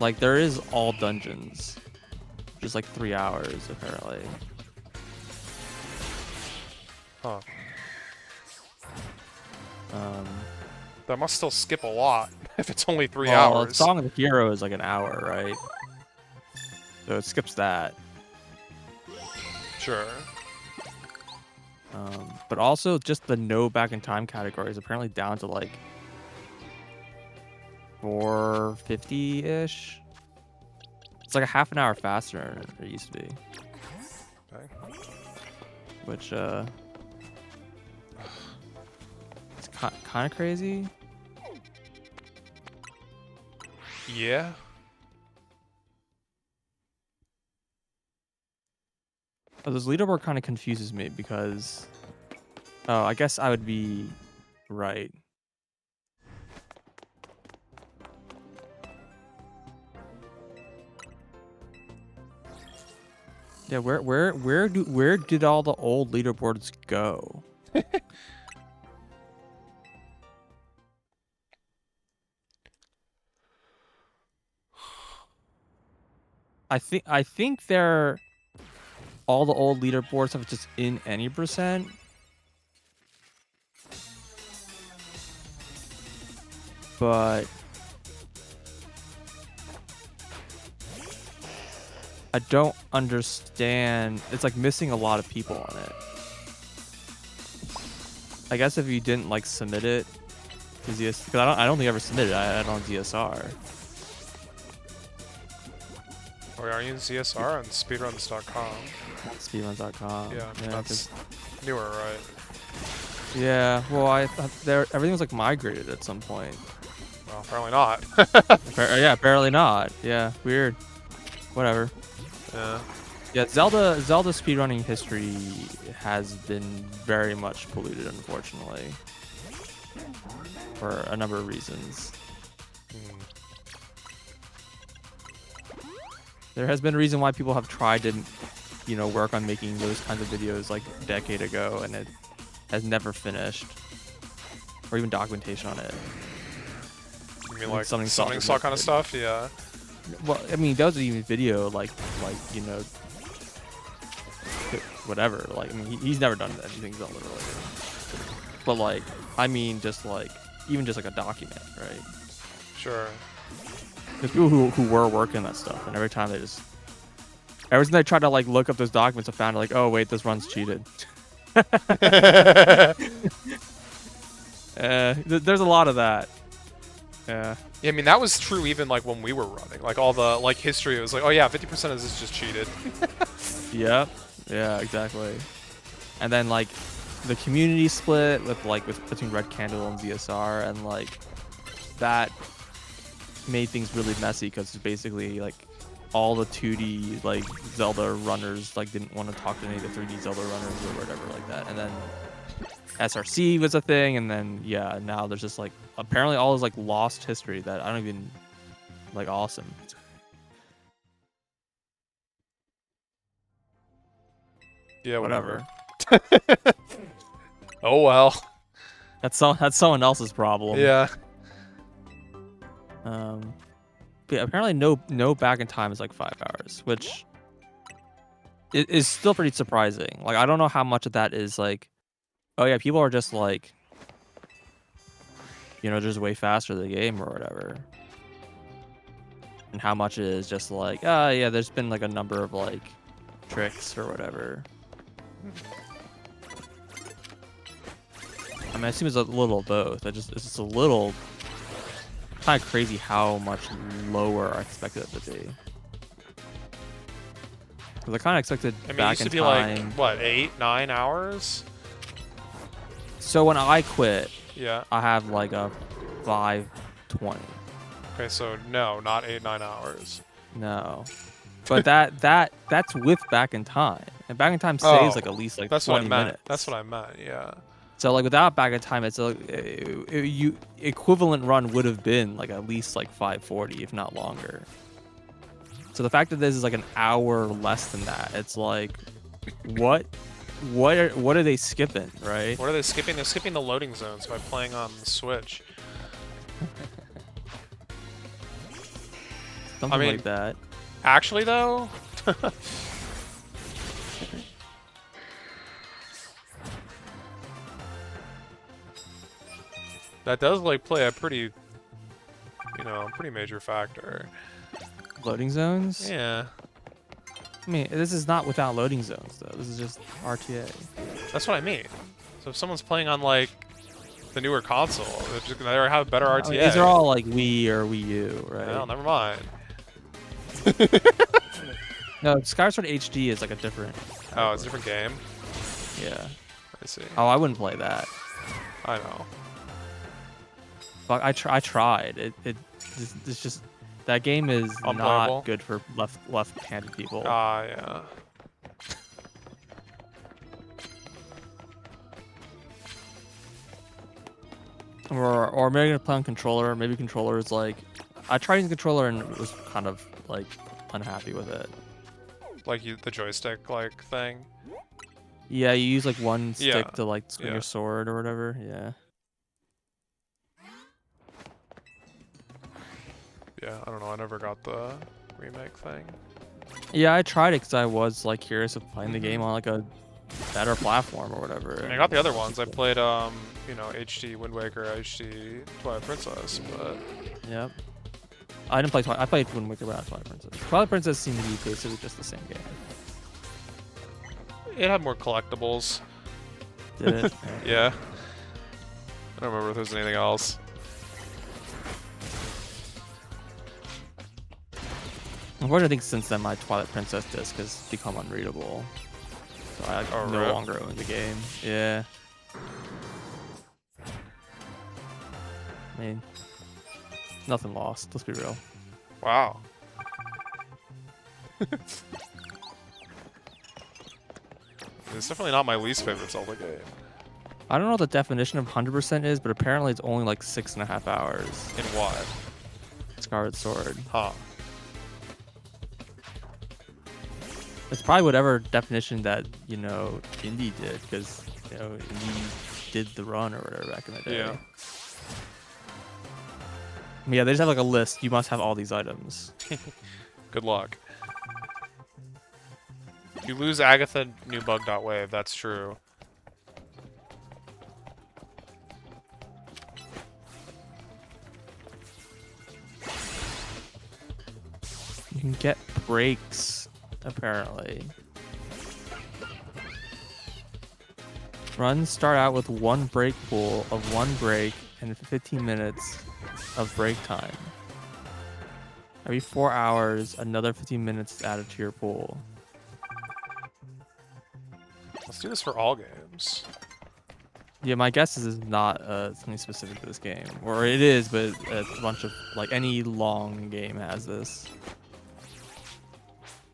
Like there is all dungeons. Just like 3 hours apparently. Huh. Um, That must still skip a lot if it's only 3 well, hours. Song of the Hero is like an hour, right? So it skips that. Sure. But also just the no back in time category is apparently down to like 450-ish. It's like a half an hour faster than it used to be. Okay. Which it's kind of crazy. Yeah. Oh, this leaderboard kind of confuses me because oh, I guess I would be right. Yeah, where did all the old leaderboards go? I think they're all the old leaderboards have just in any percent. But I don't understand. It's like missing a lot of people on it. I guess if you didn't like submit it to ZS, because I don't think I ever submitted it. I don't DSR. Or are you in CSR on speedruns.com? Speedruns.com. Yeah, that's newer, right? Yeah, well, I thought everything was like migrated at some point. Well, apparently not. Yeah, apparently not. Yeah, weird. Whatever. Yeah. Yeah, Zelda speedrunning history has been very much polluted, unfortunately, for a number of reasons. There has been a reason why people have tried to, you know, work on making those kinds of videos like a decade ago, and it has never finished, or even documentation on it. You mean like summoning saw kind of stuff? Yeah. Well, I mean, that was even video, like you know, whatever. Like, I mean, he's never done anything Zelda related. But like, I mean, just like, even just like a document, right? Sure. There's people who were working that stuff, and every time they tried to like look up those documents, I found like, oh wait, this run's cheated. There's a lot of that. Yeah. Yeah, I mean that was true even like when we were running. Like all the like history, it was like, oh yeah, 50% of this is just cheated. Yep. Yeah, exactly. And then like the community split with between Red Candle and ZSR, and like that made things really messy because basically like all the 2D like Zelda runners like didn't want to talk to any of the 3D Zelda runners or whatever like that. And then SRC was a thing, and then yeah, now there's just like apparently all this like lost history that I don't even like. Awesome. Yeah, whatever. Oh well. That's someone else's problem. Yeah. But yeah, apparently no back in time is like 5 hours, which is still pretty surprising. Like I don't know how much of that is like, oh yeah, people are just like, you know, just way faster the game or whatever. And how much it is just like, yeah, there's been like a number of like tricks or whatever. I mean, I assume it's a little of both. It's just a little kind of crazy how much lower I expected it to be. Because I kind of expected I mean, it back used in to be time. like, what, 8, 9 hours? So when I quit, Yeah. I have like a 5:20. Okay, so no, not 8, 9 hours. No. But that's with back in time. And back in time saves like at least like that's what I 20 meant. minutes. That's what I meant, yeah. So like without back in time, it's a you equivalent run would have been like at least like 5:40, if not longer. So the fact that this is like an hour less than that, it's like, what are they skipping, right? What are they skipping? They're skipping the loading zones by playing on the Switch. Something like that. Actually, though, that does like play a pretty, pretty major factor. Loading zones? Yeah. I mean, this is not without loading zones though. This is just RTA. That's what I mean. So if someone's playing on like the newer console, they're just gonna have better RTA. I mean, these are all like Wii or Wii U, right? Well, never mind. No, Skyward Sword HD is like a different. Oh, it's a different game. Yeah. I see. Oh, I wouldn't play that. I know. Fuck, I tried. It's just that game is Unplayable? not good for left-handed people. Ah, yeah. Or maybe gonna play on controller. Maybe controller is like, I tried using controller and was kind of like unhappy with it. Like the joystick like thing. Yeah, you use like one stick Yeah. to like swing your sword or whatever. Yeah. Yeah, I don't know. I never got the remake thing. Yeah, I tried it because I was like curious of playing the game on like a better platform or whatever. I mean, I got the other ones. I played, HD Wind Waker, HD Twilight Princess, but Yep. I didn't play Twilight. I played Wind Waker, but not Twilight Princess. Twilight Princess seemed to be basically just the same game. it had more collectibles. Did it? Yeah. I don't remember if there's anything else. Unfortunately, I think since then my Twilight Princess disc has become unreadable. So I no rip. longer own the game. Yeah. I mean, nothing lost. Let's be real. Wow. It's definitely not my least favorite Zelda game. I don't know what the definition of 100% is, but apparently it's only like 6.5 hours. In what? Skyward Sword. Huh. It's probably whatever definition that, Indie did, because, Indie did the run or whatever back in the day. Yeah. Yeah, they just have like a list. You must have all these items. Good luck. You lose Agatha, new bug.wave, that's true. You can get breaks, apparently. Runs start out with one break pool of one break and 15 minutes of break time. Every 4 hours, another 15 minutes is added to your pool. Let's do this for all games. Yeah, my guess is it's not something specific to this game. Or it is, but a bunch of, like, any long game has this.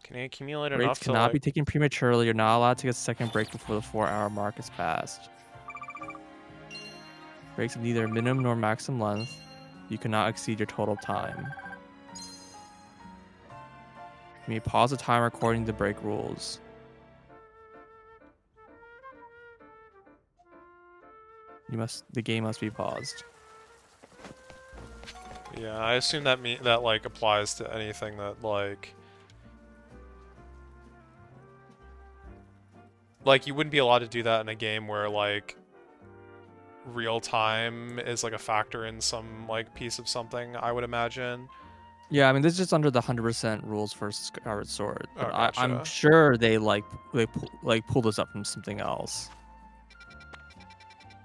Can you accumulate Breaks enough to cannot like... be taken prematurely. You're not allowed to get a second break before the 4-hour mark is passed. Breaks have neither minimum nor maximum length. You cannot exceed your total time. You may pause the timer according to break rules. The game must be paused. Yeah, I assume that like applies to anything that like you wouldn't be allowed to do that in a game where like real time is like a factor in some like piece of something, I would imagine. Yeah, I mean this is just under the 100% rules for Skyward Sword. But Oh, gotcha. I'm sure they pulled this up from something else.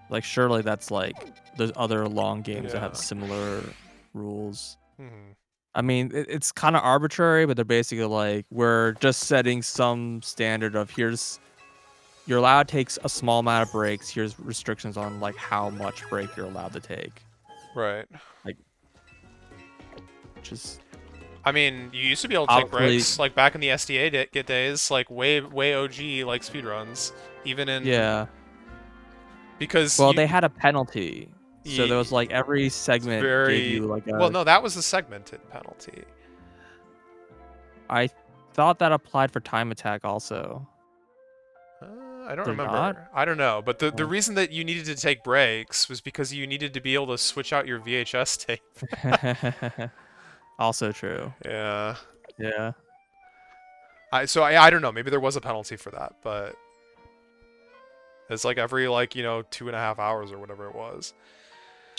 Like surely that's like there's other long games that have similar rules. Mm-hmm. I mean, it's kind of arbitrary, but they're basically like, we're just setting some standard of you're allowed to take a small amount of breaks. Here's restrictions on like how much break you're allowed to take. Right. Like, just. I mean, you used to be able to take breaks, like back in the SDA days, like way OG, like speedruns, even in... Yeah. Because well, they had a penalty. So there was like every it's segment gave you like a... Well, no, that was the segmented penalty. I thought that applied for time attack also. I don't They're remember. not? I don't know. But the Oh. reason that you needed to take breaks was because you needed to be able to switch out your VHS tape. Also true. Yeah. Yeah. So I don't know. Maybe there was a penalty for that, but it's like every like 2.5 hours or whatever it was.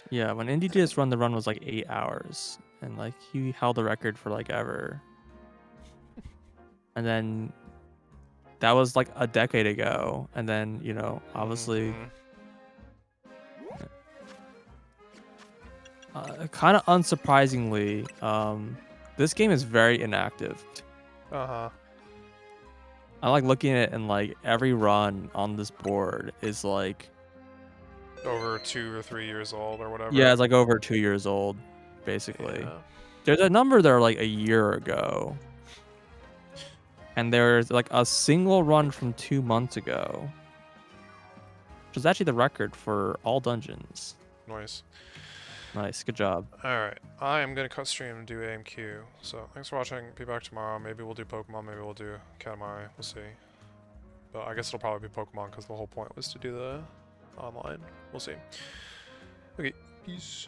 Yeah, when Indy did his run, the run was like 8 hours, and like he held the record for like ever. And then that was like a decade ago, and then obviously. Kind of unsurprisingly, this game is very inactive. Uh-huh. I like looking at it, and like every run on this board is like over 2 or 3 years old or whatever. Yeah, it's like over 2 years old, basically. Yeah. There's a number there like a year ago, and there's like a single run from 2 months ago, which is actually the record for all dungeons. Nice. Nice, good job. Alright, I am going to cut stream and do AMQ. So, thanks for watching. Be back tomorrow. Maybe we'll do Pokemon, maybe we'll do Katamari. We'll see. But I guess it'll probably be Pokemon because the whole point was to do the online. We'll see. Okay, peace.